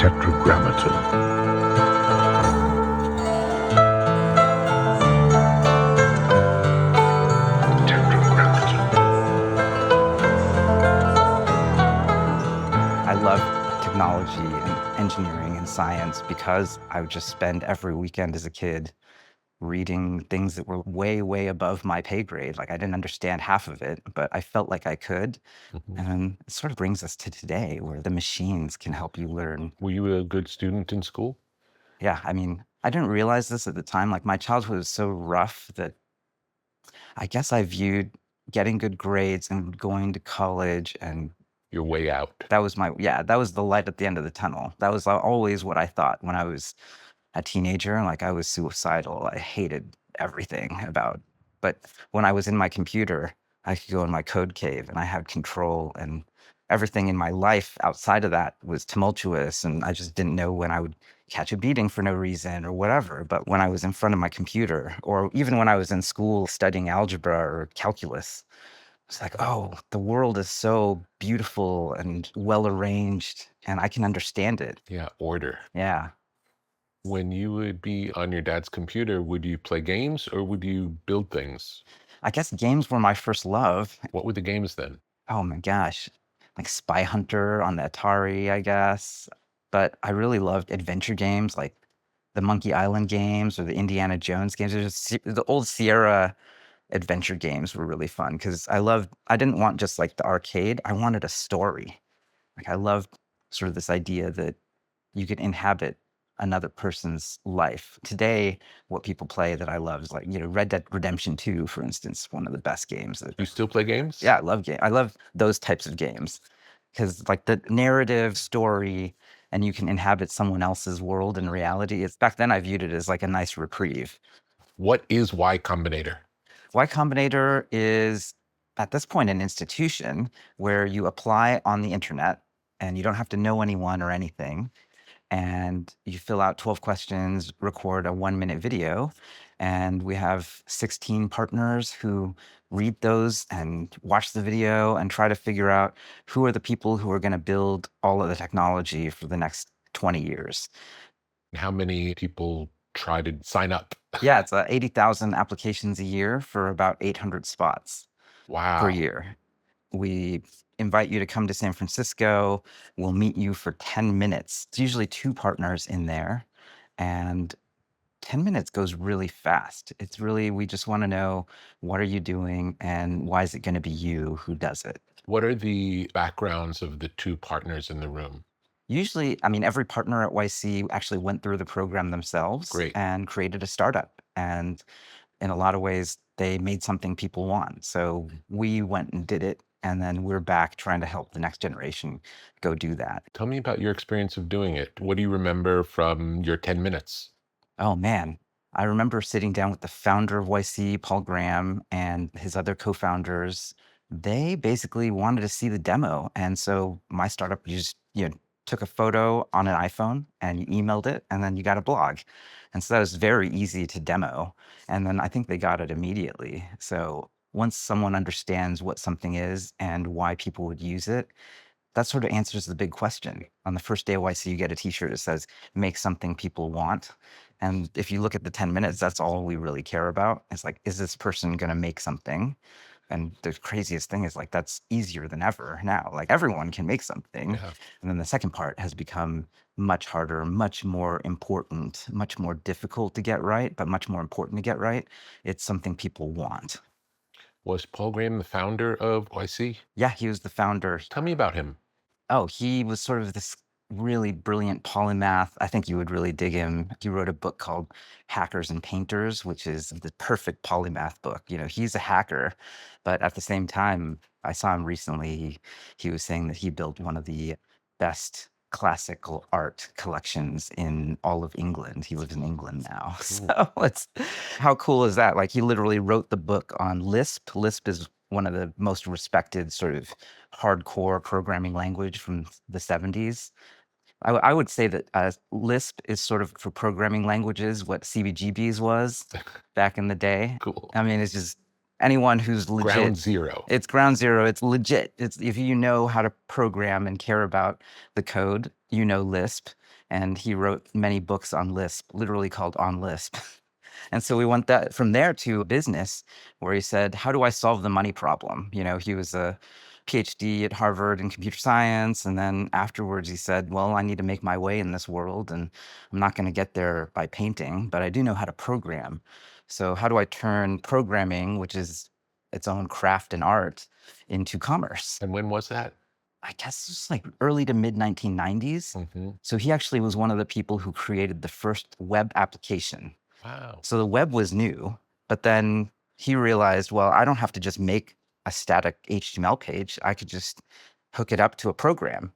Tetragrammaton. I love technology and engineering and science because I would just spend every weekend as a kid reading things that were way, way above my pay grade. Like I didn't understand half of it, but I felt like I could. And it sort of brings us to today where the machines can help you learn. Were you a good student in school? Yeah, I mean, I didn't realize this at the time. Like my childhood was so rough that I guess I viewed getting good grades and going to college and Your way out. that was that was the light at the end of the tunnel. That was always what I thought when I was a teenager. Like I was suicidal. I hated everything about, but when I was in my computer, I could go in my code cave and I had control, and everything in my life outside of that was tumultuous. And I just didn't know when I would catch a beating for no reason or whatever. But when I was in front of my computer, or even when I was in school studying algebra or calculus, it's like, oh, the world is so beautiful and well arranged, and I can understand it. Yeah, order. Yeah. When you would be on your dad's computer, would you play games or would you build things? I guess games were my first love. What were the games then? Oh my gosh. Like Spy Hunter on the Atari, I guess. But I really loved adventure games like the Monkey Island games or the Indiana Jones games. The old Sierra adventure games were really fun because I didn't want just like the arcade. I wanted a story. Like I loved sort of this idea that you could inhabit another person's life. Today, what people play that I love is like, Red Dead Redemption 2, for instance, one of the best games. You still play games? Yeah, I love those types of games because like the narrative story and you can inhabit someone else's world and reality. It's back then I viewed it as like a nice reprieve. What is Y Combinator? Y Combinator is at this point an institution where you apply on the internet and you don't have to know anyone or anything. And you fill out 12 questions, record a 1-minute video. And we have 16 partners who read those and watch the video and try to figure out who are the people who are going to build all of the technology for the next 20 years. How many people try to sign up? Yeah, it's 80,000 applications a year for about 800 spots Wow. per year. We invite you to come to San Francisco. We'll meet you for 10 minutes. It's usually 2 partners in there. And 10 minutes goes really fast. We just want to know, what are you doing and why is it going to be you who does it? What are the backgrounds of the 2 partners in the room? Usually, I mean, every partner at YC actually went through the program themselves. Great. And created a startup. And in a lot of ways, they made something people want. So we went and did it. And then we're back trying to help the next generation go do that. Tell me about your experience of doing it. What do you remember from your 10 minutes? Oh, man. I remember sitting down with the founder of YC, Paul Graham, and his other co-founders. They basically wanted to see the demo. And so my startup, you just took a photo on an iPhone and you emailed it, and then you got a blog. And so that was very easy to demo. And then I think they got it immediately. So once someone understands what something is and why people would use it, that sort of answers the big question. On the first day of YC, you get a t-shirt that says, make something people want. And if you look at the 10 minutes, that's all we really care about. It's like, is this person going to make something? And the craziest thing is like, that's easier than ever now. Like everyone can make something. Yeah. And then the second part has become much harder, much more important, much more difficult to get right, but much more important to get right. It's something people want. Was Paul Graham the founder of YC? Yeah, he was the founder. Tell me about him. Oh, he was sort of this really brilliant polymath. I think you would really dig him. He wrote a book called Hackers and Painters, which is the perfect polymath book. He's a hacker, but at the same time, I saw him recently. He was saying that he built one of the best classical art collections in all of England. He lives in England now. So how cool is that? Like he literally wrote the book on Lisp. Lisp is one of the most respected sort of hardcore programming language from the 70s. I would say that Lisp is sort of for programming languages what CBGBs was back in the day. Cool. I mean, it's just anyone who's legit. Ground zero. It's ground zero. It's legit. It's if you know how to program and care about the code, Lisp. and he wrote many books on Lisp, literally called On Lisp. And so we went that from there to business, where he said, "How do I solve the money problem?" He was a PhD at Harvard in computer science, and then afterwards he said, "Well, I need to make my way in this world, and I'm not going to get there by painting, but I do know how to program. So how do I turn programming, which is its own craft and art, into commerce?" And when was that? I guess it's like early to mid 1990s. Hmm. So he actually was one of the people who created the first web application. Wow. So the web was new, but then he realized, well, I don't have to just make a static HTML page. I could just hook it up to a program.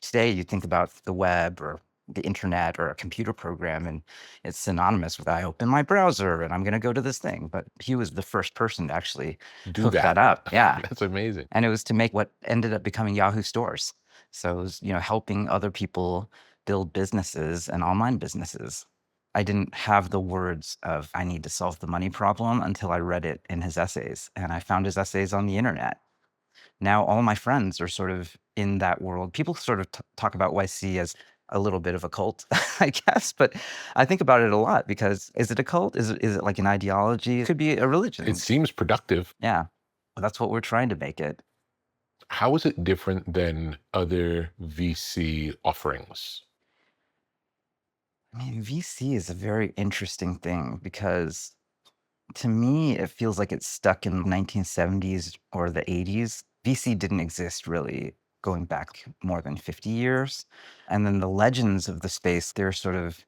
Today, you think about the web or the internet or a computer program, and it's synonymous with I open my browser and I'm going to go to this thing. But he was the first person to actually Do hook that that. up. Yeah. That's amazing. And it was to make what ended up becoming Yahoo stores. So it was, helping other people build businesses and online businesses. I didn't have the words of I need to solve the money problem until I read it in his essays. And I found his essays on the internet. Now all my friends are sort of in that world. People sort of talk about YC as a little bit of a cult, I guess, but I think about it a lot because is it a cult? Is it like an ideology? It could be a It religion. seems productive. Yeah. Well, that's what we're trying to make it. How is it different than other VC offerings? I mean, VC is a very interesting thing because to me, it feels like it's stuck in the 1970s or the 80s. VC didn't exist really going back more than 50 years. And then the legends of the space, they're sort of,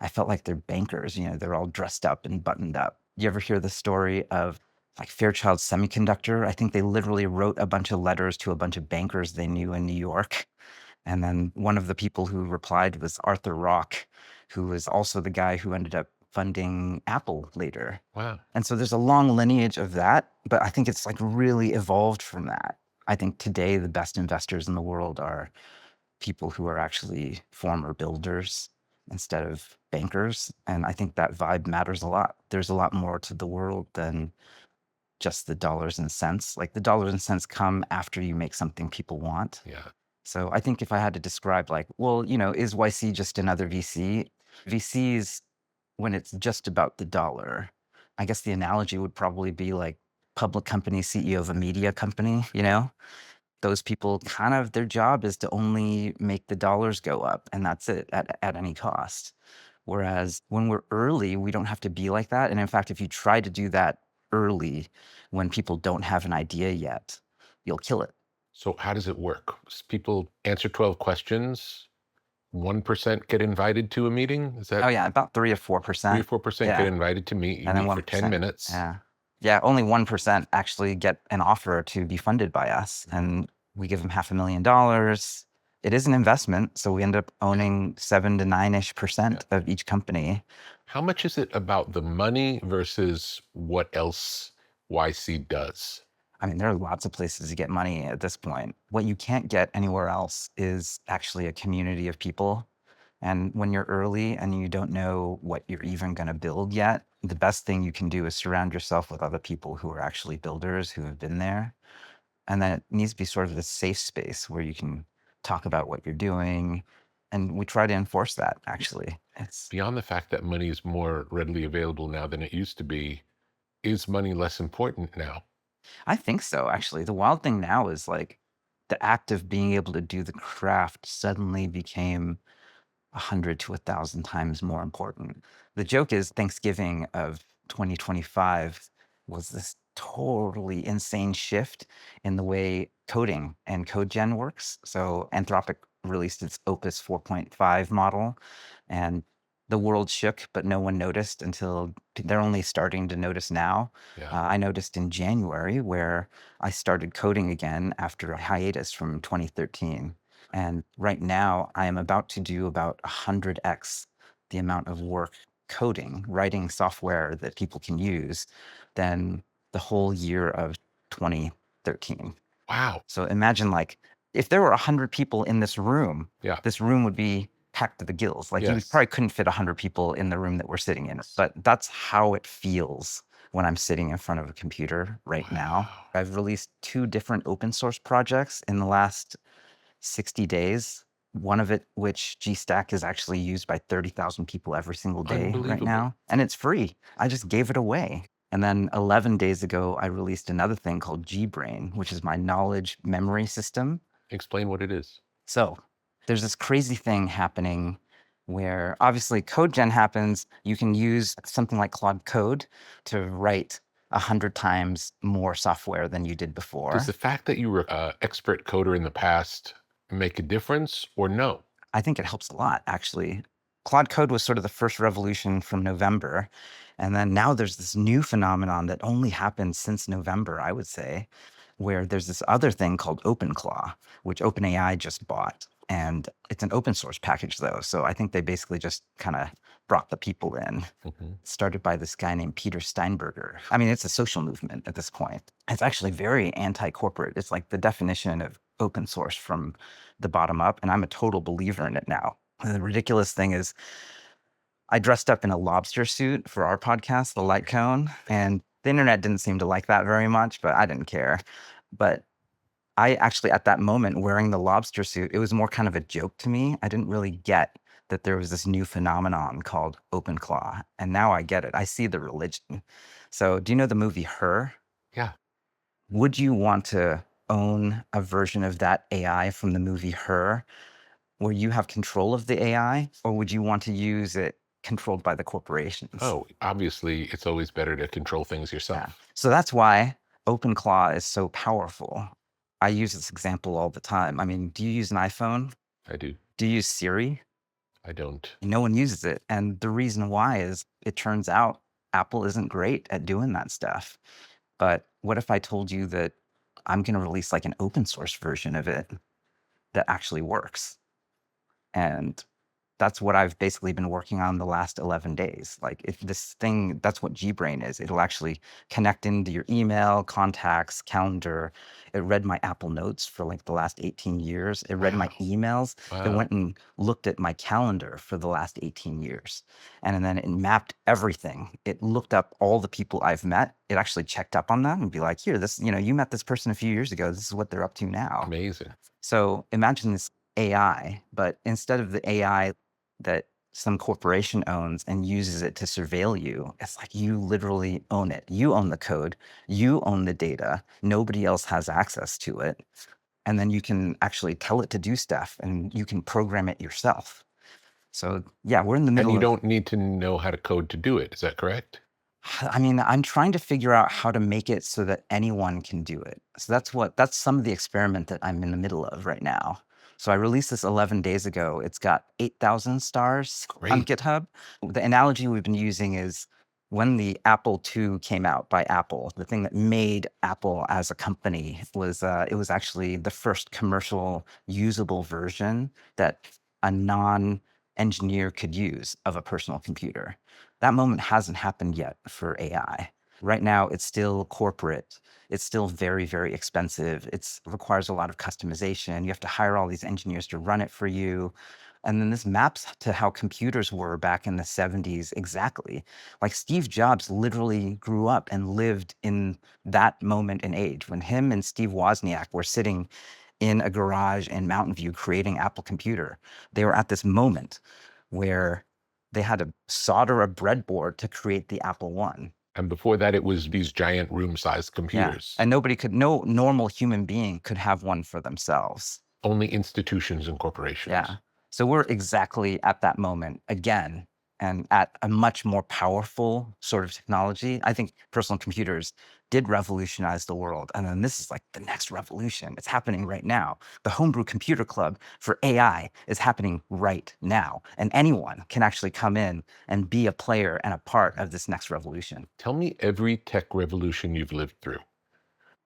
I felt like they're bankers, they're all dressed up and buttoned up. You ever hear the story of like Fairchild Semiconductor? I think they literally wrote a bunch of letters to a bunch of bankers they knew in New York. And then one of the people who replied was Arthur Rock, who was also the guy who ended up funding Apple later. Wow. And so there's a long lineage of that, but I think it's like really evolved from that. I think today the best investors in the world are people who are actually former builders instead of bankers. And I think that vibe matters a lot. There's a lot more to the world than just the dollars and cents. Like the dollars and cents come after you make something people want. Yeah. So I think if I had to describe like, well, is YC just another VC? VCs, when it's just about the dollar, I guess the analogy would probably be like public company CEO of a media company. Those people kind of their job is to only make the dollars go up and that's it at any cost. Whereas when we're early, we don't have to be like that. And in fact, if you try to do that early when people don't have an idea yet, you'll kill it. So how does it work? People answer 12 questions. 1% get invited to a meeting? Is Oh that yeah, about 3 or 3 or 4%. 4% get Yeah, invited to meet? You and then meet for 10 1%. minutes. Yeah. Yeah, only 1% actually get an offer to be funded by us, and we give them $500,000. It is an investment, so we end up owning 7 to 9-ish% of each company. How much is it about the money versus what else YC does? I mean, there are lots of places to get money at this point. What you can't get anywhere else is actually a community of people. And when you're early and you don't know what you're even going to build yet, the best thing you can do is surround yourself with other people who are actually builders who have been there. And then it needs to be sort of a safe space where you can talk about what you're doing. And we try to enforce that actually. It's Beyond the fact that money is more readily available now than it used to be, is money less important now? I think so actually. The wild thing now is like the act of being able to do the craft suddenly became 100 to 1,000 times more important. The joke is Thanksgiving of 2025 was this totally insane shift in the way coding and code gen works. So Anthropic released its Opus 4.5 model and the world shook, but no one noticed until they're only starting to notice now. Yeah. I noticed in January where I started coding again after a hiatus from 2013. And right now, I am about to do about 100x the amount of work coding, writing software that people can use than the whole year of 2013. Wow. So imagine like if there were 100 people in Yeah. this room would be packed to the gills. Like you Yes. probably couldn't fit 100 people in the room that we're sitting in, but that's how it feels when I'm sitting in front of a computer right now. Wow. I've released 2 different open source projects in the last 60 days. one of it, which GStack is actually used by 30,000 people every single day right Unbelievable. now. And it's free. I just gave it away. And then 11 days ago, I released another thing called GBrain, which is my knowledge memory system. Explain what it is. So there's this crazy thing happening where obviously code gen happens. You can use something like Claude Code to write 100 times more software than you did before. Does the fact that you were an expert coder in the past make a difference or no? I think it helps a lot, actually. Claude Code was sort of the first revolution from November. And then now there's this new phenomenon that only happened since November, I would say, where there's this other thing called OpenClaw, which OpenAI just bought. And it's an open source package, though. So I think they basically just kind of brought the people in. Mhm. Started by this guy named Peter Steinberger. I mean, it's a social movement at this point. It's actually very anti-corporate. It's like the definition of open source from the bottom up, and I'm a total believer in it now. And the ridiculous thing is, I dressed up in a lobster suit for our podcast, The Light Cone, and the internet didn't seem to like that very much, but I didn't care. But I actually, at that moment, wearing the lobster suit, it was more kind of a joke to me. I didn't really get that there was this new phenomenon called open claw, and now I get it. I see the religion. So, do you know the movie Her? Yeah. Would you want to own a version of that AI from the movie Her, where you have control of the AI, or would you want to use it controlled by the corporations? Oh, obviously, it's always better to control things Yeah. yourself. So that's why OpenClaw is so powerful. I use this example all the time. I mean, do you use an iPhone? I do. Do you use Siri? I don't. No one uses it. And the reason why is it turns out Apple isn't great at doing that stuff. But what if I told you that I'm going to release like an open source version of it that actually works? And that's what I've basically been working on the last 11 days. Like if this thing, that's what GBrain is. It'll actually connect into your email, contacts, calendar. It read my Apple Notes for like the last 18 years. It read my Wow. emails. It Wow. went and looked at my calendar for the last 18 years. And then it mapped everything. It looked up all the people I've met. It actually checked up on them and be like, here, this, you met this person a few years ago. This is what they're up to now. Amazing. So imagine this AI, but instead of the AI that some corporation owns and uses it to surveil you, it's like you literally own it. You own the code, you own the data, nobody else has access to it. And then you can actually tell it to do stuff and you can program it yourself. So yeah, we're in the And middle you of, don't need to know how to code to do it. Is that correct? I mean, I'm trying to figure out how to make it so that anyone can do it. So that's some of the experiment that I'm in the middle of right now. So I released this 11 days ago. It's got 8,000 stars on Great. GitHub. The analogy we've been using is when the Apple II came out by Apple, the thing that made Apple as a company was it was actually the first commercial usable version that a non-engineer could use of a personal computer. That moment hasn't happened yet for AI. Right now, it's still corporate. It's still very, very expensive. It requires a lot of customization. You have to hire all these engineers to run it for you. And then this maps to how computers were back in the 70s exactly. Like Steve Jobs literally grew up and lived in that moment and age when him and Steve Wozniak were sitting in a garage in Mountain View creating Apple Computer. They were at this moment where they had to solder a breadboard to create the Apple One. And before that, it was these giant room-sized Yeah. computers. And no normal human being could have one for themselves. Only institutions and corporations. Yeah. So we're exactly at that moment again, and at a much more powerful sort of technology. I think personal computers did revolutionize the world. And then this is like the next revolution. It's happening right now. The Homebrew Computer Club for AI is happening right now. And anyone can actually come in and be a player and a part of this next revolution. Tell me every tech revolution you've lived through.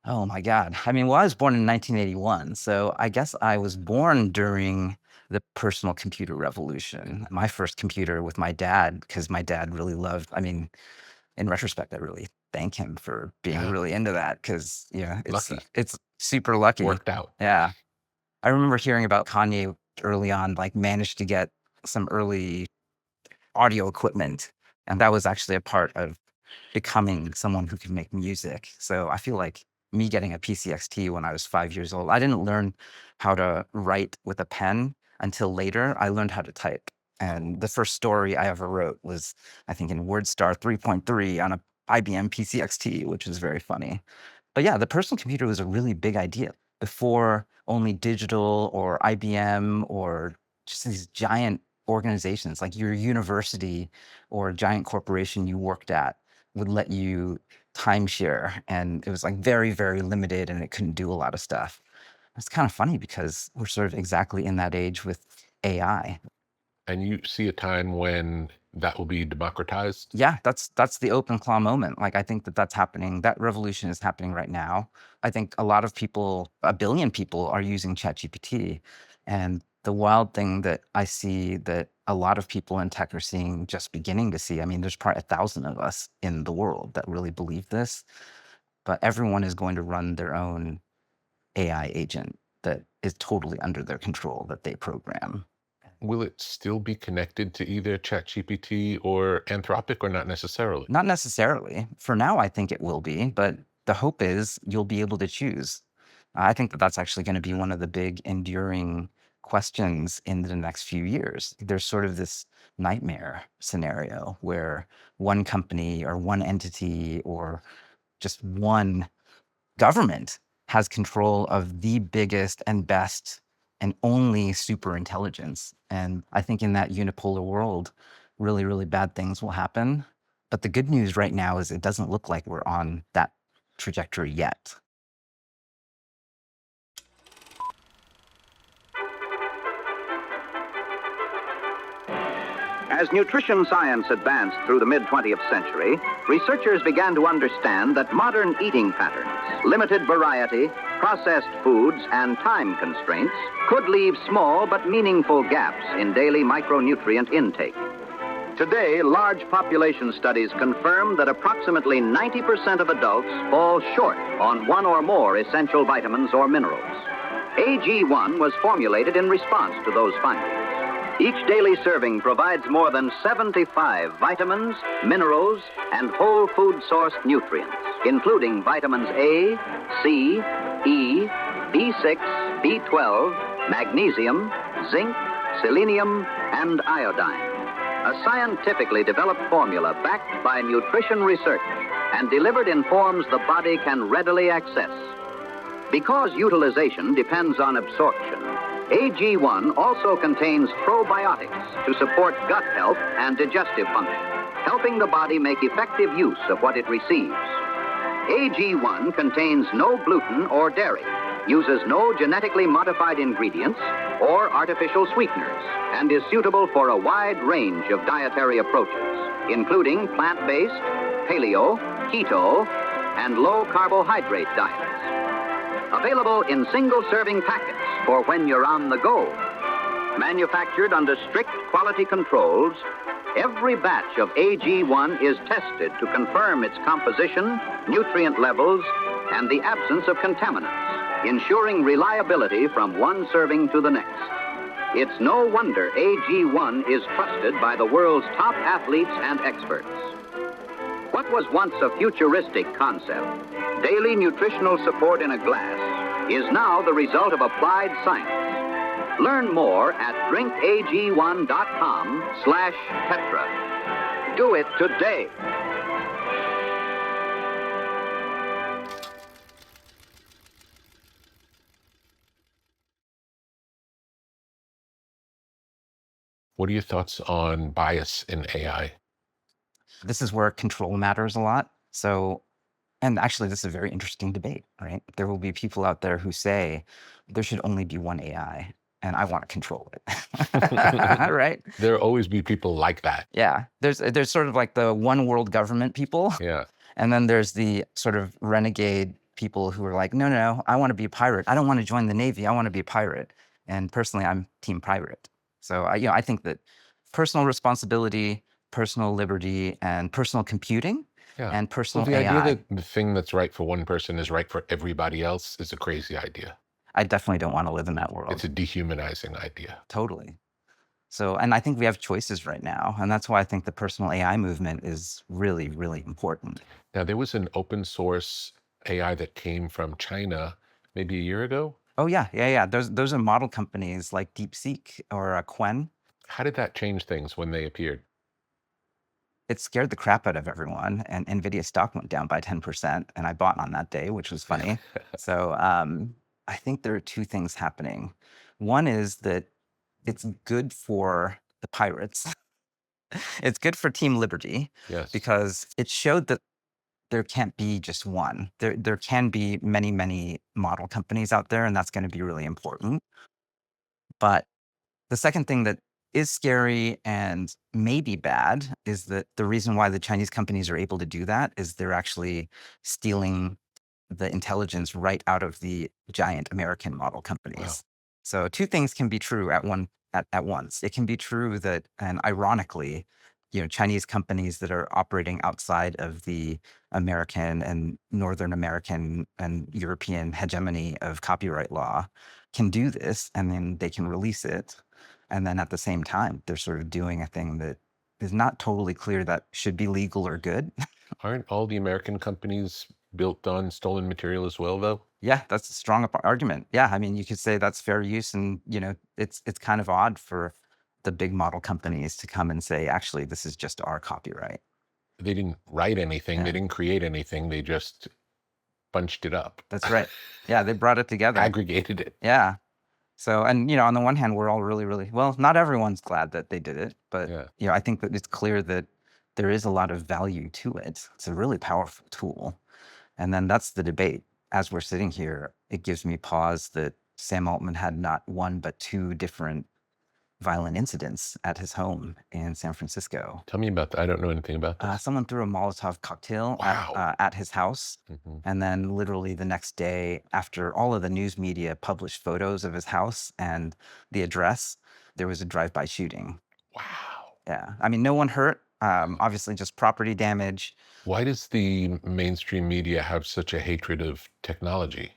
Oh my God. I mean, well, I was born in 1981. So I guess I was born during the personal computer revolution. My first computer with my dad, because my dad really loved, I mean, in retrospect, I really thank him for being Yeah. really into that because, Lucky. it's super lucky. Worked out. Yeah. I remember hearing about Kanye early on, like managed to get some early audio equipment. And that was actually a part of becoming someone who can make music. So I feel like me getting a PCXT when I was 5 years old, I didn't learn how to write with a pen. until later I learned how to type. And the first story I ever wrote was, I think, in WordStar 3.3 on a IBM PCXT, which was very funny. But yeah, the personal computer was a really big idea before only digital or IBM or just these giant organizations like your university or a giant corporation you worked at would let you timeshare. And it was like very, very limited and it couldn't do a lot of stuff. It's kind of funny because we're sort of exactly in that age with AI. And you see a time when that will be democratized? Yeah, that's the open claw moment. Like, I think that that's happening. That revolution is happening right now. I think a lot of people, a billion people, are using ChatGPT. And the wild thing that I see that a lot of people in tech are seeing, just beginning to see, I mean, there's probably 1,000 of us in the world that really believe this, but everyone is going to run their own AI agent that is totally under their control that they program. Will it still be connected to either ChatGPT or Anthropic, or not necessarily? Not necessarily. For now, I think it will be, but the hope is you'll be able to choose. I think that that's actually going to be one of the big enduring questions in the next few years. There's sort of this nightmare scenario where one company or one entity or just one government has control of the biggest and best and only super intelligence. And I think in that unipolar world, really, really bad things will happen. But the good news right now is it doesn't look like we're on that trajectory yet. As nutrition science advanced through the mid-20th century, researchers began to understand that modern eating patterns, limited variety, processed foods, and time constraints could leave small but meaningful gaps in daily micronutrient intake. Today, large population studies confirm that approximately 90% of adults fall short on one or more essential vitamins or minerals. AG1 was formulated in response to those findings. Each daily serving provides more than 75 vitamins, minerals, and whole food sourced nutrients, including vitamins A, C, E, B6, B12, magnesium, zinc, selenium, and iodine. A scientifically developed formula backed by nutrition research and delivered in forms the body can readily access. Because utilization depends on absorption, AG1 also contains probiotics to support gut health and digestive function, helping the body make effective use of what it receives. AG1 contains no gluten or dairy, uses no genetically modified ingredients or artificial sweeteners, and is suitable for a wide range of dietary approaches, including plant-based, paleo, keto, and low-carbohydrate diets. Available in single-serving packets for when you're on the go. Manufactured under strict quality controls, every batch of AG1 is tested to confirm its composition, nutrient levels, and the absence of contaminants, ensuring reliability from one serving to the next. It's no wonder AG1 is trusted by the world's top athletes and experts. What was once a futuristic concept, daily nutritional support in a glass, is now the result of applied science. Learn more at drinkag1.com/Petra. Do it today. What are your thoughts on bias in AI? This is where control matters a lot. So, and actually, this is a very interesting debate, right? There will be people out there who say there should only be one AI, and I want to control it. Right? There'll always be people like that. Yeah. There's sort of like the one world government people, Yeah. and then there's the sort of renegade people who are like, no, no, I want to be a pirate. I don't want to join the Navy. I want to be a pirate. And personally, I'm team pirate. So I think that personal responsibility, personal liberty, and personal computing Yeah. and Well, personal the AI. idea that the thing that's right for one person is right for everybody else is a crazy idea. I definitely don't want to live in that world. It's a dehumanizing idea. Totally. So, and I think we have choices right now. And that's why I think the personal AI movement is really, really important. Now, there was an open source AI that came from China maybe a year ago, Oh yeah. Those are model companies like DeepSeek or Quen. How did that change things when they appeared? It scared the crap out of everyone, and NVIDIA stock went down by 10%, and I bought on that day, which was funny. So I think there are two things happening. One is that it's good for the pirates. It's good for Team Liberty Yes. because it showed that there can't be just one. There can be many model companies out there, and that's going to be really important. But the second thing that is scary and maybe bad is that the reason why the Chinese companies are able to do that is they're actually stealing the intelligence right out of the giant American model Wow. companies. So two things can be true at once. It can be true that, and ironically, Chinese companies that are operating outside of the American and Northern American and European hegemony of copyright law can do this, and then they can release it. And then at the same time, they're sort of doing a thing that is not totally clear that should be legal or good. Aren't all the American companies built on stolen material as well, though? Yeah, that's a strong argument. Yeah, I mean, you could say that's fair use, and it's kind of odd for the big model companies to come and say, actually, this is just our copyright. They didn't write anything. Yeah. They didn't create anything. They just bunched it up. That's right. Yeah, they brought it together. Aggregated it. Yeah. So, and on the one hand, we're all really, well, not everyone's glad that they did it, but Yeah. I think that it's clear that there is a lot of value to it. It's a really powerful tool. And then that's the debate. As we're sitting here, it gives me pause that Sam Altman had not one but two different violent incidents at his home in San Francisco. Tell me about that. I don't know anything about this. Someone threw a Molotov cocktail Wow. at his house. Mhm. And then literally the next day, after all of the news media published photos of his house and the address, there was a drive-by shooting. Wow. Yeah. I mean, no one hurt. Obviously just property damage. Why does the mainstream media have such a hatred of technology?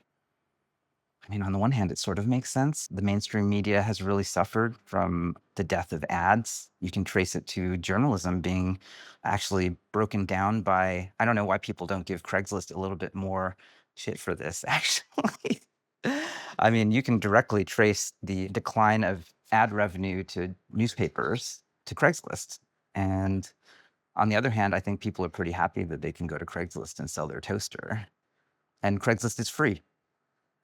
I mean, on the one hand, it sort of makes sense. The mainstream media has really suffered from the death of ads. You can trace it to journalism being actually broken down by, I don't know why people don't give Craigslist a little bit more shit for this, actually. I mean, you can directly trace the decline of ad revenue to newspapers to Craigslist. And on the other hand, I think people are pretty happy that they can go to Craigslist and sell their toaster. And Craigslist is free.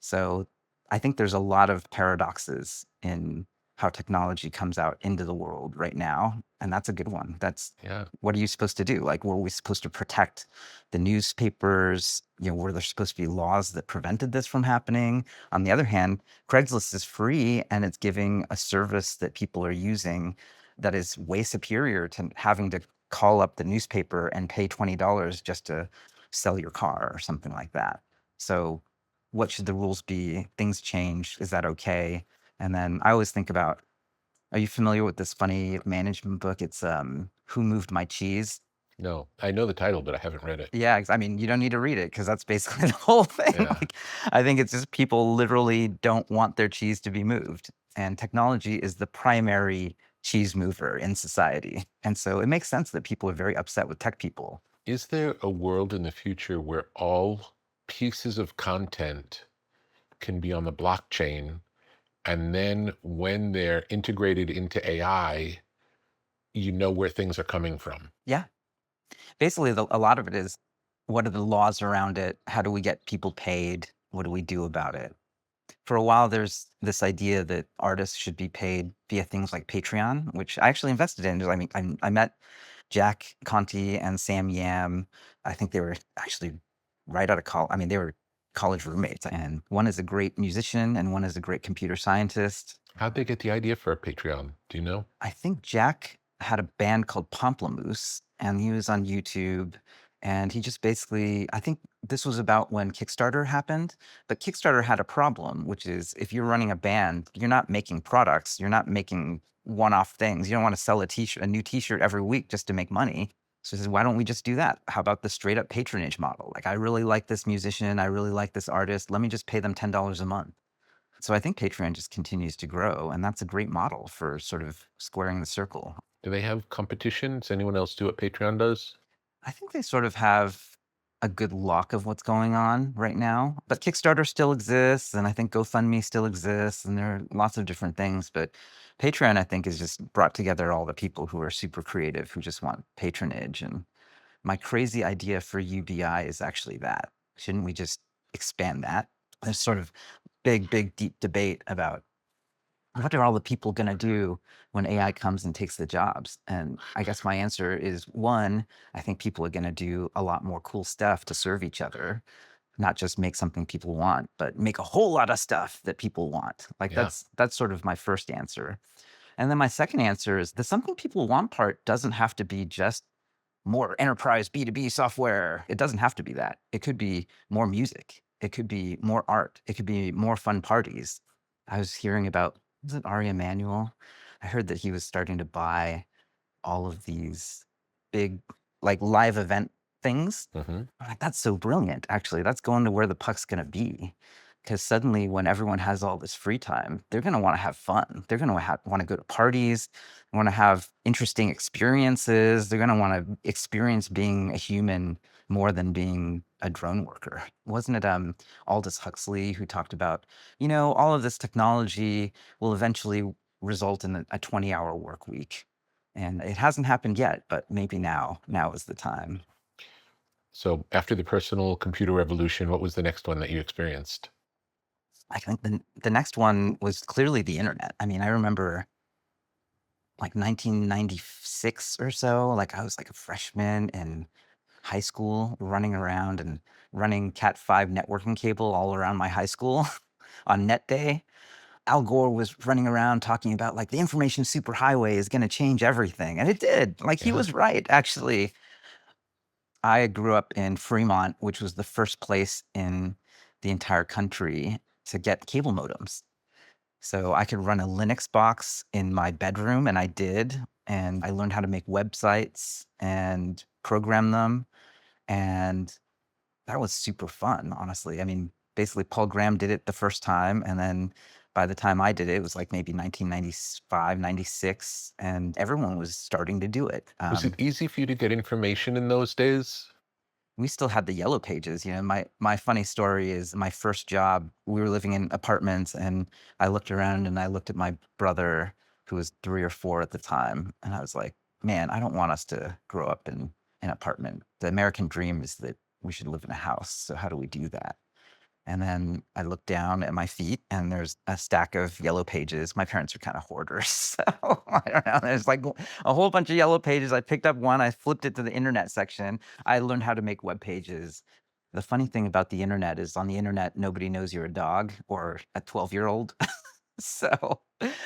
So I think there's a lot of paradoxes in how technology comes out into the world right now. And that's a good one. Yeah. What are you supposed to do? Like, were we supposed to protect the newspapers? Were there supposed to be laws that prevented this from happening? On the other hand, Craigslist is free and it's giving a service that people are using that is way superior to having to call up the newspaper and pay $20 just to sell your car or something like that. So what should the rules be? Things change. Is that okay? And then I always think about, are you familiar with this funny management book? It's Who Moved My Cheese? No, I know the title, but I haven't read it. Yeah, I mean, you don't need to read it because that's basically the whole thing. Yeah. Like, I think it's just people literally don't want their cheese to be moved. And technology is the primary cheese mover in society. And so it makes sense that people are very upset with tech people. Is there a world in the future where all pieces of content can be on the blockchain, and then when they're integrated into AI, you know where things are coming from? Yeah. Basically, a lot of it is, what are the laws around it? How do we get people paid? What do we do about it? For a while, there's this idea that artists should be paid via things like Patreon, which I actually invested in. I mean, I met Jack Conti and Sam Yam. I think they were actually right out of college. I mean, they were college roommates, and one is a great musician and one is a great computer scientist. How'd they get the idea for a Patreon? Do you know? I think Jack had a band called Pomplamoose, and he was on YouTube. And he just basically, I think this was about when Kickstarter happened, but Kickstarter had a problem, which is if you're running a band, you're not making products, you're not making one-off things. You don't want to sell a new t-shirt every week just to make money. So he says, why don't we just do that? How about the straight up patronage model? Like, I really like this musician, I really like this artist. Let me just pay them $10 a month. So I think Patreon just continues to grow, and that's a great model for sort of squaring the circle. Do they have competition? Does anyone else do what Patreon does? I think they sort of have a good lock of what's going on right now. But Kickstarter still exists, and I think GoFundMe still exists, and there are lots of different things. But Patreon, I think, has just brought together all the people who are super creative, who just want patronage. And my crazy idea for UBI is actually that. Shouldn't we just expand that? There's sort of big, deep debate about what are all the people going to do when AI comes and takes the jobs? And I guess my answer is one, I think people are going to do a lot more cool stuff to serve each other, not just make something people want, but make a whole lot of stuff that people want. Like Yeah. that's sort of my first answer. And then my second answer is the something people want part doesn't have to be just more enterprise B2B software. It doesn't have to be that. It could be more music. It could be more art. It could be more fun parties. I was hearing about, was it Ari Emanuel? I heard that he was starting to buy all of these big, like live event things. hmm I'm like, that's so brilliant, actually. That's going to where the puck's going to be. Because suddenly, when everyone has all this free time, they're going to want to have fun. They're going to want to go to parties, want to have interesting experiences. They're going to want to experience being a human more than being a drone worker. Wasn't it Aldous Huxley who talked about, all of this technology will eventually result in a 20-hour work week? And it hasn't happened yet, but maybe now is the time. So after the personal computer revolution, what was the next one that you experienced? I think the next one was clearly the internet. I mean, I remember like 1996 or so, like I was like a freshman in high school running around and running Cat5 networking cable all around my high school on net day. Al Gore was running around talking about like the information superhighway is going to change everything. And it did. Like he Yeah. was right, actually. I grew up in Fremont, which was the first place in the entire country to get cable modems. So I could run a Linux box in my bedroom, and I did. And I learned how to make websites and program them. And that was super fun, honestly. I mean, basically, Paul Graham did it the first time. And then by the time I did it, it was like maybe 1995, 96, and everyone was starting to do it. Was it easy for you to get information in those days? We still had the yellow pages. My funny story is my first job, we were living in apartments, and I looked around and I looked at my brother, who was 3 or 4 at the time, and I was like, man, I don't want us to grow up in an apartment. The American dream is that we should live in a house. So how do we do that? And then I looked down at my feet and there's a stack of yellow pages. My parents are kind of hoarders. So I don't know. There's like a whole bunch of yellow pages. I picked up one, I flipped it to the internet section. I learned how to make web pages. The funny thing about the internet is on the internet, nobody knows you're a dog or a 12-year-old. So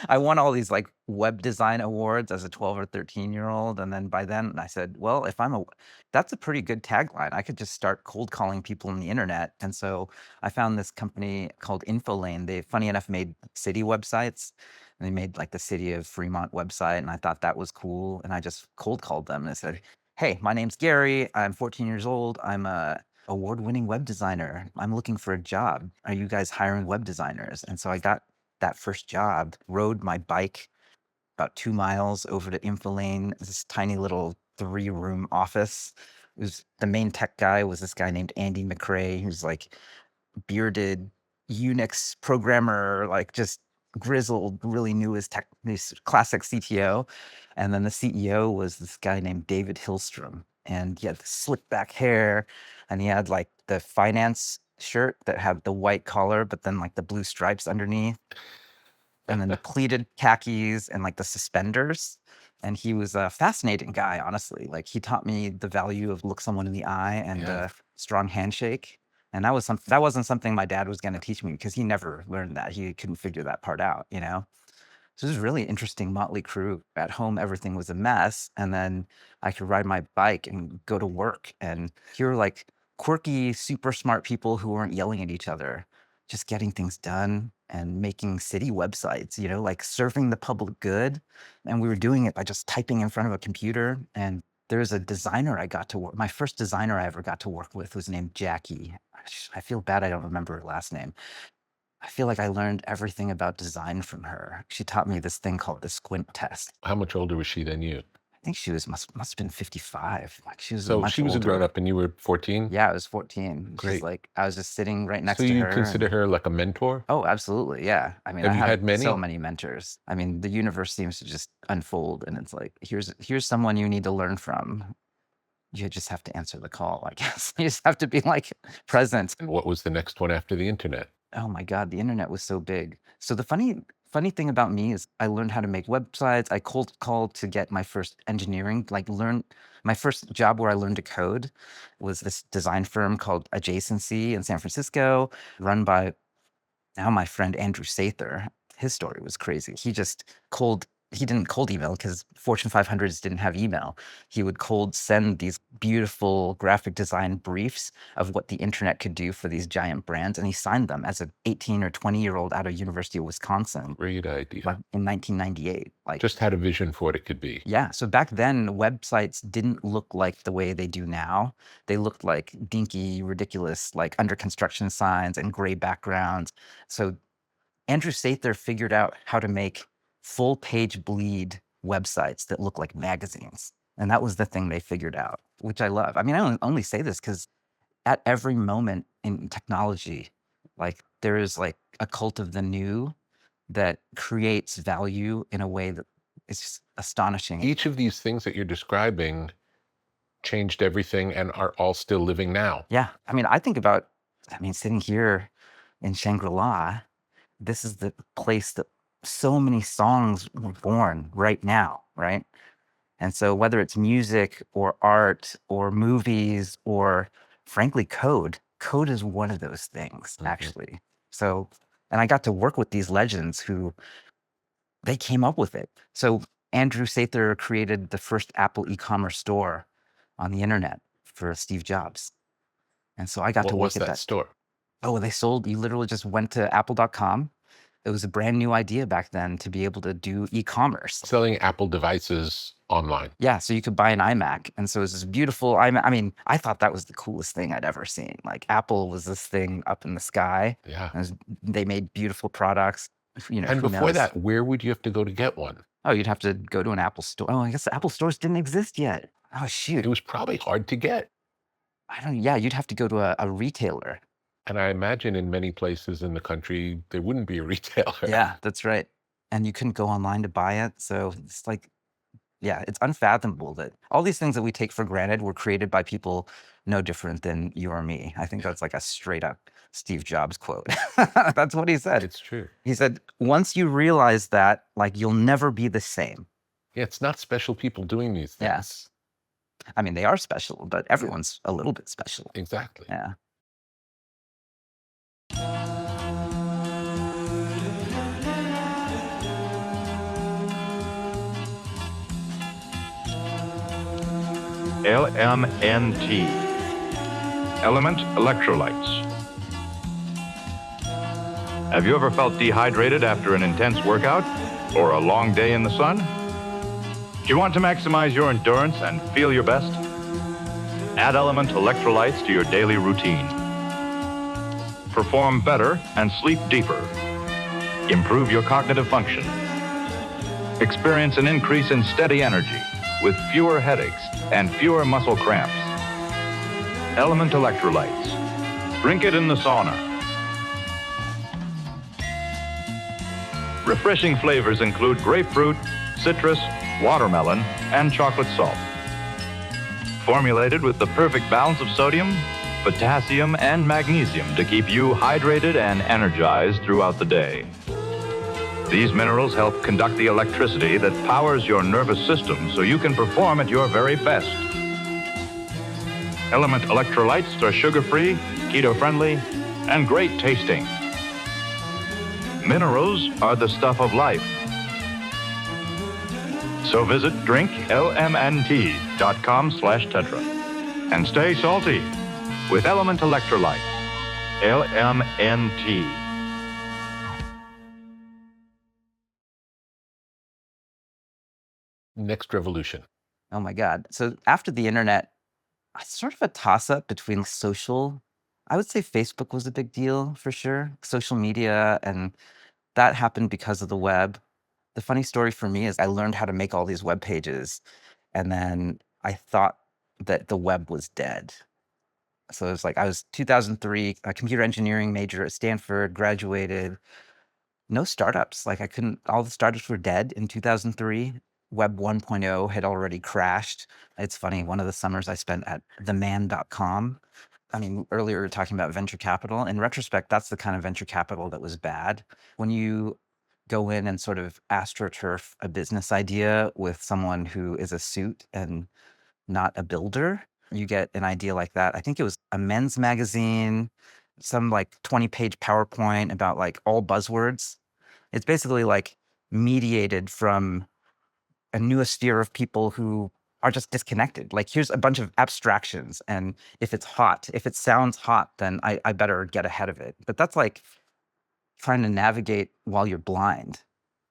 I won all these like web design awards as a 12 or 13-year-old. And then by then I said, well, that's a pretty good tagline. I could just start cold calling people on the internet. And so I found this company called Infolane. They, funny enough, made city websites. And they made like the city of Fremont website. And I thought that was cool. And I just cold called them and I said, hey, my name's Gary. I'm 14 years old. I'm a award-winning web designer. I'm looking for a job. Are you guys hiring web designers? And so I got that first job, rode my bike about 2 miles over to Infolane, this tiny little 3-room office. The main tech guy was this guy named Andy McRae, who's like bearded Unix programmer, like just grizzled, really knew his tech, this classic CTO. And then the CEO was this guy named David Hillstrom. And he had the slick back hair, and he had like the finance shirt that had the white collar, but then like the blue stripes underneath, and then the pleated khakis and like the suspenders. And he was a fascinating guy, honestly. Like he taught me the value of look someone in the eye and Yeah. a strong handshake. And that wasn't something my dad was going to teach me because he never learned that. He couldn't figure that part out. So it was a really interesting motley crew. At home, everything was a mess. And then I could ride my bike and go to work. And here were like quirky, super smart people who weren't yelling at each other, just getting things done and making city websites, like serving the public good. And we were doing it by just typing in front of a computer. And there's a designer I got to work. My first designer I ever got to work with was named Jackie. I feel bad I don't remember her last name. I feel like I learned everything about design from her. She taught me this thing called the squint test. How much older was she than you? I think she must have been 55. Like she was So much she was a grown older. up and you were 14? Yeah, I was 14. She's Great. like, I was just sitting right So next to you her. consider her like a mentor? Oh, absolutely. Yeah. I mean, Have I you have had many? so many mentors. I mean, the universe seems to just unfold and it's like, here's someone you need to learn from. You just have to answer the call, I guess. You just have to be like present. And what was the next one after the internet? Oh my God, the internet was so big. So the funny thing about me is I learned how to make websites. I cold called to get my first engineering, like learn my first job where I learned to code was this design firm called Adjacency in San Francisco, run by now my friend Andrew Sather. His story was crazy. He didn't cold email because Fortune 500s didn't have email. He would cold send these beautiful graphic design briefs of what the internet could do for these giant brands, and he signed them as an 18 or 20-year-old out of University of Wisconsin, Great idea. like in 1998. Like, Just had a vision for what it could be. yeah. So back then, websites didn't look like the way they do now. They looked like dinky, ridiculous, like under construction signs and gray backgrounds. So Andrew Sather figured out how to make full page bleed websites that look like magazines. And that was the thing they figured out, which I love. I mean, I only say this because at every moment in technology, like there is like a cult of the new that creates value in a way that is just astonishing. Each of these things that you're describing changed everything and are all still living now. Yeah. I mean, sitting here in Shangri-La, this is the place that so many songs were born right now, right? And so whether it's music or art or movies or frankly code is one of those things, actually. So, and I got to work with these legends who they came up with it. So Andrew Sather created the first Apple e-commerce store on the internet for Steve Jobs. And so I got to What work was at that store? Oh, you literally just went to apple.com. It was a brand new idea back then to be able to do e-commerce. Selling Apple devices online. Yeah, so you could buy an iMac. And so it was this beautiful iMac. I mean, I thought that was the coolest thing I'd ever seen. Like Apple was this thing up in the sky. Yeah. They made beautiful products. And who before knows? that, where would you have to go to get one? Oh, you'd have to go to an Apple store. Oh, I guess the Apple stores didn't exist yet. Oh, shoot. It was probably hard to get. Yeah, you'd have to go to a retailer. And I imagine in many places in the country, there wouldn't be a retailer. Yeah, that's right. And you couldn't go online to buy it. So it's like, yeah, it's unfathomable that all these things that we take for granted were created by people no different than you or me. I think that's like a straight up Steve Jobs quote. That's what he said. It's true. He said, once you realize that, like, you'll never be the same. Yeah, it's not special people doing these things. Yes. I mean, they are special, but everyone's a little bit special. Exactly. Yeah. LMNT, Element Electrolytes. Have you ever felt dehydrated after an intense workout or a long day in the sun? Do you want to maximize your endurance and feel your best? Add Element Electrolytes to your daily routine. Perform better and sleep deeper. Improve your cognitive function. Experience an increase in steady energy with fewer headaches and fewer muscle cramps. Element Electrolytes. Drink it in the sauna. Refreshing flavors include grapefruit, citrus, watermelon, and chocolate salt. Formulated with the perfect balance of sodium, potassium, and magnesium to keep you hydrated and energized throughout the day. These minerals help conduct the electricity that powers your nervous system so you can perform at your very best. Element Electrolytes are sugar-free, keto-friendly, and great tasting. Minerals are the stuff of life. So visit drinklmnt.com/tetra and stay salty with Element Electrolytes. LMNT. Next revolution. Oh my God. So after the internet, sort of a toss-up between social. I would say Facebook was a big deal for sure. Social media, and that happened because of the web. The funny story for me is I learned how to make all these web pages, And then I thought that the web was dead. So it was like I was 2003, a computer engineering major at Stanford, graduated. No startups. Like all the startups were dead in 2003. Web 1.0 had already crashed. It's funny, one of the summers I spent at theman.com. I mean, earlier we were talking about venture capital. In retrospect, that's the kind of venture capital that was bad. When you go in and sort of astroturf a business idea with someone who is a suit and not a builder, you get an idea like that. I think it was a men's magazine, some like 20-page PowerPoint about like all buzzwords. It's basically like mediated from a new sphere of people who are just disconnected. Like, here's a bunch of abstractions, and if it's hot, if it sounds hot, then I better get ahead of it. But that's like trying to navigate while you're blind.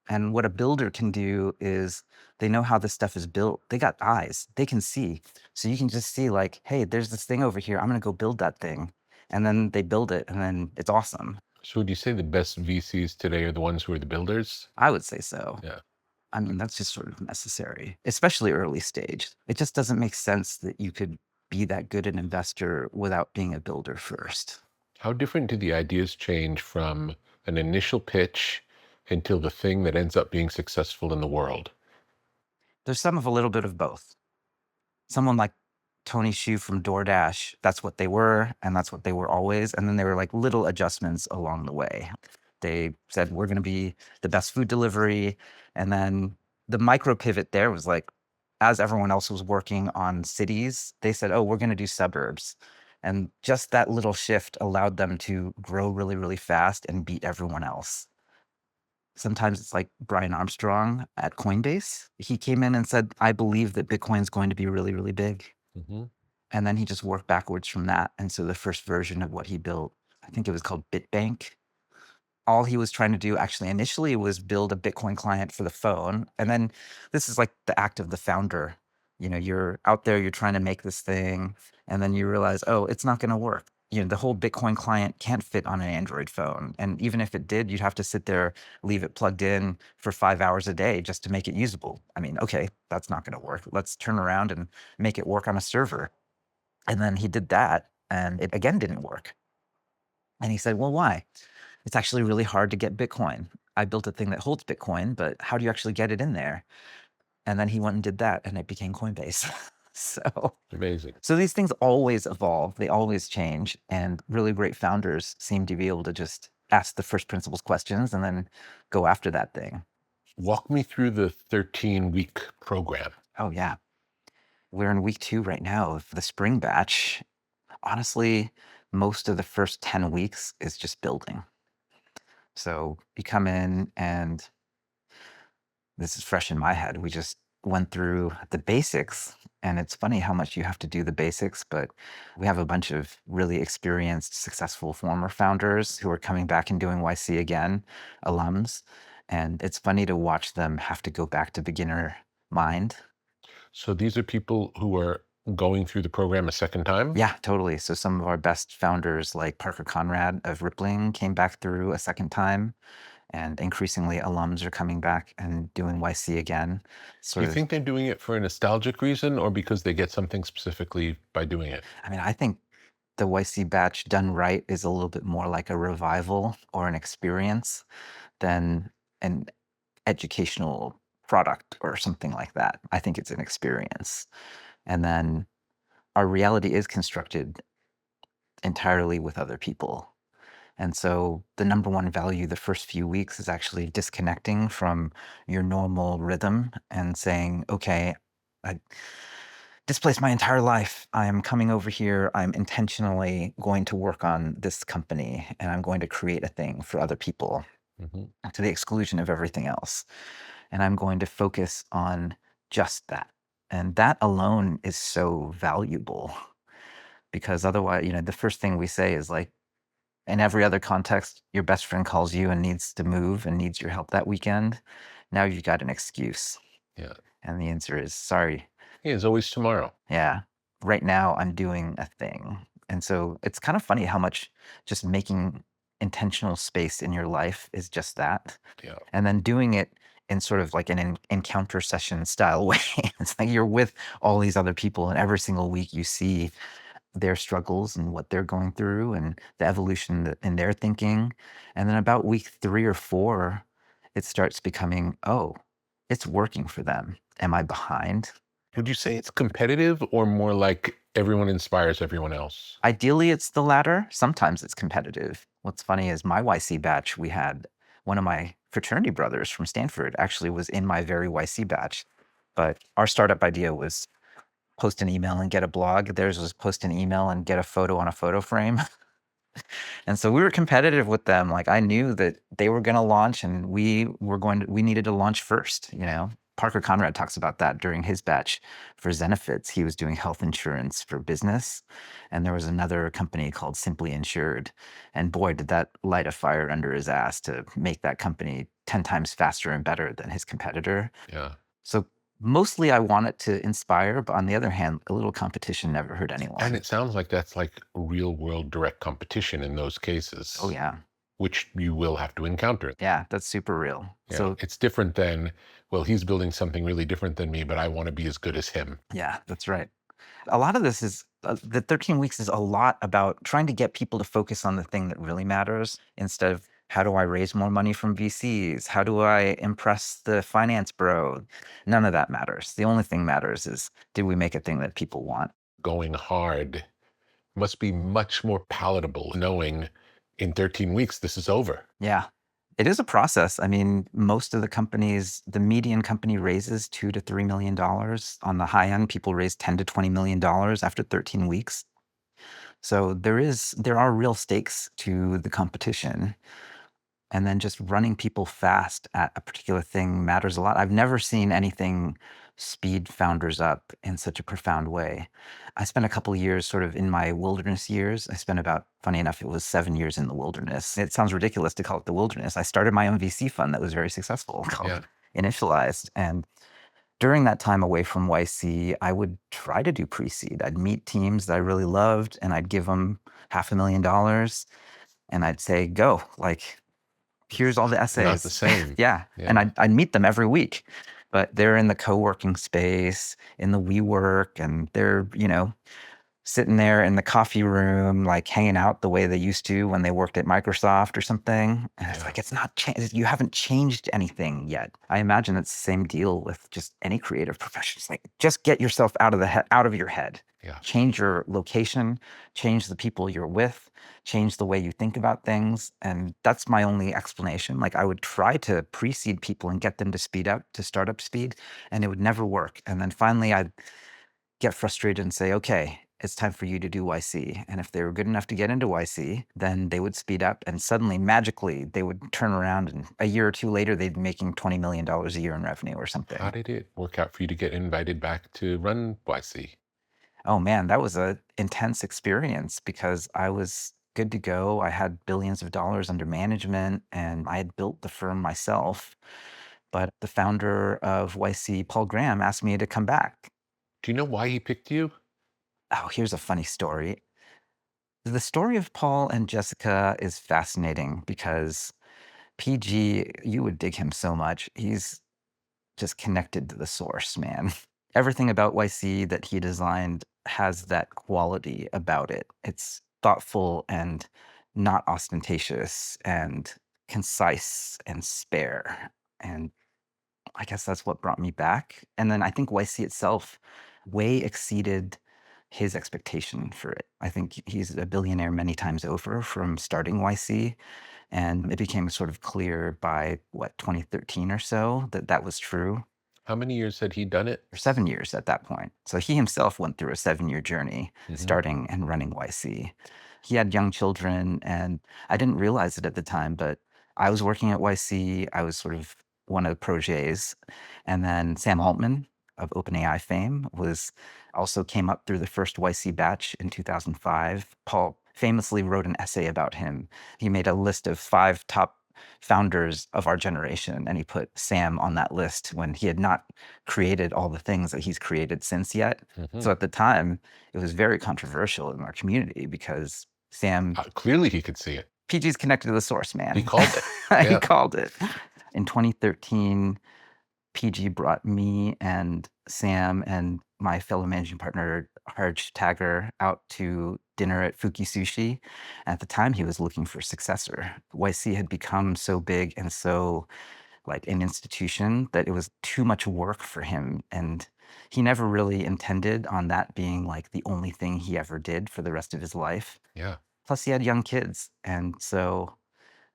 And what a builder can do is they know how this stuff is built. They got eyes, they can see. So you can just see like, hey, there's this thing over here. I'm gonna go build that thing. And then they build it, and then it's awesome. So would you say the best VCs today are the ones who are the builders? I would say so. Yeah. I mean, that's just sort of necessary, especially early stage. It just doesn't make sense that you could be that good an investor without being a builder first. How different do the ideas change from an initial pitch until the thing that ends up being successful in the world? There's some of a little bit of both. Someone like Tony Xu from DoorDash, that's what they were, and that's what they were always. And then there were like little adjustments along the way. They said, we're going to be the best food delivery. And then the micro pivot there was like, as everyone else was working on cities, they said, oh, we're going to do suburbs. And just that little shift allowed them to grow really, really fast and beat everyone else. Sometimes it's like Brian Armstrong at Coinbase. He came in and said, I believe that Bitcoin's going to be really, really big. Mm-hmm. And then he just worked backwards from that. And so the first version of what he built, I think it was called BitBank. All he was trying to do actually initially was build a Bitcoin client for the phone. And then this is like the act of the founder. You know, you're out there, you're trying to make this thing, and then you realize, oh, it's not going to work. You know, the whole Bitcoin client can't fit on an Android phone. And even if it did, you'd have to sit there, leave it plugged in for 5 hours a day just to make it usable. I mean, okay, that's not going to work. Let's turn around and make it work on a server. And then he did that, and it again didn't work. And he said, well, why? It's actually really hard to get Bitcoin. I built a thing that holds Bitcoin, but how do you actually get it in there? And then he went and did that, and it became Coinbase. Amazing. So these things always evolve, they always change, and really great founders seem to be able to just ask the first principles questions and then go after that thing. Walk me through the 13-week program. Oh, yeah. We're in week 2 right now of the spring batch. Honestly, most of the first 10 weeks is just building. So you come in, and this is fresh in my head. We just went through the basics, and it's funny how much you have to do the basics, but we have a bunch of really experienced, successful former founders who are coming back and doing YC again, alums. And it's funny to watch them have to go back to beginner mind. So these are people who are going through the program a second time? Yeah, totally. So some of our best founders, like Parker Conrad of Rippling, came back through a second time. And increasingly, alums are coming back and doing YC again. Do you think they're doing it for a nostalgic reason, or because they get something specifically by doing it? I mean, I think the YC batch done right is a little bit more like a revival or an experience than an educational product or something like that. I think it's an experience. And then our reality is constructed entirely with other people. And so the number one value the first few weeks is actually disconnecting from your normal rhythm and saying, okay, I displaced my entire life. I'm coming over here. I'm intentionally going to work on this company, and I'm going to create a thing for other people to the exclusion of everything else. And I'm going to focus on just that. And that alone is so valuable, because otherwise, you know, the first thing we say is like, in every other context, your best friend calls you and needs to move and needs your help that weekend. Now you've got an excuse. Yeah. And the answer is, sorry. Yeah, it's always tomorrow. Yeah. Right now I'm doing a thing. And so it's kind of funny how much just making intentional space in your life is just that. Yeah. And then doing it in sort of like an encounter session style way. It's like you're with all these other people, and every single week you see their struggles and what they're going through and the evolution in their thinking. And then about week 3 or 4, it starts becoming, oh, it's working for them. Am I behind? Would you say it's competitive or more like everyone inspires everyone else? Ideally, it's the latter. Sometimes it's competitive. What's funny is my YC batch, we had one of my fraternity brothers from Stanford actually was in my very YC batch. But our startup idea was post an email and get a blog. Theirs was post an email and get a photo on a photo frame. And so we were competitive with them. Like I knew that they were going to launch and we needed to launch first, you know. Parker Conrad talks about that during his batch for Zenefits. He was doing health insurance for business. And there was another company called Simply Insured. And boy, did that light a fire under his ass to make that company 10 times faster and better than his competitor. Yeah. So mostly I want it to inspire, but on the other hand, a little competition never hurt anyone. And it sounds like that's like real world direct competition in those cases. Oh, yeah. Which you will have to encounter. Yeah, that's super real. Yeah. So it's different than, well, he's building something really different than me, but I want to be as good as him. yeah, that's right. A lot of this is the 13 weeks is a lot about trying to get people to focus on the thing that really matters instead of how do I raise more money from VCs? How do I impress the finance bro? None of that matters. The only thing matters is did we make a thing that people want? Going hard must be much more palatable knowing in 13 weeks this is over. Yeah. It is a process. I mean, most of the companies, the median company raises $2 to $3 million. On the high end, people raise $10 to $20 million after 13 weeks. So there are real stakes to the competition. And then just running people fast at a particular thing matters a lot. I've never seen anything speed founders up in such a profound way. I spent a couple of years sort of in my wilderness years. I spent about, funny enough, it was 7 years in the wilderness. It sounds ridiculous to call it the wilderness. I started my own VC fund that was very successful called Initialized. And during that time away from YC, I would try to do pre-seed. I'd meet teams that I really loved and I'd give them $500,000 and I'd say, go, like, here's all the essays. Not the same. Yeah. And I'd meet them every week, but they're in the co-working space, in the WeWork, and they're, you know, sitting there in the coffee room, like hanging out the way they used to when they worked at Microsoft or something. And it's like, it's not, you haven't changed anything yet. I imagine it's the same deal with just any creative profession. It's like, just get yourself out of your head. Yeah. Change your location, change the people you're with, change the way you think about things. And that's my only explanation. Like I would try to pre-seed people and get them to speed up to startup speed, and it would never work. And then finally I'd get frustrated and say, okay, it's time for you to do YC. And if they were good enough to get into YC, then they would speed up and suddenly, magically, they would turn around and a year or two later, they'd be making $20 million a year in revenue or something. How did it work out for you to get invited back to run YC? Oh man, that was an intense experience because I was good to go. I had billions of dollars under management and I had built the firm myself. But the founder of YC, Paul Graham, asked me to come back. Do you know why he picked you? Oh, here's a funny story. The story of Paul and Jessica is fascinating because PG, you would dig him so much. He's just connected to the source, man. Everything about YC that he designed has that quality about it. It's thoughtful and not ostentatious and concise and spare. And I guess that's what brought me back. And then I think YC itself way exceeded his expectation for it. I think he's a billionaire many times over from starting YC. And it became sort of clear by 2013 or so that that was true. How many years had he done it? For 7 years at that point. So he himself went through a 7-year journey starting and running YC. He had young children, and I didn't realize it at the time, but I was working at YC. I was sort of one of the protégés. And then Sam Altman of OpenAI fame also came up through the first YC batch in 2005. Paul famously wrote an essay about him. He made a list of 5 top founders of our generation, and he put Sam on that list when he had not created all the things that he's created since yet. So at the time, it was very controversial in our community because Sam... clearly he could see it. PG's connected to the source, man. He called it. He called it. In 2013, PG brought me and Sam and my fellow managing partner, Harj Tagger, out to dinner at Fuki Sushi. At the time, he was looking for a successor. YC had become so big and so like an institution that it was too much work for him. And he never really intended on that being like the only thing he ever did for the rest of his life. Yeah. Plus, he had young kids. And so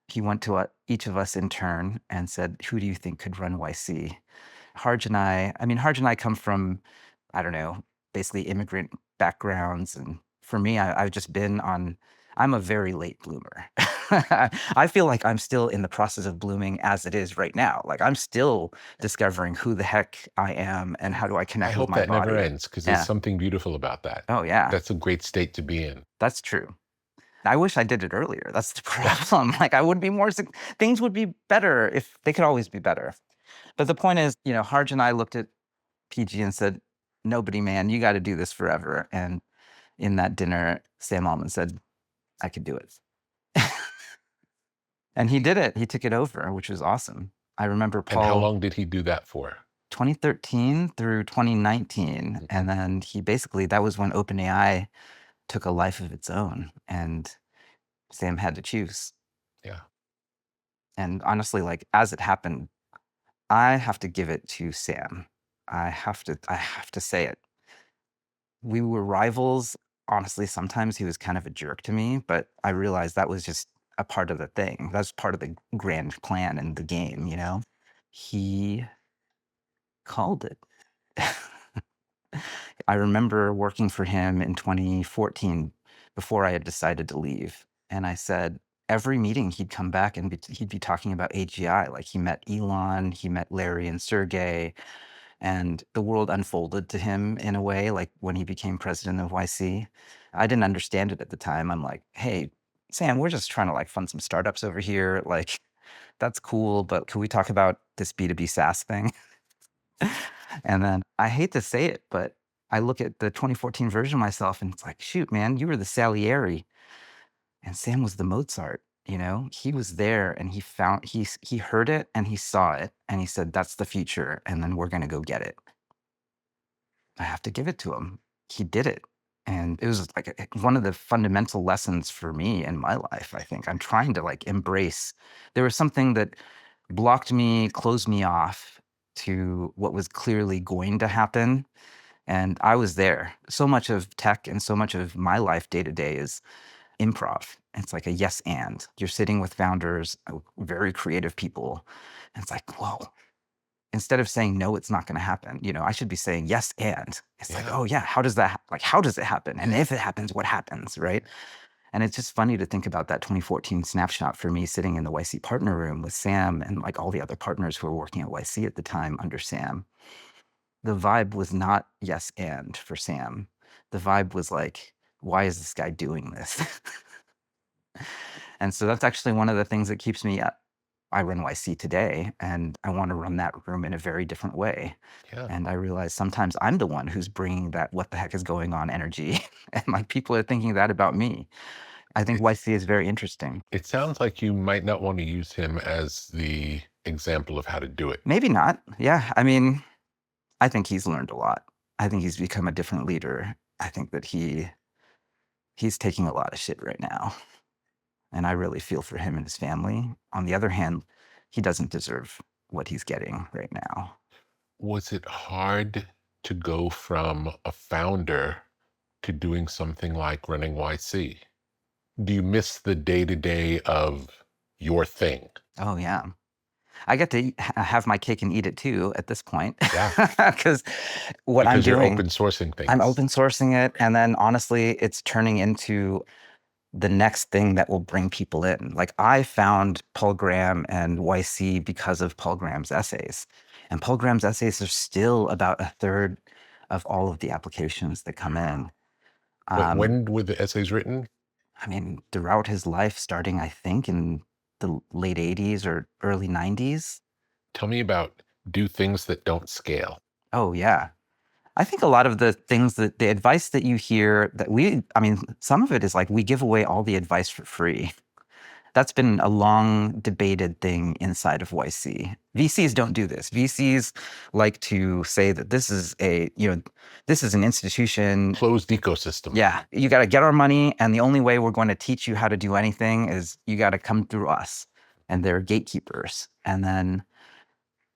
he went to each of us in turn and said, who do you think could run YC? Harj and I come from, I don't know, basically immigrant backgrounds. And for me, I've just been on, I'm a very late bloomer. I feel like I'm still in the process of blooming as it is right now. Like I'm still discovering who the heck I am and how do I I connect with hope my that body. never ends because Yeah. there's something beautiful about that. Oh, yeah. That's a great state to be in. That's true. I wish I did it earlier. That's the problem. Like I would be more, things would be better if they could always be better. But the point is, Harj and I looked at PG and said, nobody, man, you got to do this forever. And in that dinner, Sam Altman said, I could do it. And he did it. He took it over, which was awesome. I remember Paul. And how long did he do that for? 2013 through 2019. And then that was when OpenAI took a life of its own. And Sam had to choose. Yeah. And honestly, like as it happened, I have to give it to Sam. I have to say it. We were rivals. Honestly, sometimes he was kind of a jerk to me, but I realized that was just a part of the thing. That's part of the grand plan and the game, He called it. I remember working for him in 2014 before I had decided to leave. And I said, every meeting he'd come back and he'd be talking about AGI. Like he met Elon, he met Larry and Sergey, and the world unfolded to him in a way, like when he became president of YC. I didn't understand it at the time. I'm like, hey, Sam, we're just trying to like fund some startups over here. Like, that's cool, but can we talk about this B2B SaaS thing? And then I hate to say it, but I look at the 2014 version of myself and it's like, shoot, man, you were the Salieri and Sam was the Mozart. He was there and he heard it and he saw it and he said, that's the future. And then we're going to go get it. I have to give it to him. He did it. And it was like one of the fundamental lessons for me in my life. I think I'm trying to like embrace, there was something that blocked me, closed me off to what was clearly going to happen. And I was there. So much of tech and so much of my life day to day is improv. It's like a yes and. You're sitting with founders, very creative people. And it's like, whoa. Instead of saying, no, it's not going to happen, I should be saying yes and. It's like, oh yeah, how does it happen? And if it happens, what happens, right? And it's just funny to think about that 2014 snapshot for me sitting in the YC partner room with Sam and like all the other partners who were working at YC at the time under Sam. The vibe was not yes and for Sam. The vibe was like, why is this guy doing this? And so that's actually one of the things that keeps me up. I run YC today, and I want to run that room in a very different way. Yeah. And I realize sometimes I'm the one who's bringing that what the heck is going on energy. And like people are thinking that about me. I think YC is very interesting. It sounds like you might not want to use him as the example of how to do it. Maybe not. Yeah. I think he's learned a lot. I think he's become a different leader. I think that he's taking a lot of shit right now. And I really feel for him and his family. On the other hand, he doesn't deserve what he's getting right now. Was it hard to go from a founder to doing something like running YC? Do you miss the day-to-day of your thing? Oh, yeah. I get to have my cake and eat it too at this point. Yeah. Because I'm you're doing, open sourcing things. I'm open sourcing it. And then honestly, it's turning into the next thing that will bring people in. Like I found Paul Graham and YC because of Paul Graham's essays. And Paul Graham's essays are still about a third of all of the applications that come in. When were the essays written? Throughout his life, starting, I think, in the late 80s or early 90s. Tell me about do things that don't scale. Oh, yeah. I think a lot of the things the advice that you hear that some of it is like we give away all the advice for free. That's been a long debated thing inside of YC. VCs don't do this. VCs like to say that this is this is an institution. Closed ecosystem. Yeah, you got to get our money, and the only way we're going to teach you how to do anything is you got to come through us. And they're gatekeepers. And then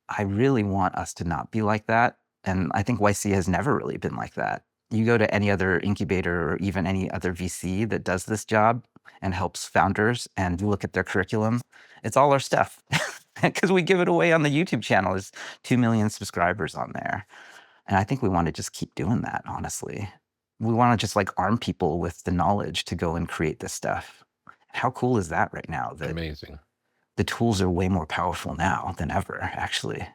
I really want us to not be like that. And I think YC has never really been like that. You go to any other incubator or even any other VC that does this job and helps founders, and you look at their curriculum, it's all our stuff. Because we give it away on the YouTube channel. There's 2 million subscribers on there. And I think we want to just keep doing that, honestly. We want to just like arm people with the knowledge to go and create this stuff. How cool is that right now? That Amazing. the tools are way more powerful now than ever, actually.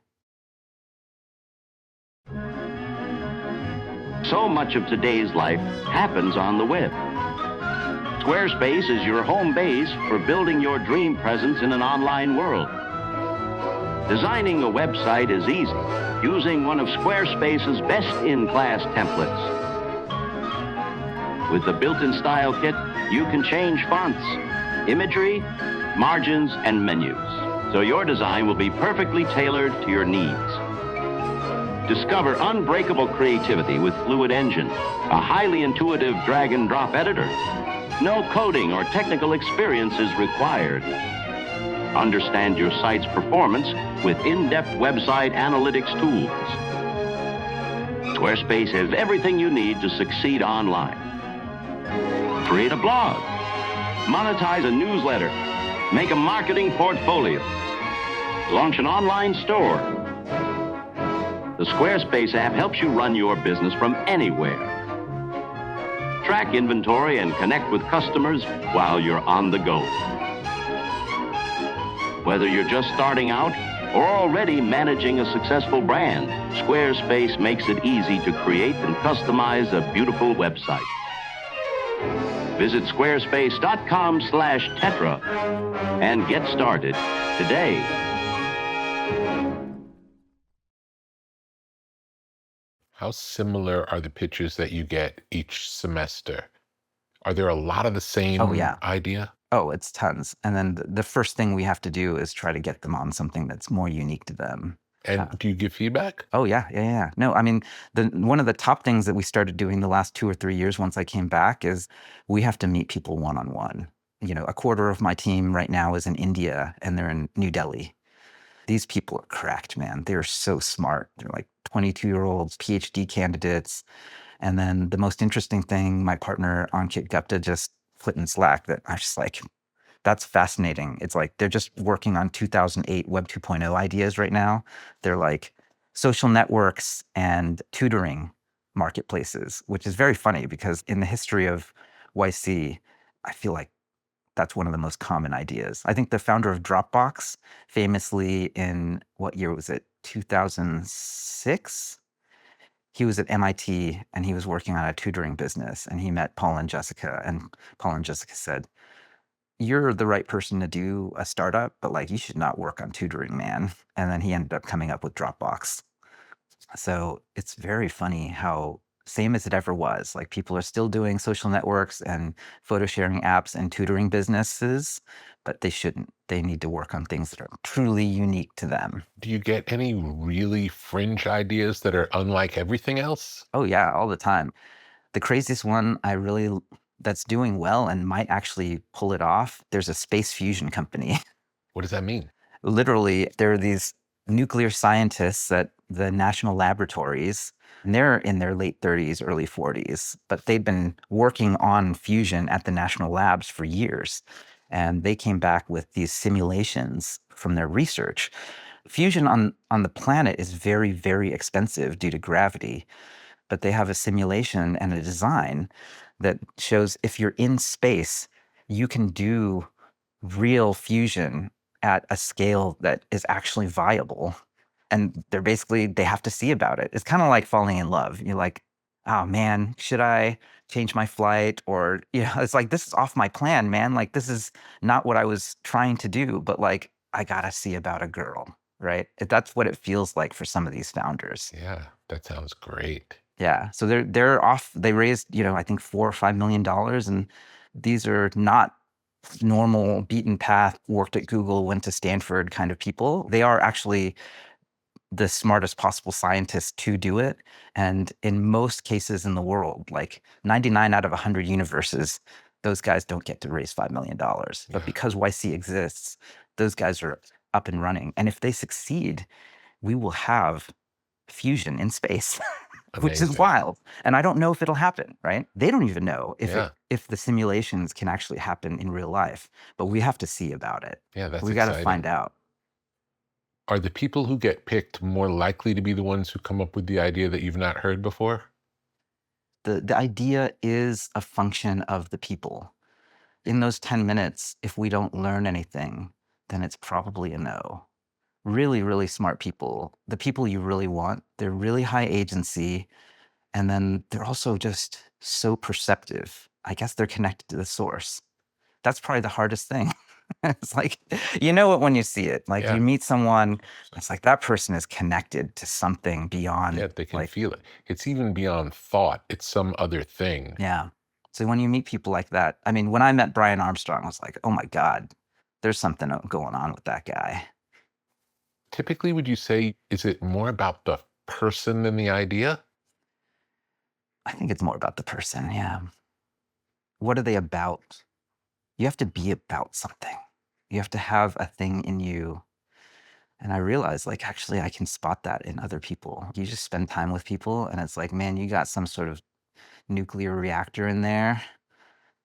So much of today's life happens on the web. Squarespace is your home base for building your dream presence in an online world. Designing a website is easy, using one of Squarespace's best-in-class templates. With the built-in style kit, you can change fonts, imagery, margins, and menus, so your design will be perfectly tailored to your needs. Discover unbreakable creativity with Fluid Engine, a highly intuitive drag-and-drop editor. No coding or technical experience is required. Understand your site's performance with in-depth website analytics tools. Squarespace has everything you need to succeed online. Create a blog, monetize a newsletter, make a marketing portfolio, launch an online store. The Squarespace app helps you run your business from anywhere. Track inventory and connect with customers while you're on the go. Whether you're just starting out or already managing a successful brand, Squarespace makes it easy to create and customize a beautiful website. Visit squarespace.com/Tetra and get started today. How similar are the pitches that you get each semester? Are there a lot of the same idea? Oh, it's tons. And then the first thing we have to do is try to get them on something that's more unique to them. And do you give feedback? Oh, yeah. No, I mean, one of the top things that we started doing the last 2 or 3 years once I came back is we have to meet people one-on-one. A quarter of my team right now is in India, and they're in New Delhi. These people are cracked, man. They're so smart. They're like 22-year-olds, PhD candidates. And then the most interesting thing, my partner Ankit Gupta just put in Slack that I was just like, that's fascinating. It's like they're just working on 2008 Web 2.0 ideas right now. They're like social networks and tutoring marketplaces, which is very funny because in the history of YC, I feel like that's one of the most common ideas. I think the founder of Dropbox famously in, what year was it? 2006? He was at MIT and he was working on a tutoring business, and he met Paul and Jessica, and Paul and Jessica said, "You're the right person to do a startup, but like you should not work on tutoring, man." And then he ended up coming up with Dropbox. So it's very funny how same as it ever was. Like people are still doing social networks and photo sharing apps and tutoring businesses, but they shouldn't. They need to work on things that are truly unique to them. Do you get any really fringe ideas that are unlike everything else? Oh yeah, all the time. The craziest one that's doing well and might actually pull it off, there's a space fusion company. What does that mean? Literally, there are these nuclear scientists at the national laboratories, and they're in their late 30s, early 40s, but they'd been working on fusion at the national labs for years. And they came back with these simulations from their research. Fusion on the planet is very, very expensive due to gravity, but they have a simulation and a design that shows if you're in space, you can do real fusion at a scale that is actually viable. And they have to see about it. It's kind of like falling in love. You're like, oh man, should I change my flight? Or, it's like, this is off my plan, man. Like, this is not what I was trying to do, but like, I gotta see about a girl, right? That's what it feels like for some of these founders. Yeah, that sounds great. Yeah. So they're off. They raised, I think $4 or $5 million, and these are not normal beaten path, worked at Google, went to Stanford kind of people. They are actually the smartest possible scientists to do it. And in most cases in the world, like 99 out of 100 universes, those guys don't get to raise $5 million. But Yeah. because YC exists, those guys are up and running. And if they succeed, we will have fusion in space, which is Amazing. wild. And I don't know if it'll happen, right? They don't even know if Yeah. if the simulations can actually happen in real life, but we have to see about it. Yeah, that's We got to exciting. find out. Are the people who get picked more likely to be the ones who come up with the idea that you've not heard before? The idea is a function of the people. In those 10 minutes, if we don't learn anything, then it's probably a no. Really, really smart people, the people you really want, they're really high agency, and then they're also just so perceptive. I guess they're connected to the source. That's probably the hardest thing. It's like, you know it when you see it. Like Yeah. you meet someone, it's like that person is connected to something beyond. Yeah, they can like, feel it. It's even beyond thought. It's some other thing. yeah. So when you meet people like that, I mean, when I met Brian Armstrong, I was like, oh my God, there's something going on with that guy. Typically, would you say, is it more about the person than the idea? I think it's more about the person. Yeah. What are they about? You have to be about something. You have to have a thing in you. And I realized, like, actually, I can spot that in other people. You just spend time with people, and it's like, man, you got some sort of nuclear reactor in there.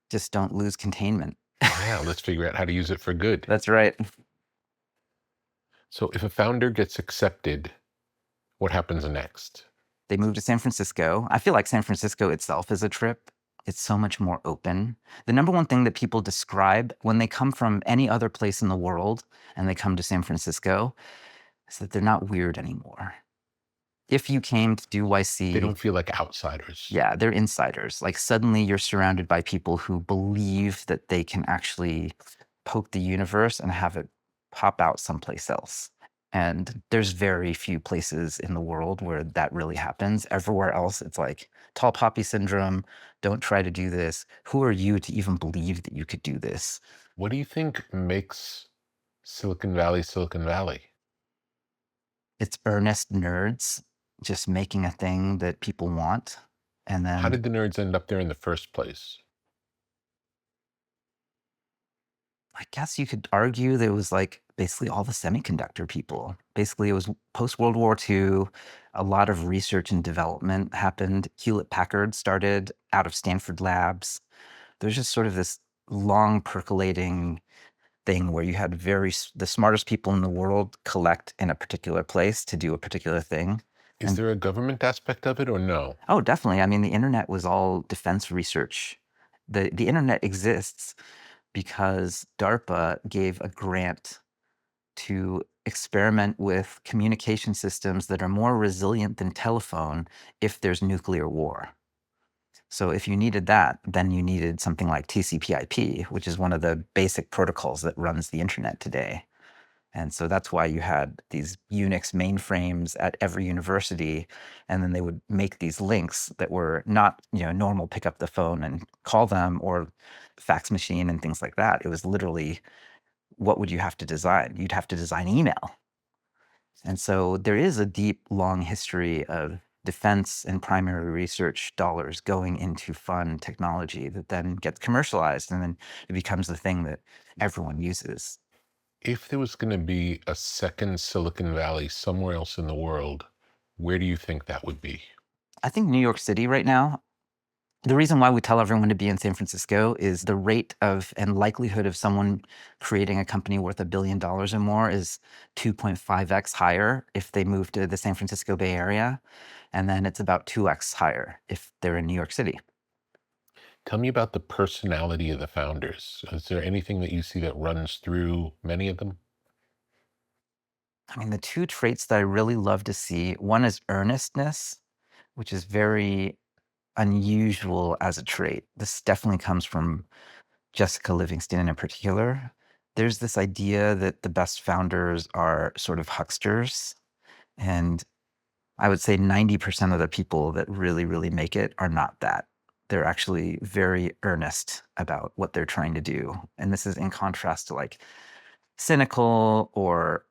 Just don't lose containment. Yeah, let's figure out how to use it for good. That's right. So if a founder gets accepted, what happens next? They move to San Francisco. I feel like San Francisco itself is a trip. It's so much more open. The number one thing that people describe when they come from any other place in the world and they come to San Francisco is that they're not weird anymore. If you came to do YC, They don't feel like outsiders. yeah, they're insiders. Like suddenly you're surrounded by people who believe that they can actually poke the universe and have it pop out someplace else. And there's very few places in the world where that really happens. Everywhere else, it's like tall poppy syndrome. Don't try to do this. Who are you to even believe that you could do this? What do you think makes Silicon Valley Silicon Valley? It's earnest nerds just making a thing that people want. And then How did the nerds end up there in the first place? I guess you could argue that it was like basically all the semiconductor people. Basically, it was post World War II. A lot of research and development happened. Hewlett Packard started out of Stanford labs. There's just sort of this long percolating thing where you had the smartest people in the world collect in a particular place to do a particular thing. Is there a government aspect of it or no? Oh, definitely. I mean, the internet was all defense research. The internet exists because DARPA gave a grant to experiment with communication systems that are more resilient than telephone if there's nuclear war. So if you needed that, then you needed something like TCP/IP, which is one of the basic protocols that runs the internet today. And so that's why you had these Unix mainframes at every university, and then they would make these links that were not, normal pick up the phone and call them or fax machine and things like that. It was literally, what would you have to design? You'd have to design email. And so there is a deep, long history of defense and primary research dollars going into fun technology that then gets commercialized, and then it becomes the thing that everyone uses. If there was going to be a second Silicon Valley somewhere else in the world, where do you think that would be? I think New York City right now. The reason why we tell everyone to be in San Francisco is the rate of and likelihood of someone creating a company worth $1 billion or more is 2.5x higher if they move to the San Francisco Bay Area. And then it's about 2x higher if they're in New York City. Tell me about the personality of the founders. Is there anything that you see that runs through many of them? I mean, the two traits that I really love to see, one is earnestness, which is very unusual as a trait. This definitely comes from Jessica Livingston in particular. There's this idea that the best founders are sort of hucksters. And I would say 90% of the people that really, really make it are not that. they're actually very earnest about what they're trying to do. And this is in contrast to like cynical or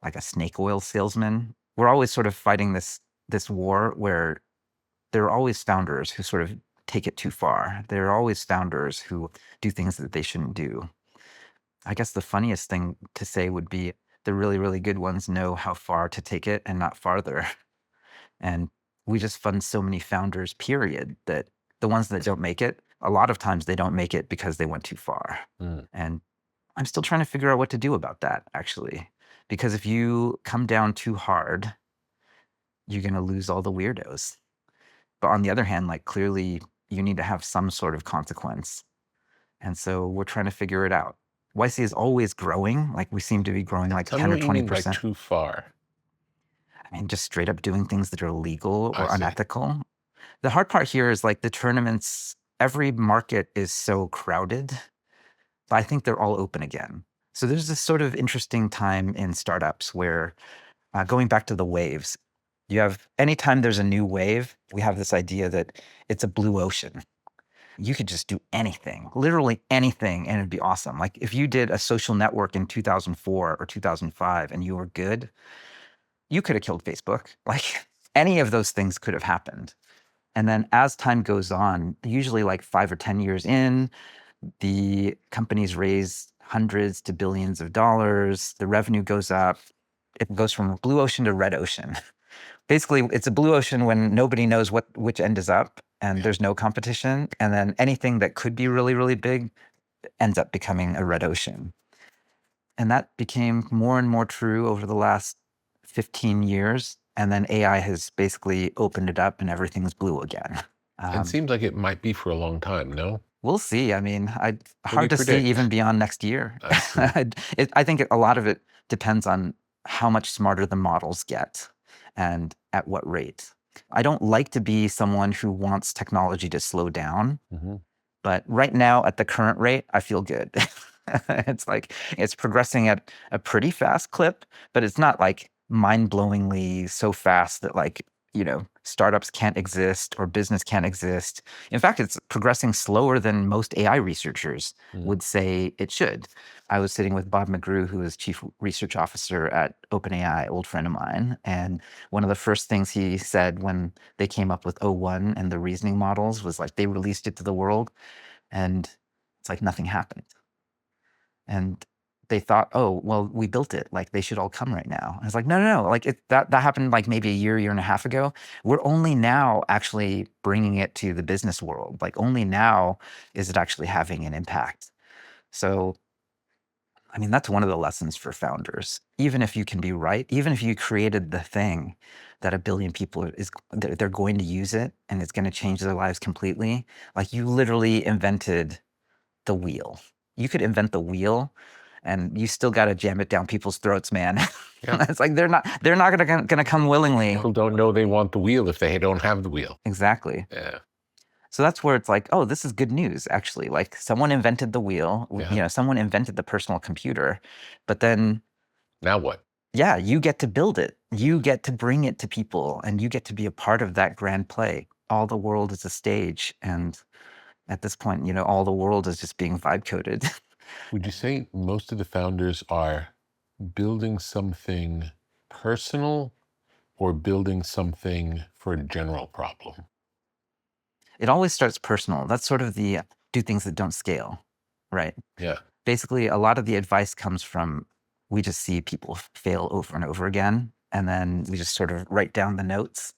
like a snake oil salesman. We're always sort of fighting this war where there are always founders who sort of take it too far. There are always founders who do things that they shouldn't do. I guess the funniest thing to say would be the really, really good ones know how far to take it and not farther. And we just fund so many founders, period, that the ones that don't make it, a lot of times they don't make it because they went too far. Mm. And I'm still trying to figure out what to do about that, actually. Because if you come down too hard, you're going to lose all the weirdos. But on the other hand, like clearly you need to have some sort of consequence. And so we're trying to figure it out. YC is always growing. Like we seem to be growing like Tell me 10 or what you mean by 20%. too far. I mean, just straight up doing things that are illegal I or see. unethical. The hard part here is like the tournaments, every market is so crowded, but I think they're all open again. So there's this sort of interesting time in startups where going back to the waves, you have anytime there's a new wave, we have this idea that it's a blue ocean. You could just do anything, literally anything, and it'd be awesome. Like if you did a social network in 2004 or 2005 and you were good, you could have killed Facebook. Like any of those things could have happened. And then as time goes on, usually like 5 or 10 years in, the companies raise hundreds to billions of dollars. The revenue goes up. It goes from blue ocean to red ocean. Basically, it's a blue ocean when nobody knows which end is up and there's no competition. And then anything that could be really, really big ends up becoming a red ocean. And that became more and more true over the last 15 years. And then AI has basically opened it up and everything's blue again. It seems like it might be for a long time, no? We'll see. I mean, do hard you to see predict? even beyond next year. I see. I think a lot of it depends on how much smarter the models get and at what rate. I don't like to be someone who wants technology to slow down, Mhm. but right now at the current rate, I feel good. It's like it's progressing at a pretty fast clip, but it's not like mind-blowingly so fast that like, you know, startups can't exist or business can't exist. In fact, it's progressing slower than most AI researchers would say it should. I was sitting with Bob McGrew, who is chief research officer at OpenAI, old friend of mine. And one of the first things he said when they came up with O1 and the reasoning models was like they released it to the world and it's like nothing happened. And they thought, oh, well, we built it. Like they should all come right now. I was like, no. Like that happened like maybe a year and a half ago. We're only now actually bringing it to the business world. Like only now is it actually having an impact. So, I mean, that's one of the lessons for founders. Even if you can be right, even if you created the thing that a billion people they're going to use it and it's going to change their lives completely. Like you literally invented the wheel. You could invent the wheel and you still got to jam it down people's throats, man. Yeah. It's like they're not gonna come willingly. People don't know they want the wheel if they don't have the wheel. Exactly. Yeah. So that's where it's like, oh, this is good news, actually. Like someone invented the wheel, Yeah. you know, someone invented the personal computer, but then Now what? yeah, you get to build it. You get to bring it to people and you get to be a part of that grand play. All the world is a stage. And at this point, you know, all the world is just being vibe coded. Would you say most of the founders are building something personal or building something for a general problem? It always starts personal. That's sort of the do things that don't scale, right? Yeah. Basically, a lot of the advice comes from we just see people fail over and over again. And then we just sort of write down the notes.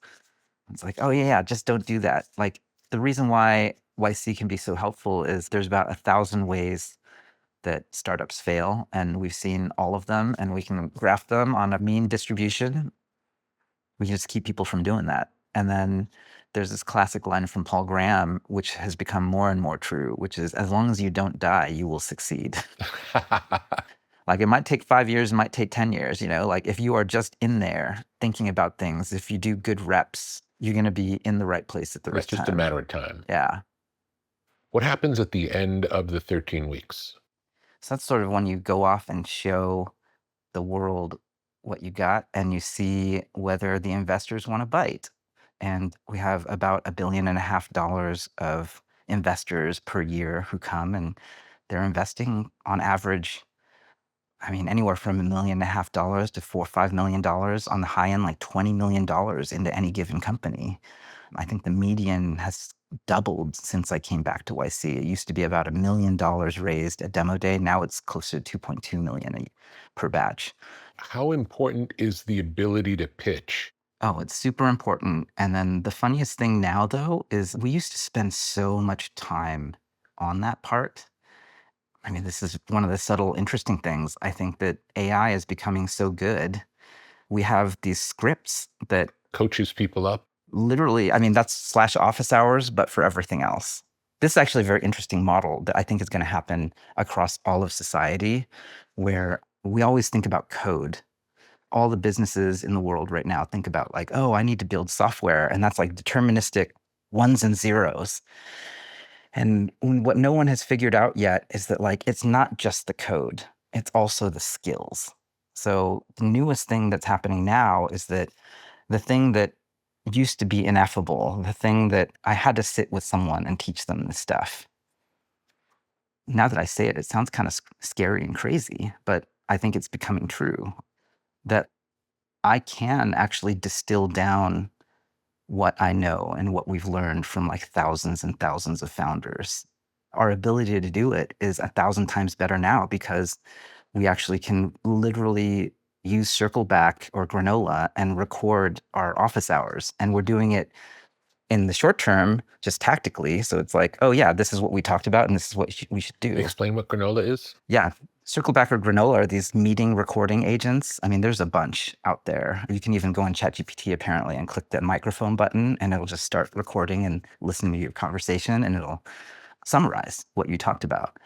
It's like, oh, yeah, just don't do that. Like the reason why YC can be so helpful is there's about 1,000 ways that startups fail. And we've seen all of them and we can graph them on a mean distribution. We can just keep people from doing that. And then there's this classic line from Paul Graham, which has become more and more true, which is as long as you don't die, you will succeed. Like it might take 5 years, it might take 10 years, you know, like if you are just in there thinking about things, if you do good reps, you're going to be in the right place at the right It's just time. a matter of time. Yeah. What happens at the end of the 13 weeks? So that's sort of when you go off and show the world what you got and you see whether the investors want to bite. And we have about $1.5 billion of investors per year who come, and they're investing on average, I mean, anywhere from $1.5 million to $4 or $5 million, on the high end, like $20 million into any given company. I think the median has doubled since I came back to YC. It used to be about $1 million raised at demo day. Now it's closer to 2.2 million per batch. How important is the ability to pitch? Oh, it's super important. And then the funniest thing now, though, is we used to spend so much time on that part. I mean, this is one of the subtle, interesting things. I think that AI is becoming so good. We have these scripts that Coaches people up? literally, I mean, that's slash office hours, but for everything else. This is actually a very interesting model that I think is going to happen across all of society, where we always think about code. All the businesses in the world right now think about like, oh, I need to build software. And that's like deterministic ones and zeros. And what no one has figured out yet is that like, it's not just the code, it's also the skills. So the newest thing that's happening now is that the thing that used to be ineffable, the thing that I had to sit with someone and teach them this stuff. Now that I say it, it sounds kind of scary and crazy, but I think it's becoming true that I can actually distill down what I know and what we've learned from like thousands and thousands of founders. Our ability to do it is 1,000 times better now because we actually can literally use Circleback or Granola and record our office hours. And we're doing it in the short term, just tactically. So it's like, oh yeah, this is what we talked about and this is what we should do. Explain what granola is? Yeah. Circleback or Granola are these meeting recording agents. I mean, there's a bunch out there. You can even go on ChatGPT apparently and click the microphone button and it'll just start recording and listening to your conversation and it'll summarize what you talked about.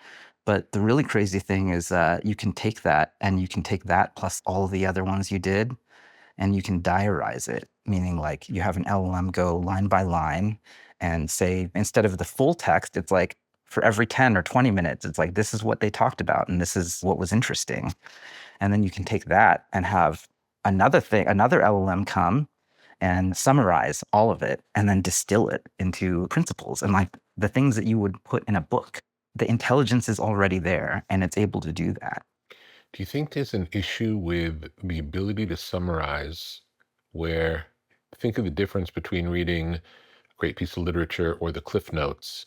But the really crazy thing is you can take that and you can take that plus all the other ones you did and you can diarize it, meaning like you have an LLM go line by line and say, instead of the full text, it's like for every 10 or 20 minutes, it's like, this is what they talked about and this is what was interesting. And then you can take that and have another LLM come and summarize all of it and then distill it into principles and like the things that you would put in a book. The intelligence is already there and it's able to do that. Do you think there's an issue with the ability to summarize where, think of the difference between reading a great piece of literature or the Cliff Notes?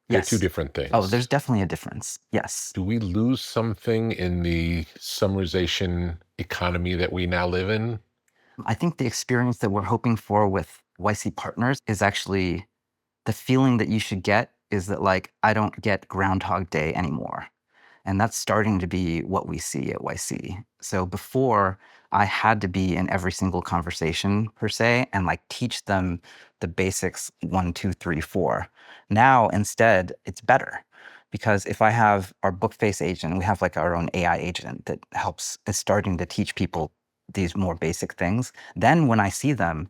They're Yes. two different things. Oh, there's definitely a difference. Yes. Do we lose something in the summarization economy that we now live in? I think the experience that we're hoping for with YC partners is actually the feeling that you should get is that like, I don't get Groundhog Day anymore. And that's starting to be what we see at YC. So before, I had to be in every single conversation per se and like teach them the basics 1, 2, 3, 4. Now, instead, it's better because if I have our Bookface agent, we have like our own AI agent that is starting to teach people these more basic things. Then when I see them,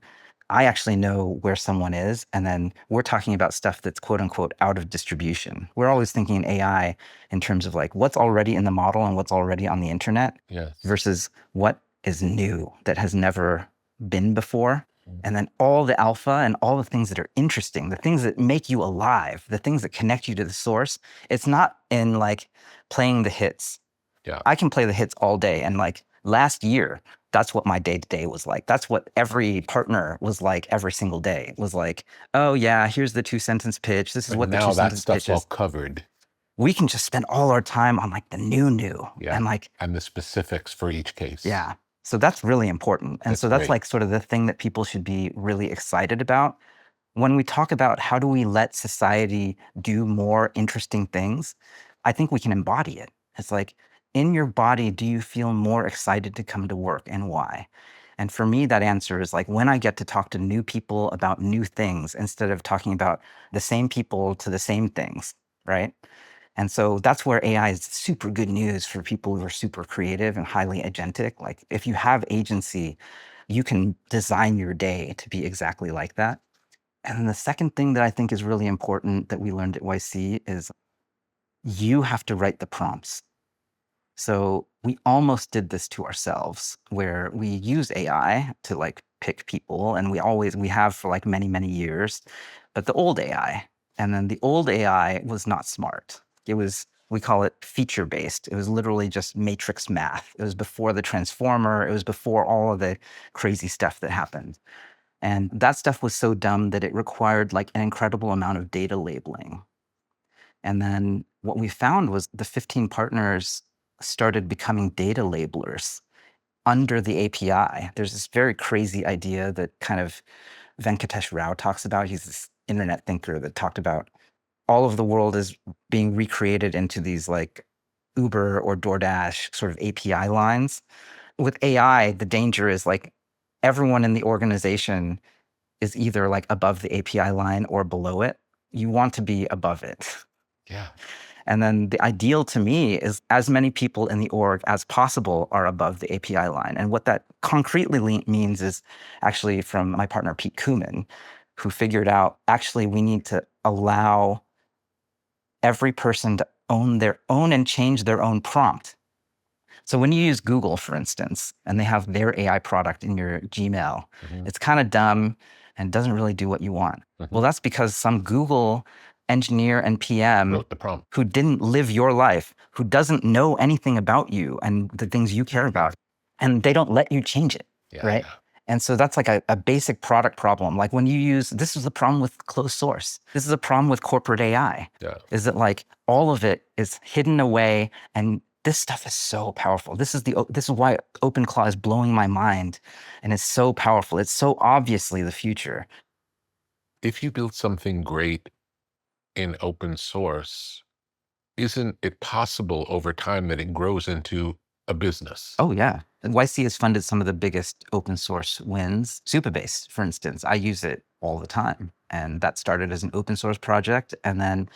I actually know where someone is. And then we're talking about stuff that's quote unquote out of distribution. We're always thinking AI in terms of like what's already in the model and what's already on the internet versus what is new that has never been before. And then all the alpha and all the things that are interesting, the things that make you alive, the things that connect you to the source. It's not in like playing the hits. Yeah. I can play the hits all day. And like last year, that's what my day-to-day was like. That's what every partner was like every single day. It was like, oh yeah, here's the 2-sentence pitch. This is what the 2-sentence pitch is. Now that stuff's all covered. We can just spend all our time on like the new Yeah. and like and the specifics for each case. Yeah. So that's really important. And That's so that's great. like sort of the thing that people should be really excited about. When we talk about how do we let society do more interesting things, I think we can embody it. It's like, in your body, do you feel more excited to come to work and why? And for me, that answer is like when I get to talk to new people about new things instead of talking about the same people to the same things, right? And so that's where AI is super good news for people who are super creative and highly agentic. Like if you have agency, you can design your day to be exactly like that. And then the second thing that I think is really important that we learned at YC is you have to write the prompts. So we almost did this to ourselves where we use AI to like pick people, and we have for like many, many years, but the old AI. And then the old AI was not smart. It was, we call it feature-based. It was literally just matrix math. It was before the transformer. It was before all of the crazy stuff that happened. And that stuff was so dumb that it required like an incredible amount of data labeling. And then what we found was the 15 partners started becoming data labelers under the API. There's this very crazy idea that kind of Venkatesh Rao talks about. He's this internet thinker that talked about all of the world is being recreated into these like Uber or DoorDash sort of API lines. With AI, the danger is like everyone in the organization is either like above the API line or below it. You want to be above it. Yeah. And then the ideal to me is as many people in the org as possible are above the API line. And what that concretely means is actually from my partner, Pete Kumin, who figured out actually we need to allow every person to own and change their own prompt. So when you use Google, for instance, and they have their AI product in your Gmail, it's kind of dumb and doesn't really do what you want. Well, that's because some Google engineer and PM Wrote the prompt. who didn't live your life, who doesn't know anything about you and the things you care about, and they don't let you change it, right? Yeah. And so that's like a basic product problem. Like when you use, this is the problem with closed source. This is a problem with corporate AI. Yeah. Is that like all of it is hidden away, and this stuff is so powerful. This is why OpenClaw is blowing my mind, and it's so powerful. It's so obviously the future. If you build something great in open source, isn't it possible over time that it grows into a business? Oh, yeah. And YC has funded some of the biggest open source wins. Supabase, for instance, I use it all the time. And that started as an open source project. And then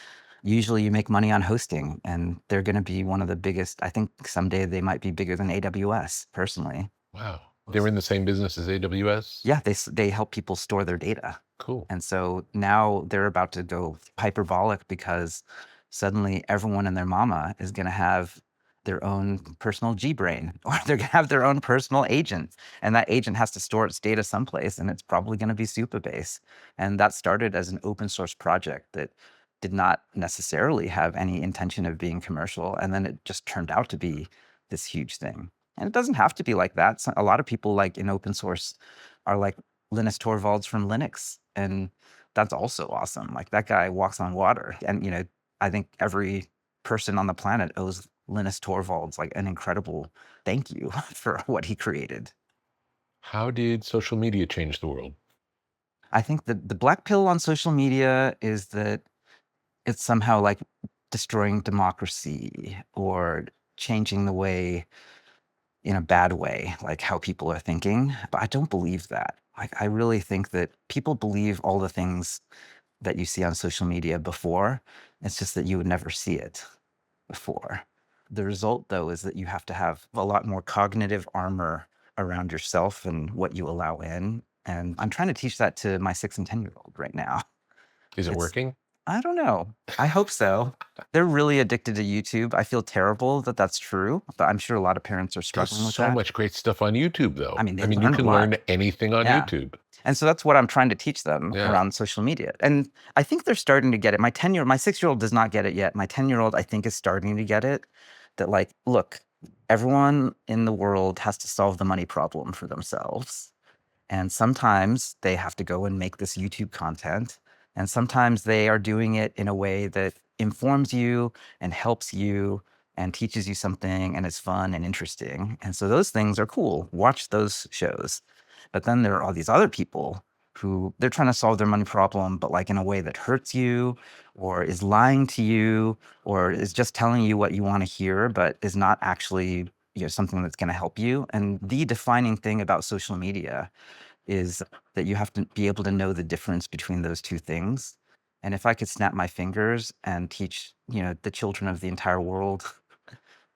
usually you make money on hosting, and they're going to be one of the biggest. I think someday they might be bigger than AWS, personally. Wow. They're in the same business as AWS? Yeah, they help people store their data. Cool. And so now they're about to go hyperbolic because suddenly everyone and their mama is going to have their own personal G-brain, or they're going to have their own personal agent. And that agent has to store its data someplace, and it's probably going to be Supabase. And that started as an open source project that did not necessarily have any intention of being commercial. And then it just turned out to be this huge thing. And it doesn't have to be like that. So a lot of people like in open source are like Linus Torvalds from Linux. And that's also awesome. Like that guy walks on water. And, you know, I think every person on the planet owes Linus Torvalds like an incredible thank you for what he created. How did social media change the world? I think that the black pill on social media is that it's somehow like destroying democracy or changing the way, in a bad way, like how people are thinking. But I don't believe that. Like, I really think that people believe all the things that you see on social media before. It's just that you would never see it before. The result, though, is that you have to have a lot more cognitive armor around yourself and what you allow in. And I'm trying to teach that to my 6 and 10-year-old right now. Is it working? I don't know. I hope so. They're really addicted to YouTube. I feel terrible that that's true, but I'm sure a lot of parents are struggling There's with so that. much great stuff on YouTube, though. I mean, they you learn can a lot. learn anything on Yeah. YouTube. And so that's what I'm trying to teach them around social media. And I think they're starting to get it. My 6-year-old does not get it yet. My 10-year-old, I think, is starting to get it. That like, look, everyone in the world has to solve the money problem for themselves. And sometimes they have to go and make this YouTube content. And sometimes they are doing it in a way that informs you and helps you and teaches you something and is fun and interesting. And so those things are cool. Watch those shows. But then there are all these other people who they're trying to solve their money problem, but like in a way that hurts you or is lying to you or is just telling you what you want to hear, but is not actually, you know, something that's going to help you. And the defining thing about social media is that you have to be able to know the difference between those two things. And if I could snap my fingers and teach, you know, the children of the entire world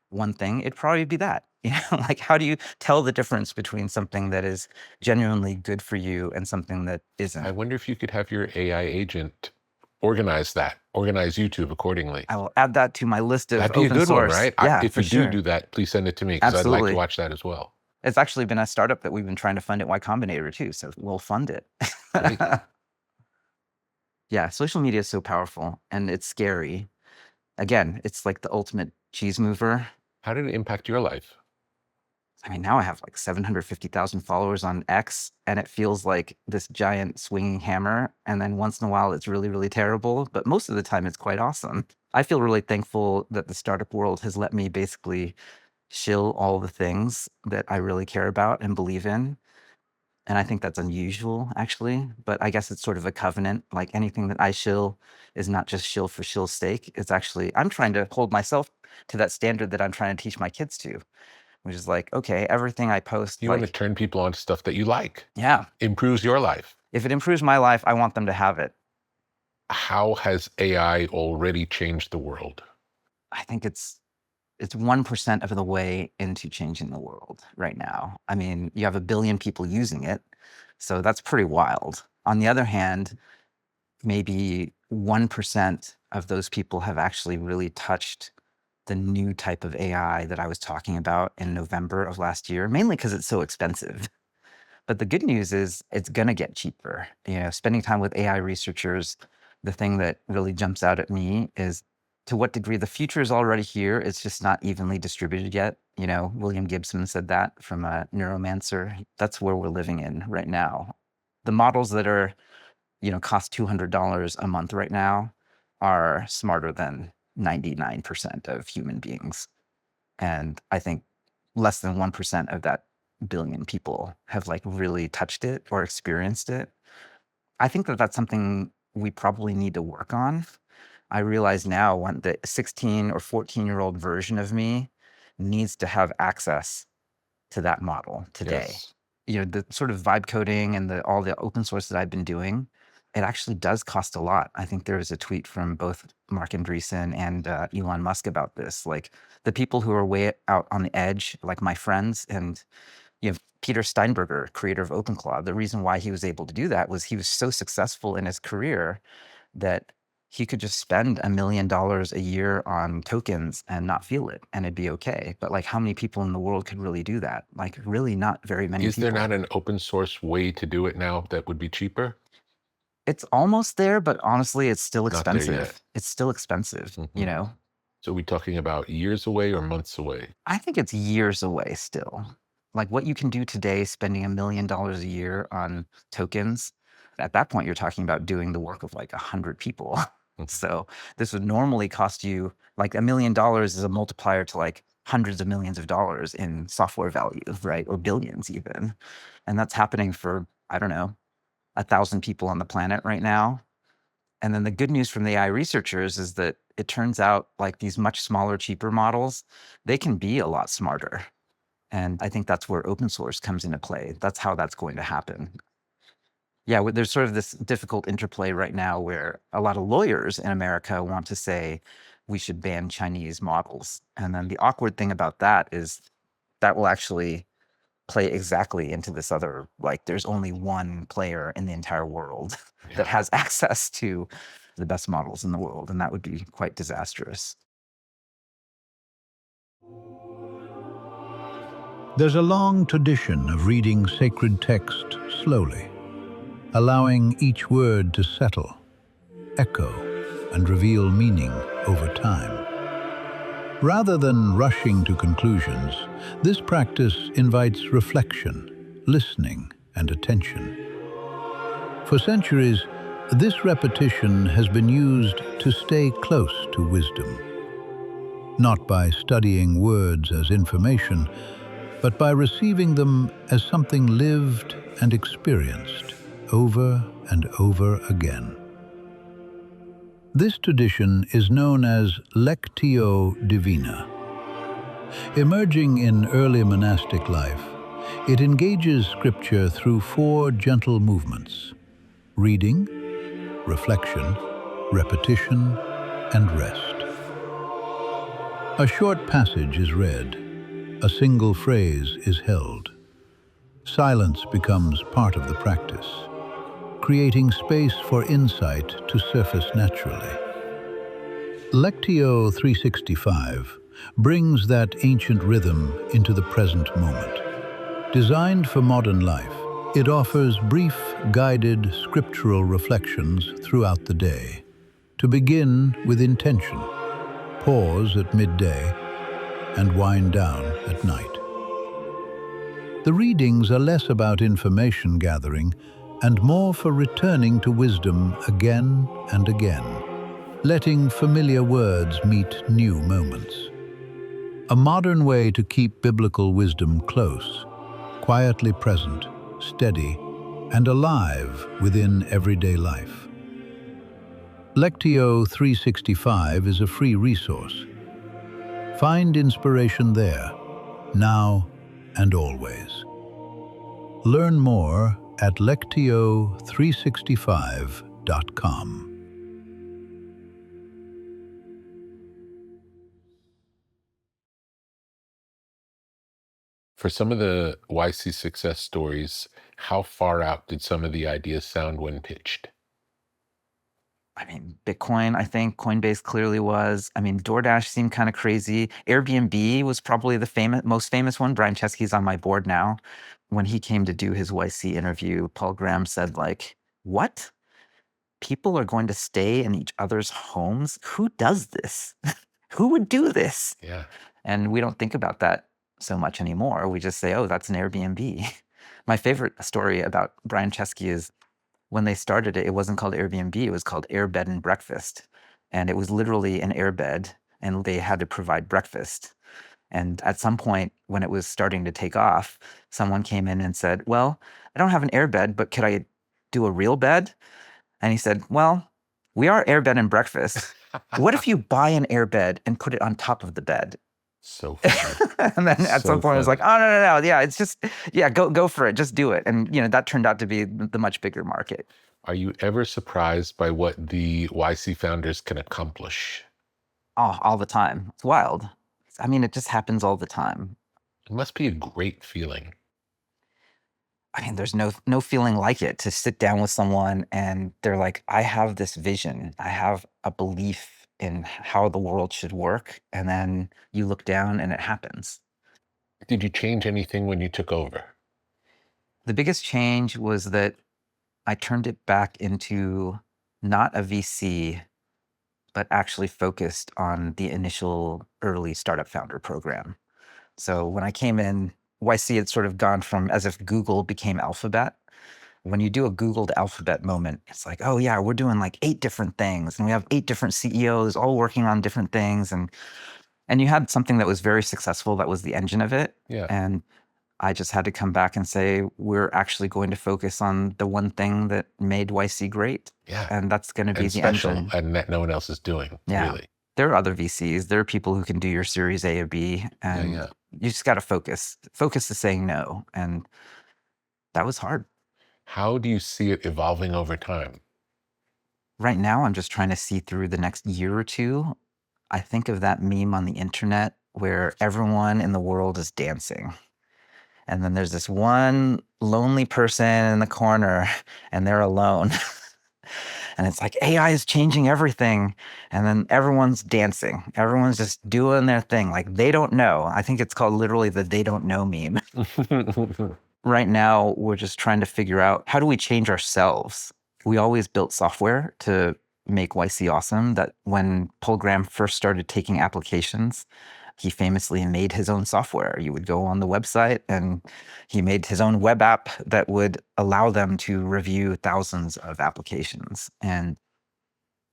one thing, it'd probably be that. You know, like how do you tell the difference between something that is genuinely good for you and something that isn't? I wonder if you could have your AI agent organize YouTube accordingly. I will add that to my list of That'd be a open good source. one, right? Yeah, If for you sure. do that, please send it to me because I'd like Absolutely. to watch that as well. It's actually been a startup that we've been trying to fund at Y Combinator too, so we'll fund it. Great. Yeah, social media is so powerful and it's scary. Again, it's like the ultimate cheese mover. How did it impact your life? I mean, now I have like 750,000 followers on X, and it feels like this giant swinging hammer. And then once in a while, it's really, really terrible. But most of the time, it's quite awesome. I feel really thankful that the startup world has let me basically shill all the things that I really care about and believe in. And I think that's unusual, actually. But I guess it's sort of a covenant. Like anything that I shill is not just shill for shill's sake. It's actually, I'm trying to hold myself to that standard that I'm trying to teach my kids to, which is like, okay, everything I post, You want to like, turn people on to stuff that you like, yeah, improves your life. if it improves my life, I want them to have it. How has AI already changed the world? I think it's 1% of the way into changing the world right now. I mean, you have 1 billion people using it, so that's pretty wild. On the other hand, maybe 1% of those people have actually really touched the new type of AI that I was talking about in November of last year, mainly because it's so expensive. But the good news is it's going to get cheaper. You know, spending time with AI researchers, the thing that really jumps out at me is to what degree the future is already here. It's just not evenly distributed yet. You know, William Gibson said that from Neuromancer. That's where we're living in right now. The models that are, you know, cost $200 a month right now are smarter than 99% of human beings. And I think less than 1% of that billion people have like really touched it or experienced it. I think that that's something we probably need to work on. I realize now when the 16 or 14-year-old version of me needs to have access to that model today. Yes. You know, the sort of vibe coding and all the open source that I've been doing, it actually does cost a lot. I think there was a tweet from both Mark Andreessen and Elon Musk about this. Like the people who are way out on the edge, like my friends, and you have Peter Steinberger, creator of OpenClaw. The reason why he was able to do that was he was so successful in his career that he could just spend $1 million a year on tokens and not feel it, and it'd be okay. But like, how many people in the world could really do that? Like, really, not very many Is people. there not an open source way to do it now that would be cheaper? It's almost there, but honestly, it's still Not there expensive. yet. It's still expensive, you Mhm. know? So are we talking about years away or months away? I think it's years away still. Like what you can do today, spending $1 million a year on tokens, at that point, you're talking about doing the work of like 100 people. Mhm. So this would normally cost you like $1 million is a multiplier to like hundreds of millions of dollars in software value, right? Or billions even. And that's happening for, I don't know, 1,000 people on the planet right now. And then the good news from the AI researchers is that it turns out like these much smaller, cheaper models, they can be a lot smarter. And I think that's where open source comes into play. That's how that's going to happen. Yeah, there's sort of this difficult interplay right now where a lot of lawyers in America want to say we should ban Chinese models. And then the awkward thing about that is that will actually play exactly into this other, like there's only one player in the entire world that has access to the best models in the world. And that would be quite disastrous. There's a long tradition of reading sacred text slowly, allowing each word to settle, echo, and reveal meaning over time. Rather than rushing to conclusions, this practice invites reflection, listening, and attention. For centuries, this repetition has been used to stay close to wisdom, not by studying words as information, but by receiving them as something lived and experienced over and over again. This tradition is known as Lectio Divina. Emerging in early monastic life, it engages scripture through 4 gentle movements: reading, reflection, repetition, and rest. A short passage is read, a single phrase is held. Silence becomes part of the practice, creating space for insight to surface naturally. Lectio 365 brings that ancient rhythm into the present moment. Designed for modern life, it offers brief, guided scriptural reflections throughout the day. To begin with intention, pause at midday, and wind down at night. The readings are less about information gathering and more for returning to wisdom again and again, letting familiar words meet new moments. A modern way to keep biblical wisdom close, quietly present, steady, and alive within everyday life. Lectio 365 is a free resource. Find inspiration there, now and always. Learn more at lectio365.com. For some of the YC success stories, how far out did some of the ideas sound when pitched? I mean, Bitcoin, I think Coinbase clearly was. I mean, DoorDash seemed kind of crazy. Airbnb was probably the most famous one. Brian Chesky's on my board now. When he came to do his YC interview, Paul Graham said, like, what? People are going to stay in each other's homes? Who does this? Who would do this? Yeah. And we don't think about that so much anymore. We just say, oh, that's an Airbnb. My favorite story about Brian Chesky is when they started it, it wasn't called Airbnb, it was called Air Bed and Breakfast. And it was literally an airbed, and they had to provide breakfast. And at some point, when it was starting to take off, someone came in and said, well, I don't have an airbed, but could I do a real bed? And he said, well, we are Air Bed and Breakfast. What if you buy an airbed and put it on top of the bed? So funny. And then at So some point, it was funny. like, oh, no. Yeah, it's just, yeah, go for it. Just do it. And, that turned out to be the much bigger market. Are you ever surprised by what the YC founders can accomplish? Oh, all the time. It's wild. I mean, it just happens all the time. It must be a great feeling. I mean, there's no feeling like it to sit down with someone and they're like, I have this vision. I have a belief in how the world should work. And then you look down and it happens. Did you change anything when you took over? The biggest change was that I turned it back into not a VC, but actually focused on the initial early startup founder program. So when I came in, YC had sort of gone from as if Google became Alphabet. When you do a Google to Alphabet moment, it's like, oh yeah, we're doing like 8 different things, and we have 8 different CEOs all working on different things, and you had something that was very successful that was the engine of it. Yeah. And I just had to come back and say, we're actually going to focus on the one thing that made YC great. Yeah. And that's going to be And the special, engine. and that no one else is doing, Yeah. really. There are other VCs. There are people who can do your Series A or B, and Yeah. you just got to focus. Focus is saying no, and that was hard. How do you see it evolving over time? Right now, I'm just trying to see through the next year or two. I think of that meme on the internet where everyone in the world is dancing. And then there's this one lonely person in the corner, and they're alone. And it's like, AI is changing everything. And then everyone's dancing. Everyone's just doing their thing. Like, they don't know. I think it's called literally the they don't know meme. Right now, we're just trying to figure out, how do we change ourselves? We always built software to make YC awesome. That when Paul Graham first started taking applications, he famously made his own software. You would go on the website and he made his own web app that would allow them to review thousands of applications. And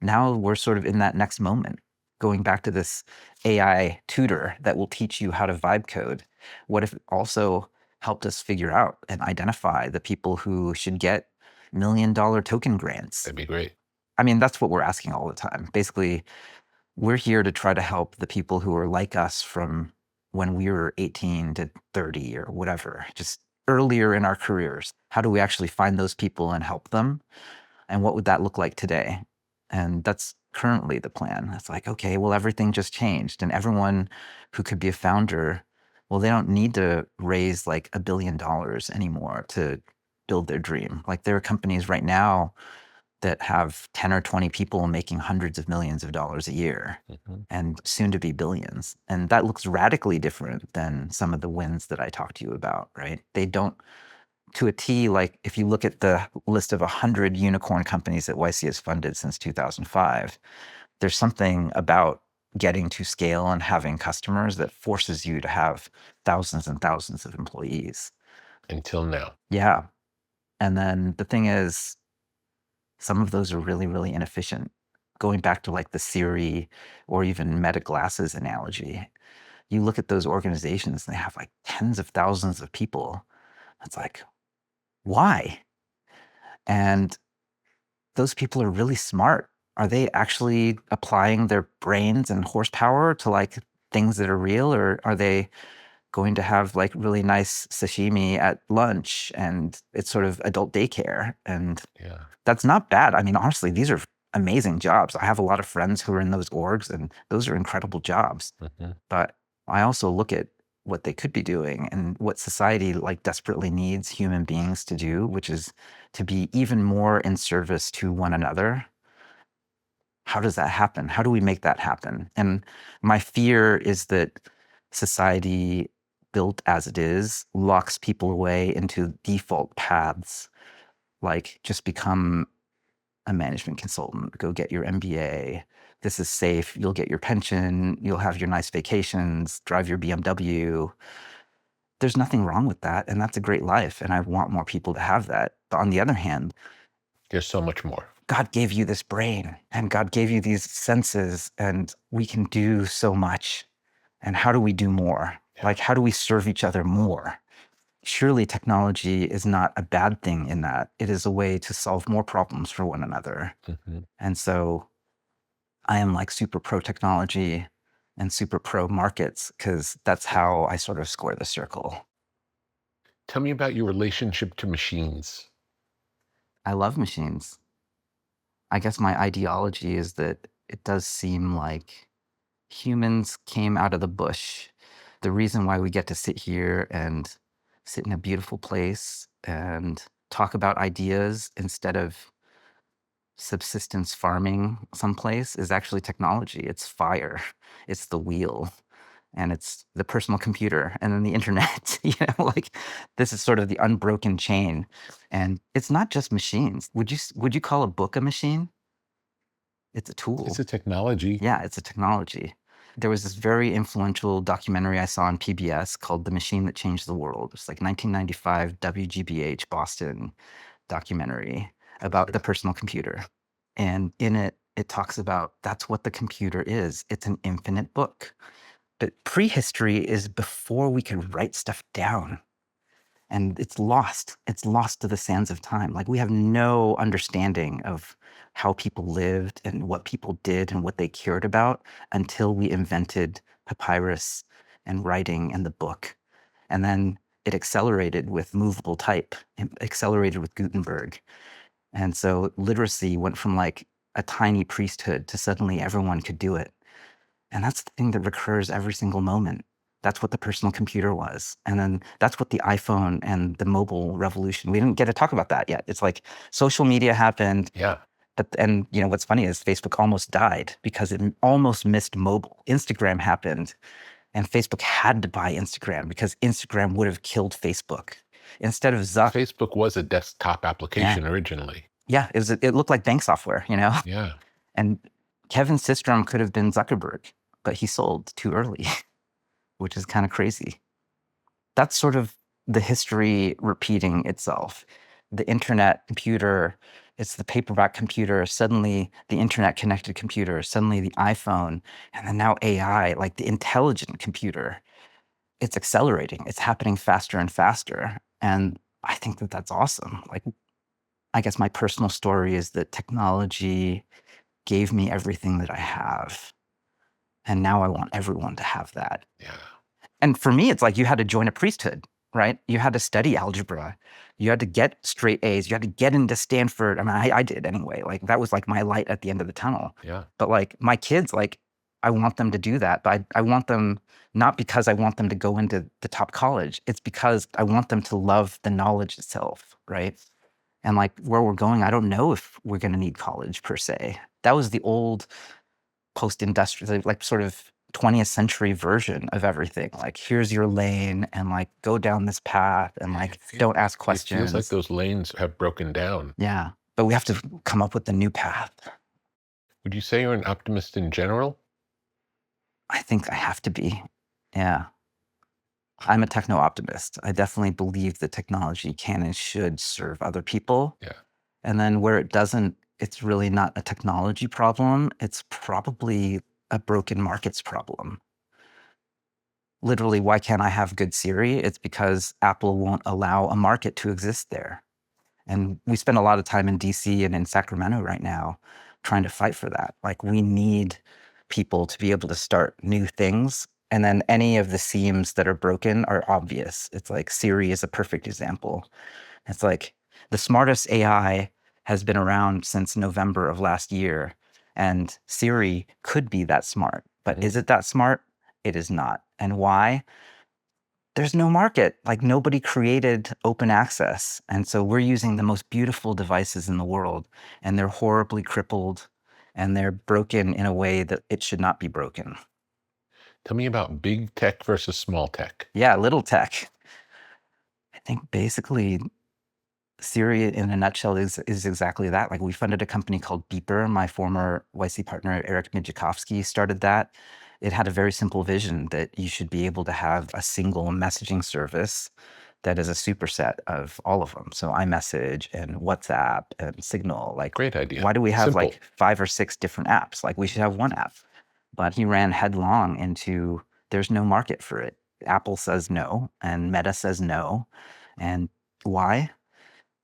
now we're sort of in that next moment, going back to this AI tutor that will teach you how to vibe code. What if it also helped us figure out and identify the people who should get $1 million token grants? That'd be great. I mean, that's what we're asking all the time. Basically, we're here to try to help the people who are like us from when we were 18 to 30 or whatever, just earlier in our careers. How do we actually find those people and help them? And what would that look like today? And that's currently the plan. It's like, okay, well, everything just changed, and everyone who could be a founder, well, they don't need to raise like $1 billion anymore to build their dream. Like, there are companies right now that have 10 or 20 people making hundreds of millions of dollars a year and soon to be billions. And that looks radically different than some of the wins that I talked to you about, right? They don't, to a T, like if you look at the list of 100 unicorn companies that YC has funded since 2005, there's something about getting to scale and having customers that forces you to have thousands and thousands of employees. Until now. Yeah. And then the thing is, some of those are really, really inefficient. Going back to like the Siri or even Meta glasses analogy, you look at those organizations and they have like tens of thousands of people. It's like, why? And those people are really smart. Are they actually applying their brains and horsepower to like things that are real, or are they going to have like really nice sashimi at lunch and it's sort of adult daycare? And Yeah. that's not bad. I mean, honestly, these are amazing jobs. I have a lot of friends who are in those orgs, and those are incredible jobs. But I also look at what they could be doing and what society like desperately needs human beings to do, which is to be even more in service to one another. How does that happen? How do we make that happen? And my fear is that society, built as it is, locks people away into default paths, like just become a management consultant, go get your MBA. This is safe. You'll get your pension. You'll have your nice vacations, drive your BMW. There's nothing wrong with that. And that's a great life. And I want more people to have that. But on the other hand, There's so much more. God gave you this brain and God gave you these senses, and we can do so much. And how do we do more? Like, how do we serve each other more? Surely technology is not a bad thing in that. It is a way to solve more problems for one another. And so I am like super pro technology and super pro markets, because that's how I sort of square the circle. Tell me about your relationship to machines. I love machines. I guess my ideology is that it does seem like humans came out of the bush. The reason why we get to sit here and sit in a beautiful place and talk about ideas instead of subsistence farming someplace is actually technology. It's fire, it's the wheel, and it's the personal computer, and then the internet. Like this is sort of the unbroken chain. And it's not just machines. Would you call a book a machine? It's a tool. It's a technology. Yeah, it's a technology. There was this very influential documentary I saw on PBS called The Machine That Changed the World. It's like 1995 WGBH Boston documentary about the personal computer. And in it, it talks about that's what the computer is. It's an infinite book. But prehistory is before we could write stuff down. And it's lost. It's lost to the sands of time. Like we have no understanding of how people lived and what people did and what they cared about until we invented papyrus and writing and the book. And then it accelerated with movable type, it accelerated with Gutenberg. And so literacy went from like a tiny priesthood to suddenly everyone could do it. And that's the thing that recurs every single moment. That's what the personal computer was. And then that's what the iPhone and the mobile revolution, we didn't get to talk about that yet. It's like social media happened. Yeah. And what's funny is Facebook almost died because it almost missed mobile. Instagram happened and Facebook had to buy Instagram because Instagram would have killed Facebook. Instead of Zuck. Facebook was a desktop application originally. Yeah, it looked like bank software, Yeah. And Kevin Systrom could have been Zuckerberg, but he sold too early, which is kind of crazy. That's sort of the history repeating itself. The internet computer, it's the paperback computer, suddenly the internet connected computer, suddenly the iPhone, and then now AI, like the intelligent computer. It's accelerating. It's happening faster and faster. And I think that that's awesome. Like, I guess my personal story is that technology gave me everything that I have. And now I want everyone to have that. Yeah. And for me, it's like you had to join a priesthood, right? You had to study algebra. You had to get straight A's. You had to get into Stanford. I mean, I did anyway. Like that was like my light at the end of the tunnel. Yeah. But like my kids, like I want them to do that. But I want them, not because I want them to go into the top college. It's because I want them to love the knowledge itself, right? And like where we're going, I don't know if we're going to need college per se. That was the old post-industrial, like sort of 20th century version of everything. Like, here's your lane and like go down this path and like don't ask It feels like questions. those lanes have broken down. Yeah. But we have to come up with a new path. Would you say you're an optimist in general? I think I have to be. Yeah. I'm a techno optimist. I definitely believe that technology can and should serve other people. Yeah. And then where it doesn't, it's really not a technology problem. It's probably a broken markets problem. Literally, why can't I have good Siri? It's because Apple won't allow a market to exist there. And we spend a lot of time in DC and in Sacramento right now trying to fight for that. Like, we need people to be able to start new things. And then any of the seams that are broken are obvious. It's like Siri is a perfect example. It's like the smartest AI has been around since November of last year. And Siri could be that smart. But is it that smart? It is not. And why? There's no market. Like, nobody created open access. And so we're using the most beautiful devices in the world, and they're horribly crippled and they're broken in a way that it should not be broken. Tell me about big tech versus small tech. Yeah, little tech. I think basically Siri in a nutshell is exactly that. Like, we funded a company called Beeper. My former YC partner, Eric Mijakovsky, started that. It had a very simple vision that you should be able to have a single messaging service that is a superset of all of them. So iMessage and WhatsApp and Signal. Like, Great idea. why do we have Simple. like 5 or 6 different apps? Like, we should have one app. But he ran headlong into there's no market for it. Apple says no, and Meta says no. And why?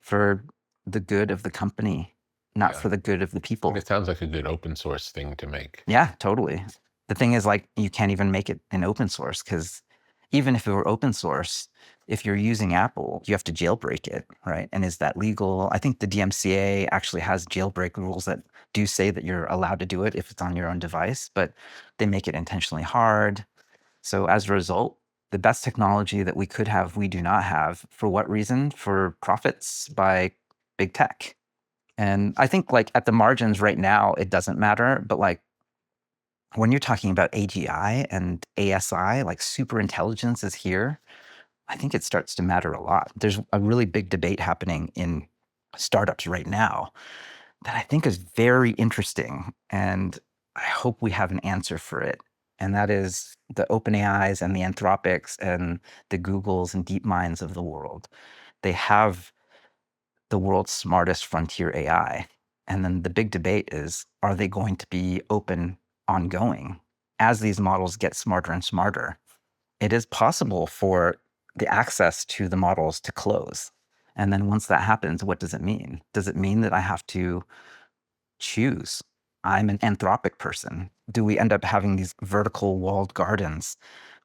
For the good of the company, not Yeah. for the good of the people. And it sounds like a good open source thing to make. Yeah, totally. The thing is, like, you can't even make it in open source, because even if it were open source, if you're using Apple, you have to jailbreak it, right? And is that legal? I think the DMCA actually has jailbreak rules that do say that you're allowed to do it if it's on your own device, but they make it intentionally hard. So as a result, the best technology that we could have, we do not have. For what reason? For profits by big tech. And I think, like, at the margins right now, it doesn't matter. But like, when you're talking about AGI and ASI, like super intelligence is here, I think it starts to matter a lot. There's a really big debate happening in startups right now that I think is very interesting. And I hope we have an answer for it. And that is the OpenAIs and the Anthropics and the Googles and DeepMinds of the world. They have the world's smartest frontier AI. And then the big debate is, are they going to be open ongoing as these models get smarter and smarter? It is possible for the access to the models to close. And then once that happens, what does it mean? Does it mean that I have to choose? I'm an anthropic person. Do we end up having these vertical walled gardens?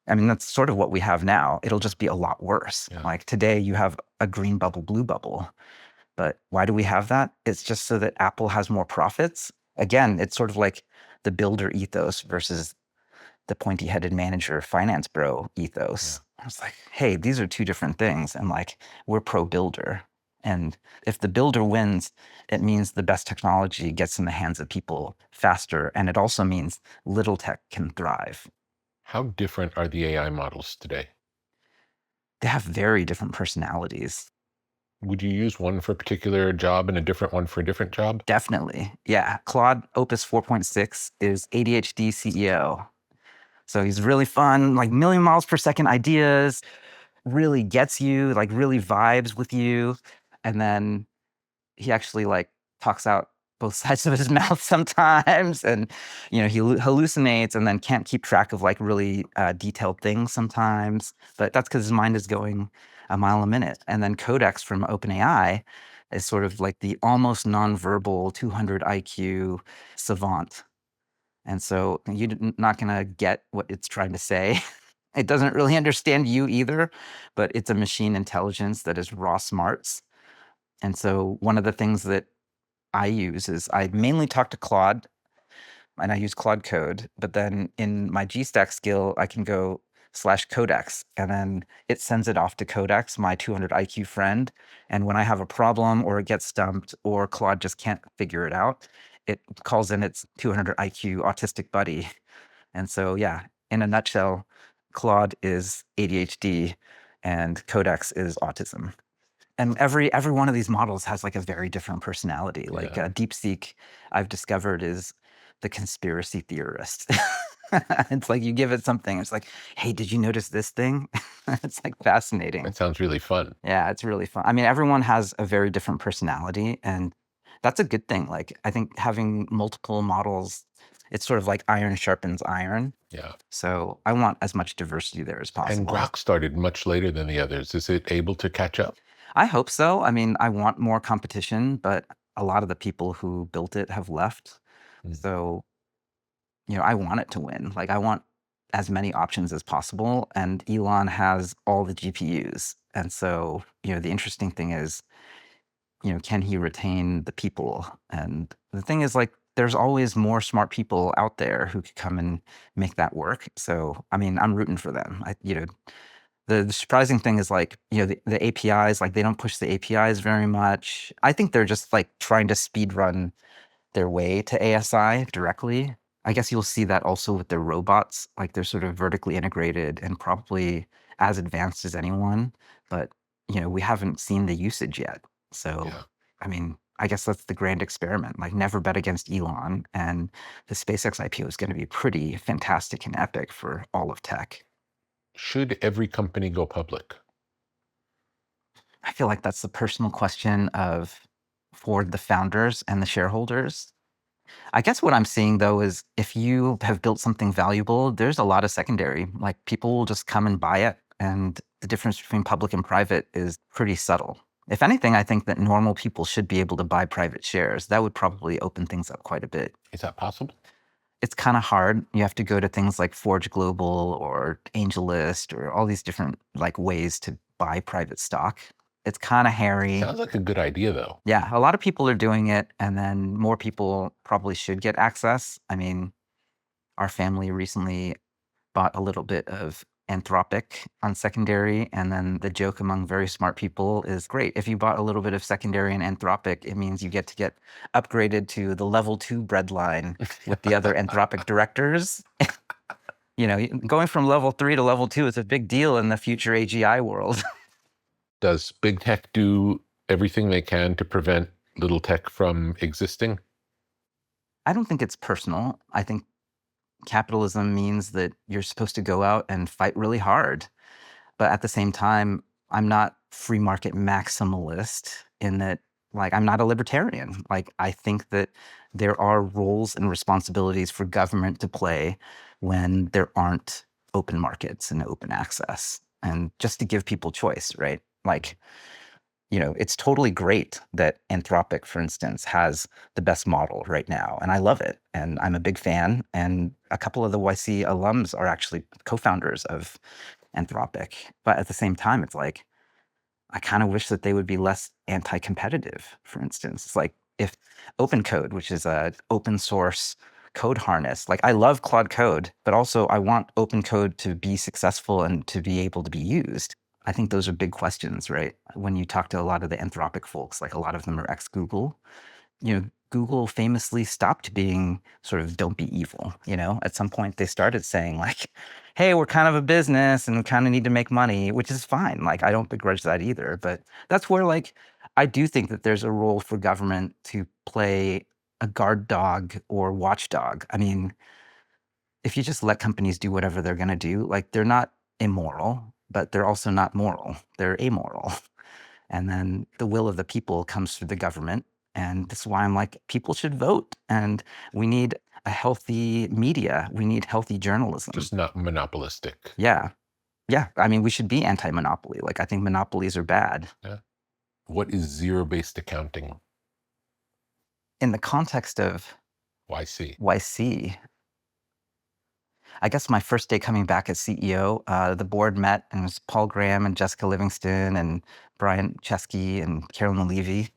I mean, that's sort of what we have now. It'll just be a lot worse. Yeah. Like, today you have a green bubble, blue bubble. But why do we have that? It's just so that Apple has more profits. Again, it's sort of like the builder ethos versus the pointy-headed manager finance bro ethos. I was like, hey, these are two different things. And like, we're pro-builder. And if the builder wins, it means the best technology gets in the hands of people faster. And it also means little tech can thrive. How different are the AI models today? They have very different personalities. Would you use one for a particular job and a different one for a different job? Definitely. Yeah. Claude Opus 4.6 is ADHD CEO. So he's really fun, like million miles per second ideas, really gets you, like really vibes with you. And then he actually like talks out both sides of his mouth sometimes. And, he hallucinates and then can't keep track of like really detailed things sometimes. But that's because his mind is going a mile a minute. And then Codex from OpenAI is sort of like the almost nonverbal 200 IQ savant. And so you're not going to get what it's trying to say. It doesn't really understand you either, but it's a machine intelligence that is raw smarts. And so one of the things that I use is I mainly talk to Claude, and I use Claude Code. But then in my GStack skill, I can go Codex, and then it sends it off to Codex, my 200 IQ friend. And when I have a problem or it gets stumped or Claude just can't figure it out, it calls in its 200 IQ autistic buddy. And so, yeah, in a nutshell, Claude is ADHD and Codex is autism. And every one of these models has like a very different personality. Like Yeah. DeepSeek, I've discovered, is the conspiracy theorist. It's like you give it something, it's like, hey, did you notice this thing? It's like fascinating. That sounds really fun. Yeah, it's really fun. I mean, everyone has a very different personality, and that's a good thing. Like, I think having multiple models, it's sort of like iron sharpens iron. Yeah. So I want as much diversity there as And possible. Grok started much later than the others. Is it able to catch up? I hope so. I mean, I want more competition, but a lot of the people who built it have left. Mm. So, I want it to win. Like, I want as many options as possible. And Elon has all the GPUs. And so, the interesting thing is, can he retain the people? And the thing is, like, there's always more smart people out there who could come and make that work. So, I mean, I'm rooting for them. The surprising thing is, like, the APIs, like, they don't push the APIs very much. I think they're just like trying to speed run their way to ASI directly. I guess you'll see that also with their robots. Like, they're sort of vertically integrated and probably as advanced as anyone, but we haven't seen the usage yet. So, Yeah. I mean, I guess that's the grand experiment. Like, never bet against Elon, and the SpaceX IPO is going to be pretty fantastic and epic for all of tech. Should every company go public? I feel like that's the personal question for the founders and the shareholders. I guess what I'm seeing, though, is if you have built something valuable, there's a lot of secondary. Like, people will just come and buy it, and the difference between public and private is pretty subtle. If anything, I think that normal people should be able to buy private shares. That would probably open things up quite a bit. Is that possible? It's kind of hard. You have to go to things like Forge Global or AngelList or all these different like ways to buy private stock. It's kind of hairy. Sounds like a good idea, though. Yeah, a lot of people are doing it, and then more people probably should get access. I mean, our family recently bought a little bit of Anthropic on secondary, and then the joke among very smart people is, great, if you bought a little bit of secondary in Anthropic, it means you get to get upgraded to the level 2 bread line with the other Anthropic directors. Going from level 3 to level 2 is a big deal in the future AGI world. Does big tech do everything they can to prevent little tech from existing? I don't think it's personal. I think capitalism means that you're supposed to go out and fight really hard. But at the same time, I'm not free market maximalist in that, like, I'm not a libertarian. Like, I think that there are roles and responsibilities for government to play when there aren't open markets and open access, and just to give people choice, right? Like, it's totally great that Anthropic, for instance, has the best model right now. And I love it. And I'm a big fan. And a couple of the YC alums are actually co-founders of Anthropic. But at the same time, it's like, I kind of wish that they would be less anti-competitive, for instance. It's like, if Open Code, which is a open source code harness, like, I love Claude Code, but also I want Open Code to be successful and to be able to be used. I think those are big questions, right? When you talk to a lot of the Anthropic folks, like, a lot of them are ex-Google. Google famously stopped being sort of don't be evil. At some point they started saying, like, hey, we're kind of a business and we kind of need to make money, which is fine. Like, I don't begrudge that either. But that's where, like, I do think that there's a role for government to play a guard dog or watchdog. I mean, if you just let companies do whatever they're going to do, like, they're not immoral, but they're also not moral. They're amoral. And then the will of the people comes through the government. And this is why I'm like, people should vote. And we need a healthy media. We need healthy journalism. Just not monopolistic. Yeah. Yeah. I mean, we should be anti-monopoly. Like, I think monopolies are bad. Yeah. What is zero-based accounting? In the context of YC. I guess my first day coming back as CEO, the board met, and it was Paul Graham and Jessica Livingston and Brian Chesky and Carolyn Levy.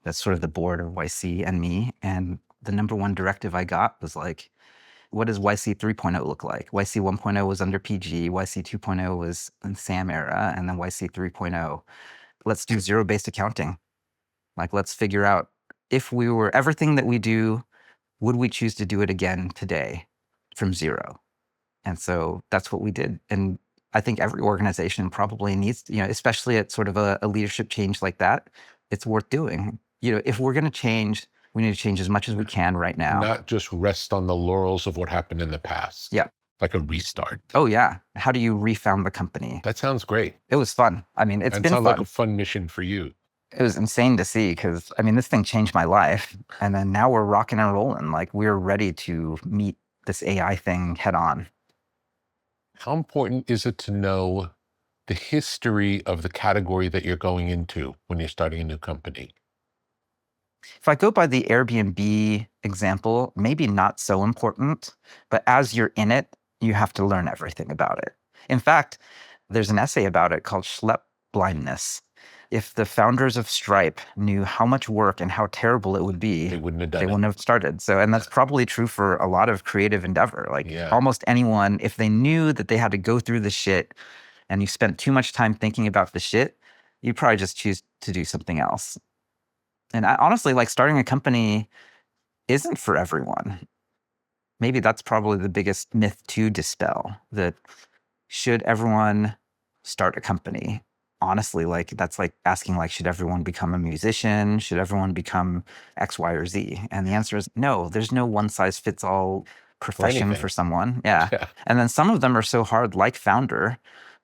That's sort of the board of YC and me. And the number one directive I got was like, what does YC 3.0 look like? YC 1.0 was under PG, YC 2.0 was in SAM era, and then YC 3.0. Let's do zero-based accounting. Like, let's figure out if we were everything that we do, would we choose to do it again today from zero? And so that's what we did. And I think every organization probably needs, especially at sort of a leadership change like that, it's worth doing. If we're going to change, we need to change as much as we can right now. Not just rest on the laurels of what happened in the past. Yeah. Like a restart. Oh, yeah. How do you refound the company? That sounds great. It was fun. I mean, it's been fun. Sounds like a fun mission for you. It was insane to see because, this thing changed my life. And then now we're rocking and rolling. Like, we're ready to meet this AI thing head on. How important is it to know the history of the category that you're going into when you're starting a new company? If I go by the Airbnb example, maybe not so important, but as you're in it, you have to learn everything about it. In fact, there's an essay about it called Schlep Blindness. If the founders of Stripe knew how much work and how terrible it would be, They wouldn't have done they it. wouldn't have started. So, and that's probably true for a lot of creative endeavor. Like almost anyone, if they knew that they had to go through the shit and you spent too much time thinking about the shit, you'd probably just choose to do something else. And honestly, like starting a company isn't for everyone. Maybe that's probably the biggest myth to dispel, that should everyone start a company? Honestly, like that's like asking, like, should everyone become a musician? Should everyone become X, Y, or Z? And the answer is no. There's no one size fits all profession for someone. Yeah. And then some of them are so hard, like founder,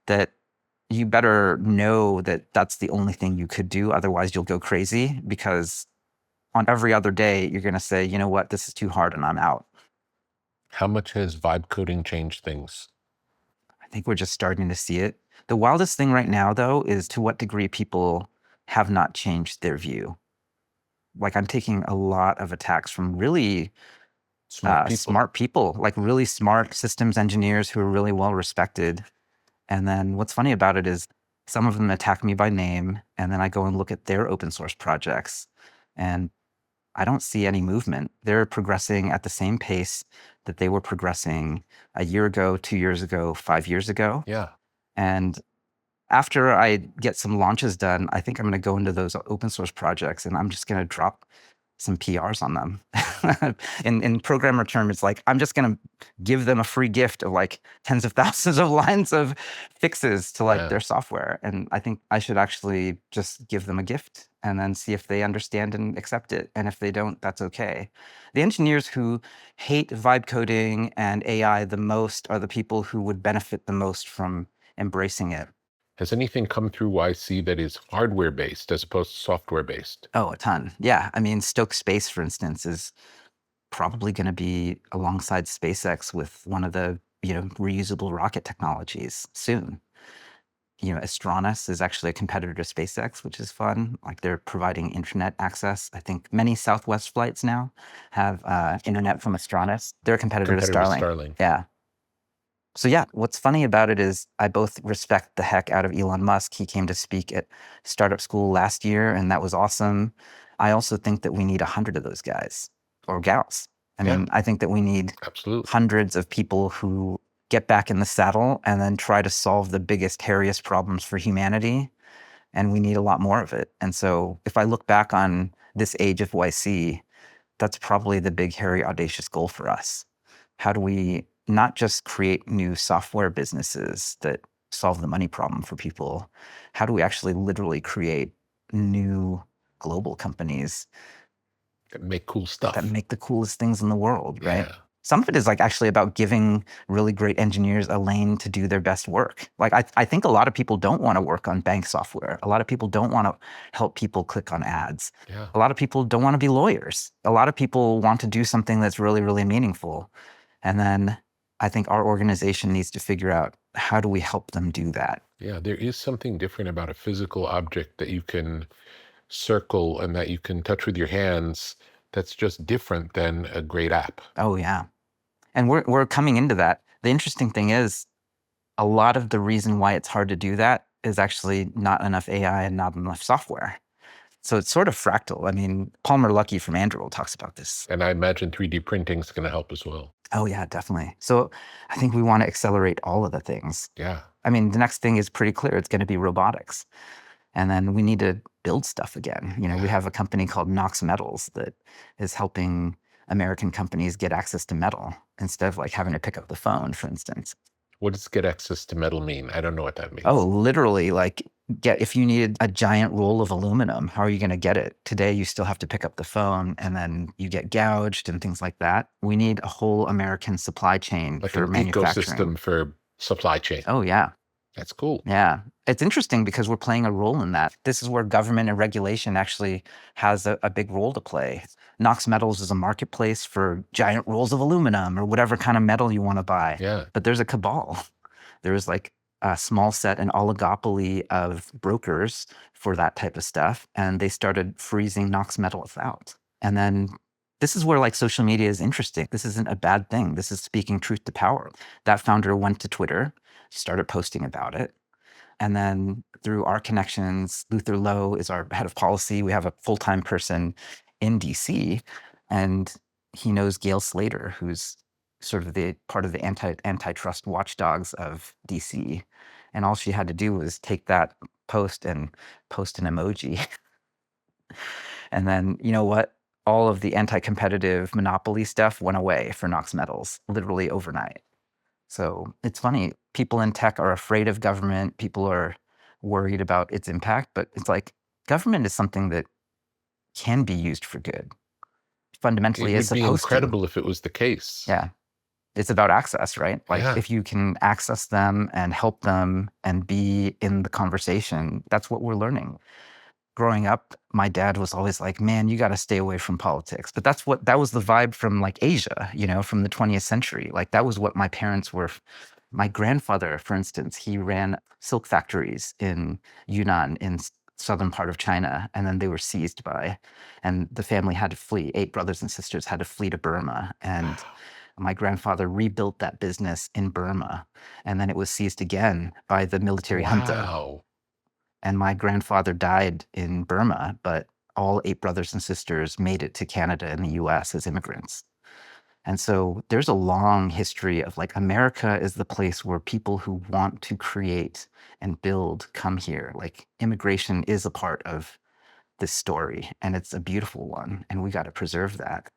that you better know that that's the only thing you could do. Otherwise, you'll go crazy, because on every other day, you're going to say, you know what, this is too hard and I'm out. How much has vibe coding changed things? I think we're just starting to see it. The wildest thing right now, though, is to what degree people have not changed their view. Like, I'm taking a lot of attacks from really smart people, like really smart systems engineers who are really well respected. And then what's funny about it is some of them attack me by name, and then I go and look at their open source projects, and I don't see any movement. They're progressing at the same pace that they were progressing a year ago, 2 years ago, 5 years ago. Yeah. And after I get some launches done, I think I'm going to go into those open source projects and I'm just going to drop some PRs on them. in programmer terms, it's like, I'm just going to give them a free gift of like tens of thousands of lines of fixes to like their software. And I think I should actually just give them a gift and then see if they understand and accept it. And if they don't, that's okay. The engineers who hate vibe coding and AI the most are the people who would benefit the most from embracing it. Has anything come through YC that is hardware-based as opposed to software-based? Oh, a ton. Yeah. I mean, Stoke Space, for instance, is probably going to be alongside SpaceX with one of the, reusable rocket technologies soon. Astronis is actually a competitor to SpaceX, which is fun. Like, they're providing internet access. I think many Southwest flights now have internet from Astronis. They're a competitor to Starlink. Yeah. So yeah, what's funny about it is I both respect the heck out of Elon Musk. He came to speak at Startup School last year, and that was awesome. I also think that we need 100 of those guys or gals. I mean, I think that we need hundreds of people who get back in the saddle and then try to solve the biggest, hairiest problems for humanity. And we need a lot more of it. And so if I look back on this age of YC, that's probably the big, hairy, audacious goal for us. How do we not just create new software businesses that solve the money problem for people? How do we actually literally create new global companies that make cool stuff, that make the coolest things in the world, right? Yeah. Some of it is like actually about giving really great engineers a lane to do their best work. Like, I think a lot of people don't want to work on bank software. A lot of people don't want to help people click on ads. Yeah. A lot of people don't want to be lawyers. A lot of people want to do something that's really, really meaningful. And then I think our organization needs to figure out, how do we help them do that? Yeah, there is something different about a physical object that you can circle and that you can touch with your hands that's just different than a great app. Oh, yeah. And we're coming into that. The interesting thing is, a lot of the reason why it's hard to do that is actually not enough AI and not enough software. So it's sort of fractal. I mean, Palmer Luckey from Anduril talks about this. And I imagine 3D printing is going to help as well. Oh yeah, definitely. So I think we want to accelerate all of the things. Yeah. I mean, the next thing is pretty clear. It's going to be robotics. And then we need to build stuff again. We Yeah. have a company called Knox Metals that is helping American companies get access to metal instead of like having to pick up the phone, for instance. What does get access to metal mean? I don't know what that means. Oh, literally, like if you needed a giant roll of aluminum, how are you going to get it? Today, you still have to pick up the phone and then you get gouged and things like that. We need a whole American supply chain Like for an manufacturing. ecosystem for supply chain. Oh, yeah. That's cool. Yeah. It's interesting because we're playing a role in that. This is where government and regulation actually has a big role to play. Knox Metals is a marketplace for giant rolls of aluminum or whatever kind of metal you want to buy. Yeah. But there's a cabal. There is like a small set, an oligopoly of brokers for that type of stuff. And they started freezing Knox Metals out. And then this is where like social media is interesting. This isn't a bad thing. This is speaking truth to power. That founder went to Twitter, started posting about it. And then through our connections, Luther Lowe is our head of policy. We have a full-time person in DC, and he knows Gail Slater, who's sort of the part of the antitrust watchdogs of DC. And all she had to do was take that post and post an emoji. And then, you know what? All of the anti-competitive monopoly stuff went away for Knox Metals, literally overnight. So it's funny, people in tech are afraid of government. People are worried about its impact, but it's like government is something that can be used for good. Fundamentally, It it's would be supposed incredible if it was the case. to. Yeah. It's about access, right? Like Yeah. if you can access them and help them and be in the conversation, that's what we're learning. Growing up, my dad was always like, man, you got to stay away from politics. But that was the vibe from like Asia, from the 20th century. Like that was what my parents were. My grandfather, for instance, he ran silk factories in Yunnan in southern part of China, and then they were seized and the family had to flee. 8 brothers and sisters had to flee to Burma. And my grandfather rebuilt that business in Burma, and then it was seized again by the military junta. Wow. And my grandfather died in Burma, but all 8 brothers and sisters made it to Canada and the US as immigrants. And so there's a long history of like America is the place where people who want to create and build come here. Like immigration is a part of this story, and it's a beautiful one, and we got to preserve that.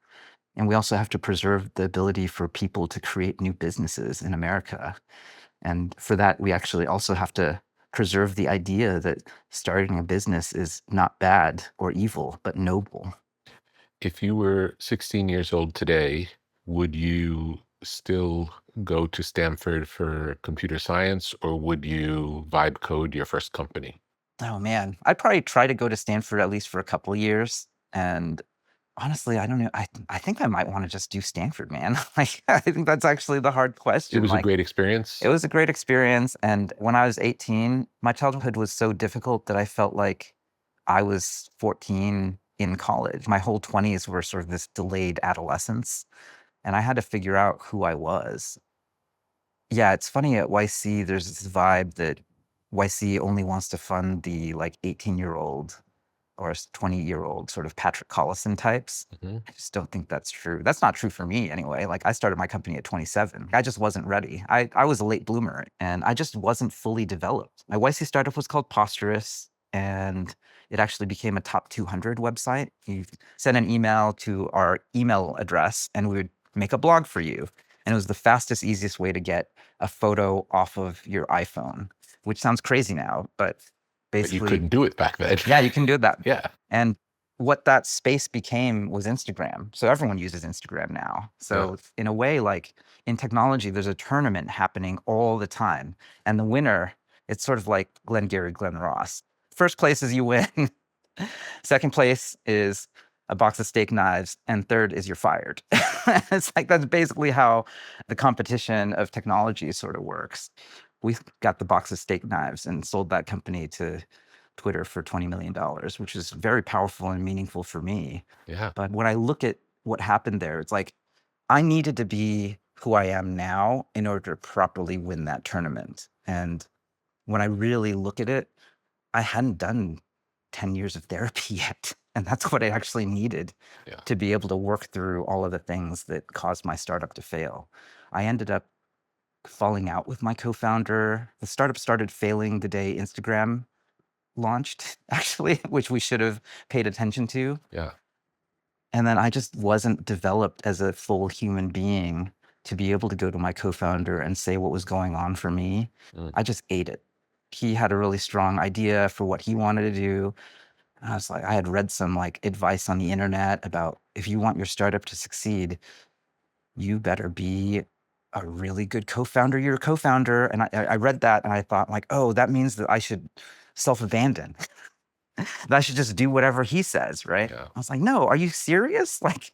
And we also have to preserve the ability for people to create new businesses in America. And for that, we actually also have to preserve the idea that starting a business is not bad or evil, but noble. If you were 16 years old today, would you still go to Stanford for computer science, or would you vibe code your first company? Oh man, I'd probably try to go to Stanford at least for a couple of years. And honestly, I don't know. I think I might want to just do Stanford, man. Like, I think that's actually the hard question. It was a Like, great experience. it was a great experience. And when I was 18, my childhood was so difficult that I felt like I was 14 in college. My whole 20s were sort of this delayed adolescence. And I had to figure out who I was. Yeah, it's funny at YC, there's this vibe that YC only wants to fund the like 18-year-old or 20-year-old sort of Patrick Collison types. Mhm. I just don't think that's true. That's not true for me anyway. Like I started my company at 27. I just wasn't ready. I was a late bloomer and I just wasn't fully developed. My YC startup was called Posturous, and it actually became a top 200 website. You send an email to our email address and we would make a blog for you. And it was the fastest, easiest way to get a photo off of your iPhone, which sounds crazy now, but But basically. you couldn't do it back then. Yeah, you can do that. Yeah. And what that space became was Instagram. So everyone uses Instagram now. So in a way, like in technology, there's a tournament happening all the time. And the winner, it's sort of like Glengarry Glen Ross. First place is you win. Second place is a box of steak knives. And third is you're fired. It's like that's basically how the competition of technology sort of works. We got the box of steak knives and sold that company to Twitter for $20 million, which is very powerful and meaningful for me. Yeah. But when I look at what happened there, it's like I needed to be who I am now in order to properly win that tournament. And when I really look at it, I hadn't done 10 years of therapy yet. And that's what I actually needed Yeah. to be able to work through all of the things that caused my startup to fail. I ended up falling out with my co-founder. The startup started failing the day Instagram launched, actually, which we should have paid attention to. Yeah. And then I just wasn't developed as a full human being to be able to go to my co-founder and say what was going on for me. Mm. I just ate it. He had a really strong idea for what he wanted to do. And I was like, I had read some like advice on the internet about if you want your startup to succeed, you better be a really good co-founder. You're a co-founder. And I read that and I thought like, oh, that means that I should self-abandon. That I should just do whatever he says, right? Yeah. I was like, no, are you serious? Like,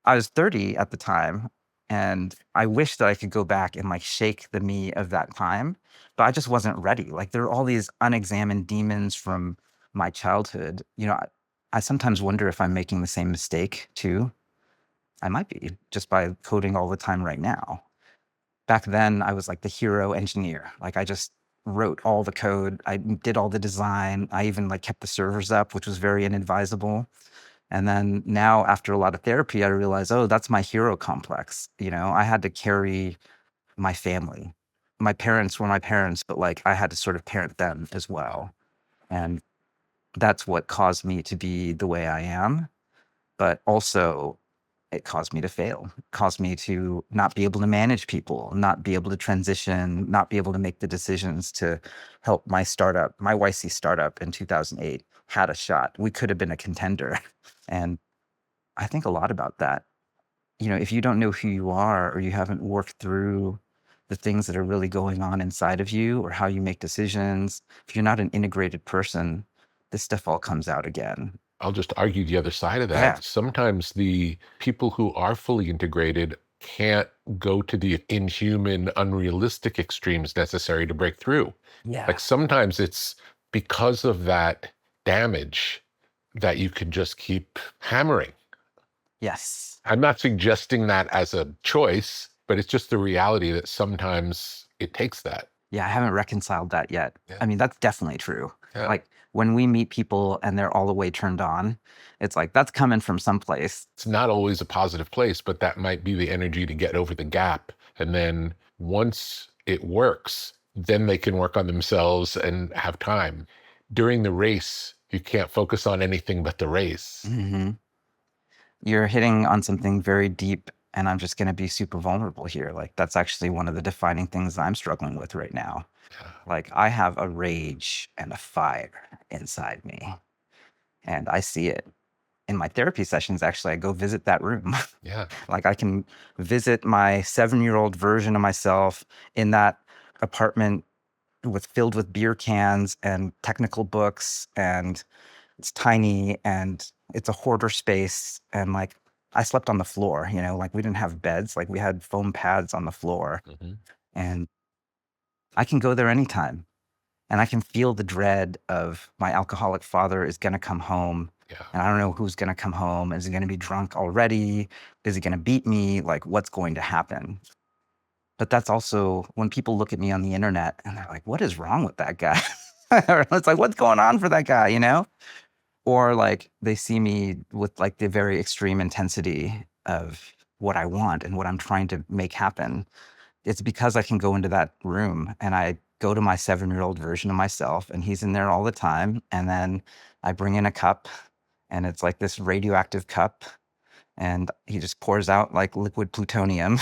I was 30 at the time, and I wish that I could go back and like shake the me of that time, but I just wasn't ready. Like, there are all these unexamined demons from my childhood. I sometimes wonder if I'm making the same mistake too. I might be, just by coding all the time right now. Back then, I was like the hero engineer. Like, I just wrote all the code. I did all the design. I even like kept the servers up, which was very inadvisable. And then now, after a lot of therapy, I realized, oh, that's my hero complex. I had to carry my family. My parents were my parents, but like I had to sort of parent them as well. And that's what caused me to be the way I am. But also, it caused me to fail. It caused me to not be able to manage people, not be able to transition, not be able to make the decisions to help my startup. My YC startup in 2008 had a shot. We could have been a contender. And I think a lot about that. If you don't know who you are, or you haven't worked through the things that are really going on inside of you, or how you make decisions, if you're not an integrated person, this stuff all comes out again. I'll just argue the other side of that. Yeah. Sometimes the people who are fully integrated can't go to the inhuman, unrealistic extremes necessary to break through. Yeah. Like sometimes it's because of that damage that you can just keep hammering. Yes. I'm not suggesting that as a choice, but it's just the reality that sometimes it takes that. Yeah, I haven't reconciled that yet. Yeah. I mean, that's definitely true. Yeah. Like when we meet people and they're all the way turned on, it's like that's coming from someplace. It's not always a positive place, but that might be the energy to get over the gap. And then once it works, then they can work on themselves and have time. During the race, you can't focus on anything but the race. Mm-hmm. You're hitting on something very deep, and I'm just going to be super vulnerable here. Like that's actually one of the defining things that I'm struggling with right now. Yeah. Like I have a rage and a fire inside me, and I see it. In my therapy sessions, actually, I go visit that room. Yeah. Like I can visit my 7-year-old version of myself in that apartment filled with beer cans and technical books, and it's tiny and it's a hoarder space. And like I slept on the floor, like we didn't have beds, like we had foam pads on the floor. Mm-hmm. And I can go there anytime. And I can feel the dread of my alcoholic father is going to come home. Yeah. And I don't know who's going to come home. Is he going to be drunk already? Is he going to beat me? Like, what's going to happen? But that's also when people look at me on the internet and they're like, what is wrong with that guy? It's like, what's going on for that guy, Or like they see me with like the very extreme intensity of what I want and what I'm trying to make happen. It's because I can go into that room and I go to my 7-year-old version of myself, and he's in there all the time. And then I bring in a cup, and it's like this radioactive cup, and he just pours out like liquid plutonium.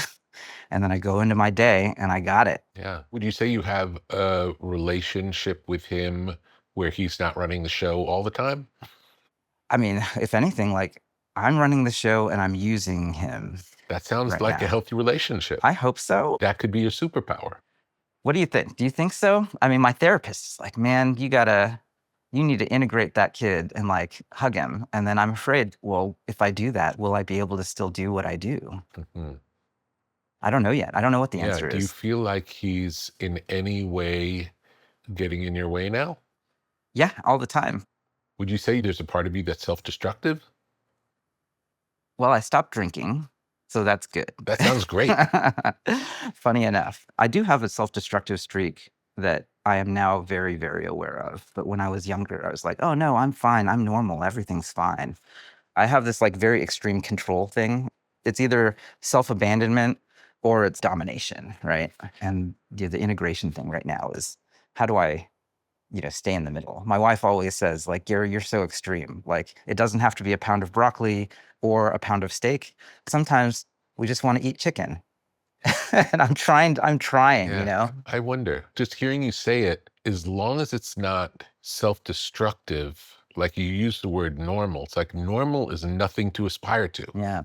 And then I go into my day and I got it. Yeah. Would you say you have a relationship with him where he's not running the show all the time? I mean, if anything, like I'm running the show and I'm using him. That sounds right like now. a healthy relationship. I hope so. That could be your superpower. What do you think? Do you think so? I mean, my therapist is like, man, you need to integrate that kid and like hug him. And then I'm afraid, well, if I do that, will I be able to still do what I do? Mm-hmm. I don't know yet. I don't know what the answer Do is. you feel like he's in any way getting in your way now? Yeah, all the time. Would you say there's a part of you that's self-destructive? Well, I stopped drinking, so that's good. That sounds great. Funny enough, I do have a self-destructive streak. that I am now very, very aware of. But when I was younger, I was like, oh no, I'm fine. I'm normal. Everything's fine. I have this like very extreme control thing. It's either self-abandonment or it's domination, right? And the integration thing right now is how do I, stay in the middle? My wife always says, like, Gary, you're so extreme. Like, it doesn't have to be a pound of broccoli or a pound of steak. Sometimes we just want to eat chicken. And I'm trying, Yeah. I wonder, just hearing you say it, as long as it's not self-destructive, like you use the word normal, it's like normal is nothing to aspire to. Yeah.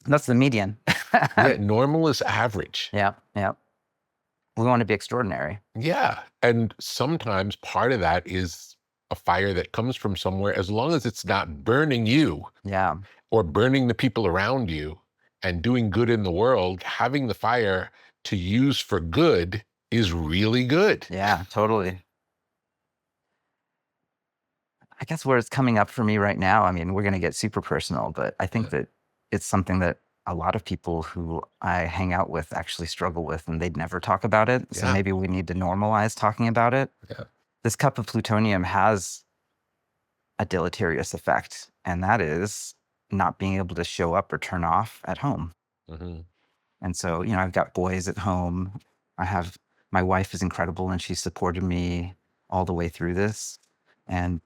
That's the median. Yeah, normal is average. Yeah. Yeah. We want to be extraordinary. Yeah. And sometimes part of that is a fire that comes from somewhere, as long as it's not burning you Yeah. or burning the people around you and doing good in the world, having the fire to use for good is really good. Yeah, totally. I guess where it's coming up for me right now, I mean, we're going to get super personal, but I think that it's something that a lot of people who I hang out with actually struggle with, and they'd never talk about it. So Yeah. maybe we need to normalize talking about it. Yeah. This cup of plutonium has a deleterious effect, and that is not being able to show up or turn off at home. Mhm. And so, I've got boys at home. My wife is incredible and she supported me all the way through this. And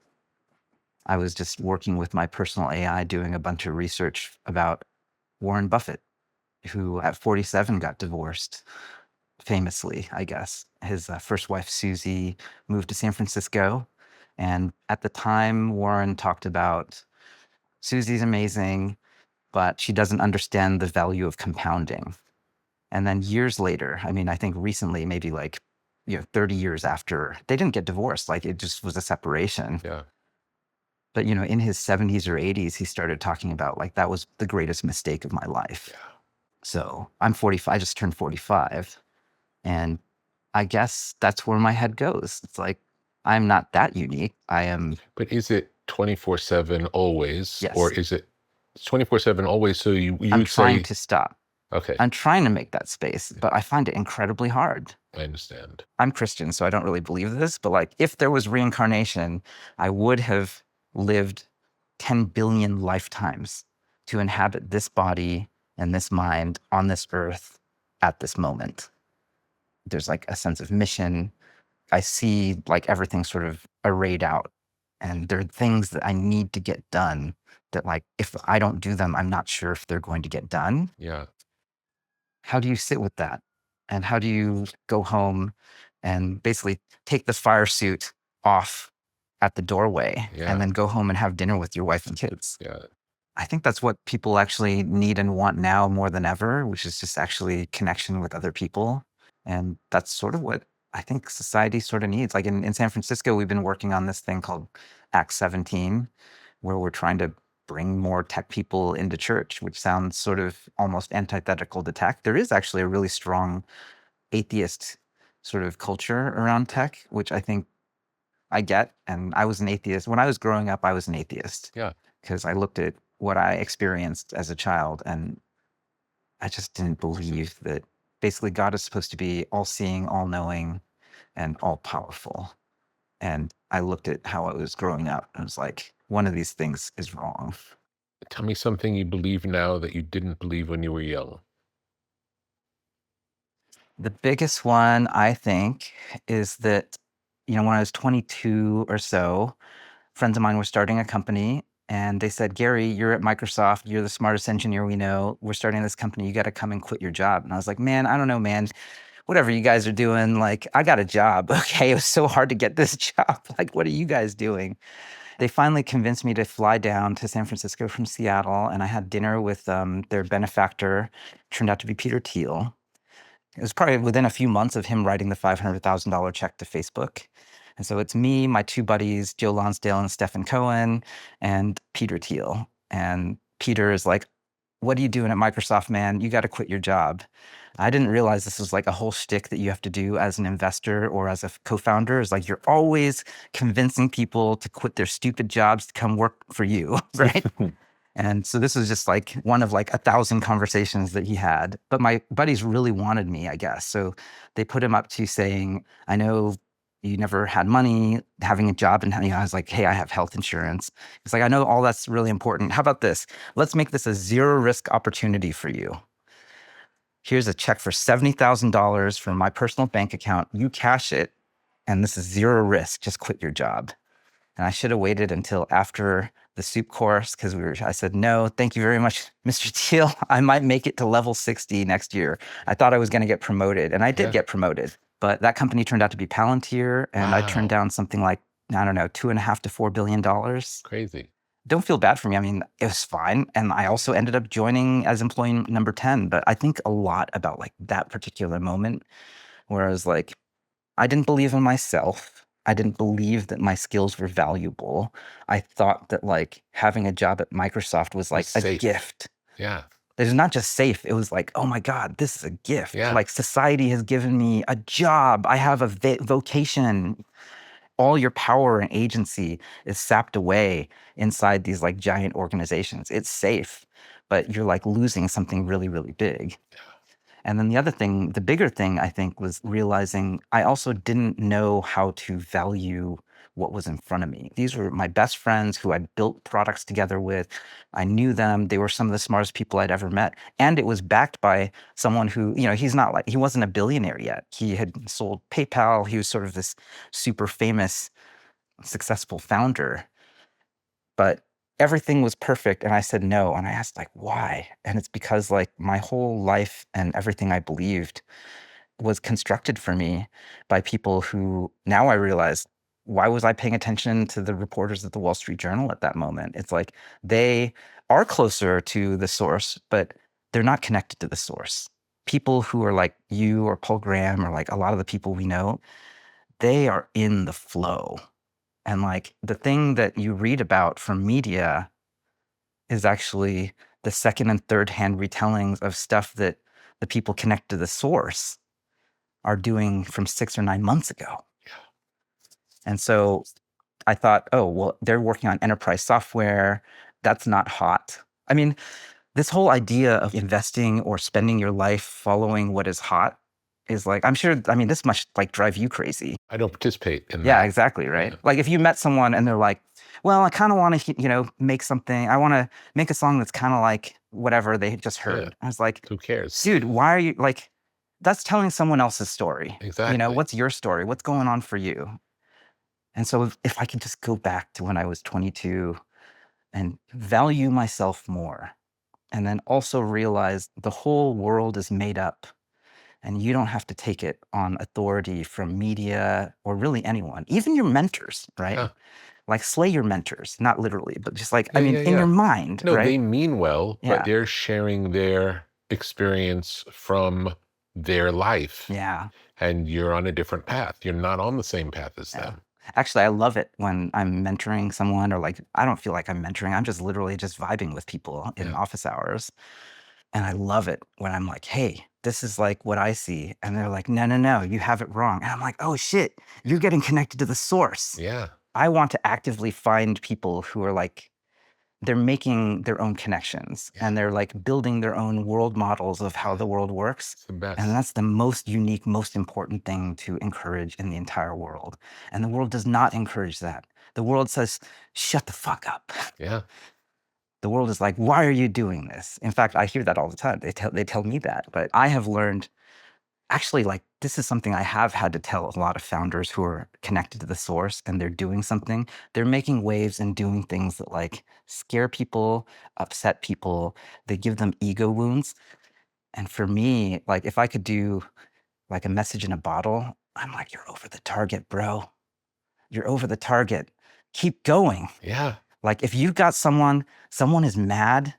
I was just working with my personal AI doing a bunch of research about Warren Buffett, who at 47 got divorced, famously, I guess. His first wife, Susie, moved to San Francisco. And at the time, Warren talked about Susie's amazing, but she doesn't understand the value of compounding. And then years later, I mean, I think recently, maybe like, 30 years after, they didn't get divorced. Like it just was a separation. Yeah. But, in his 70s or 80s, he started talking about like, that was the greatest mistake of my life. Yeah. So I'm 45, I just turned 45. And I guess that's where my head goes. It's like, I'm not that unique. I am. But is it 24/7 always? Yes. Or is it 24/7 always? So you I'm would trying say, to stop. okay, I'm trying to make that space, but I find it incredibly hard. I understand. I'm Christian, so I don't really believe this, but like if there was reincarnation, I would have lived 10 billion lifetimes to inhabit this body and this mind on this earth at this moment. There's like a sense of mission. I see like everything sort of arrayed out, and there are things that I need to get done that like if I don't do them, I'm not sure if they're going to get done. Yeah. How do you sit with that? And how do you go home and basically take the fire suit off at the doorway Yeah. and then go home and have dinner with your wife and kids? Yeah. I think that's what people actually need and want now more than ever, which is just actually connection with other people. And that's sort of what I think society sort of needs. Like in San Francisco, we've been working on this thing called Act 17, where we're trying to bring more tech people into church, which sounds sort of almost antithetical to tech. There is actually a really strong atheist sort of culture around tech, which I think I get. And I was an atheist. When I was growing up, I was an atheist. Yeah. Because I looked at what I experienced as a child and I just didn't believe that basically God is supposed to be all-seeing, all-knowing, and all-powerful. And I looked at how I was growing up and I was like, one of these things is wrong. Tell me something you believe now that you didn't believe when you were young. The biggest one, I think, is that, when I was 22 or so, friends of mine were starting a company and they said, Gary, you're at Microsoft. You're the smartest engineer we know. We're starting this company. You got to come and quit your job. And I was like, man, I don't know, man. Whatever you guys are doing, like, I got a job. Okay. It was so hard to get this job. Like, what are you guys doing? They finally convinced me to fly down to San Francisco from Seattle. And I had dinner with their benefactor. Turned out to be Peter Thiel. It was probably within a few months of him writing the $500,000 check to Facebook. And so it's me, my two buddies, Joe Lonsdale and Stephen Cohen, and Peter Thiel. And Peter is like, what are you doing at Microsoft, man? You got to quit your job. I didn't realize this was like a whole shtick that you have to do as an investor or as a co-founder. Is like you're always convincing people to quit their stupid jobs to come work for you, right? And so this was just like one of like 1,000 conversations that he had. But my buddies really wanted me, I guess. So they put him up to saying, I know you never had money, having a job. And I was like, hey, I have health insurance. It's like, I know all that's really important. How about this? Let's make this a zero risk opportunity for you. Here's a check for $70,000 from my personal bank account. You cash it. And this is zero risk. Just quit your job. And I should have waited until after the soup course because I said, no, thank you very much, Mr. Teal. I might make it to level 60 next year. I thought I was going to get promoted, and I did get promoted. But that company turned out to be Palantir, and I turned down something like, I don't know, $2.5 to $4 billion. Crazy. Don't feel bad for me. I mean, it was fine. And I also ended up joining as employee number 10. But I think a lot about like that particular moment where I was like, I didn't believe in myself. I didn't believe that my skills were valuable. I thought that like having a job at Microsoft was like a gift. Yeah. It's not just safe. It was like, oh my God, this is a gift. Yeah. Like society has given me a job. I have a vocation. All your power and agency is sapped away inside these like giant organizations. It's safe, but you're like losing something really, really big. Yeah. And then the other thing, the bigger thing, I think, was realizing I also didn't know how to value what was in front of me. These were my best friends who I'd built products together with. I knew them. They were some of the smartest people I'd ever met. And it was backed by someone who, he wasn't a billionaire yet. He had sold PayPal. He was sort of this super famous, successful founder. But everything was perfect. And I said no. And I asked like, why? And it's because like my whole life and everything I believed was constructed for me by people who now I realize, why was I paying attention to the reporters at the Wall Street Journal at that moment? It's like they are closer to the source, but they're not connected to the source. People who are like you or Paul Graham or like a lot of the people we know, they are in the flow. And like the thing that you read about from media is actually the second and third hand retellings of stuff that the people connected to the source are doing from 6 or 9 months ago. Yeah. And so I thought, oh, well, they're working on enterprise software. That's not hot. I mean, this whole idea of investing or spending your life following what is hot is like, I'm sure, I mean, this must like drive you crazy. I don't participate in that. Yeah, exactly, right? Yeah. Like if you met someone and they're like, well, I kind of want to, make something. I want to make a song that's kind of like whatever they just heard. Yeah. I was like, who cares? Dude, why are you like, that's telling someone else's story. Exactly. What's your story? What's going on for you? And so if I could just go back to when I was 22 and value myself more, and then also realize the whole world is made up and you don't have to take it on authority from media or really anyone, even your mentors, right? Yeah. Like slay your mentors, not literally, but just like, in your mind, no, right? They mean well, but they're sharing their experience from their life. Yeah. And you're on a different path. You're not on the same path as them. Actually, I love it when I'm mentoring someone or like, I don't feel like I'm mentoring. I'm just literally just vibing with people in office hours. And I love it when I'm like, hey, this is like what I see. And they're like, no, you have it wrong. And I'm like, oh shit, you're getting connected to the source. Yeah. I want to actively find people who are like, they're making their own connections and they're like building their own world models of how the world works. It's the best. And that's the most unique, most important thing to encourage in the entire world. And the world does not encourage that. The world says, shut the fuck up. Yeah. The world is like, why are you doing this? In fact, I hear that all the time. They tell me that. But I have learned, actually, like, this is something I have had to tell a lot of founders who are connected to the source and they're doing something. They're making waves and doing things that like scare people, upset people. They give them ego wounds. And for me, like if I could do like a message in a bottle, I'm like, you're over the target, bro. You're over the target. Keep going. Yeah. Like if you've got someone is mad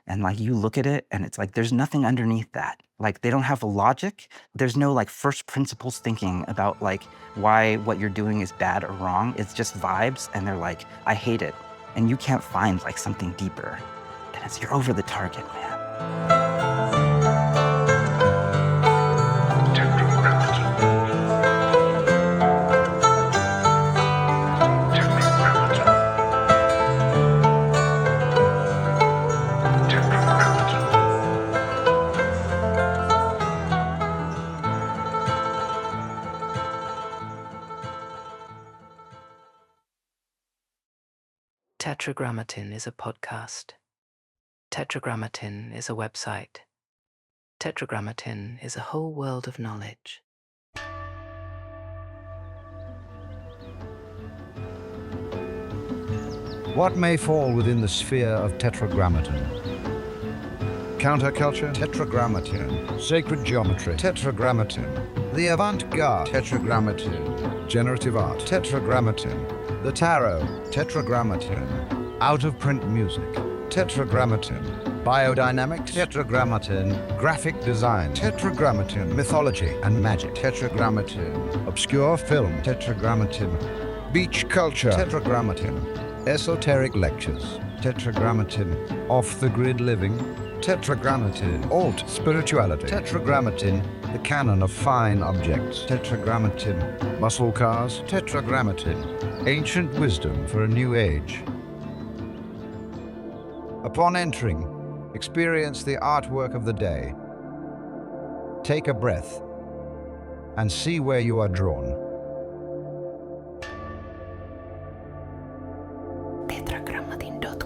and like you look at it and it's like, there's nothing underneath that. Like they don't have a logic. There's no like first principles thinking about like why what you're doing is bad or wrong. It's just vibes. And they're like, I hate it. And you can't find like something deeper. Then it's, you're over the target, man. Tetragrammaton is a podcast. Tetragrammaton is a website. Tetragrammaton is a whole world of knowledge. What may fall within the sphere of Tetragrammaton? Counterculture? Tetragrammaton. Sacred geometry? Tetragrammaton. The avant-garde? Tetragrammaton. Generative art? Tetragrammaton. The tarot? Tetragrammaton. Out-of-print music? Tetragrammaton. Biodynamics? Tetragrammaton. Graphic design? Tetragrammaton. Mythology and magic? Tetragrammaton. Obscure film? Tetragrammaton. Beach culture? Tetragrammaton. Esoteric lectures? Tetragrammaton. Off-the-grid living? Tetragrammaton. Alt spirituality? Tetragrammaton. The canon of fine objects? Tetragrammaton. Muscle cars? Tetragrammaton. Ancient wisdom for a new age. Upon entering, experience the artwork of the day. Take a breath and see where you are drawn. Tetragrammaton.com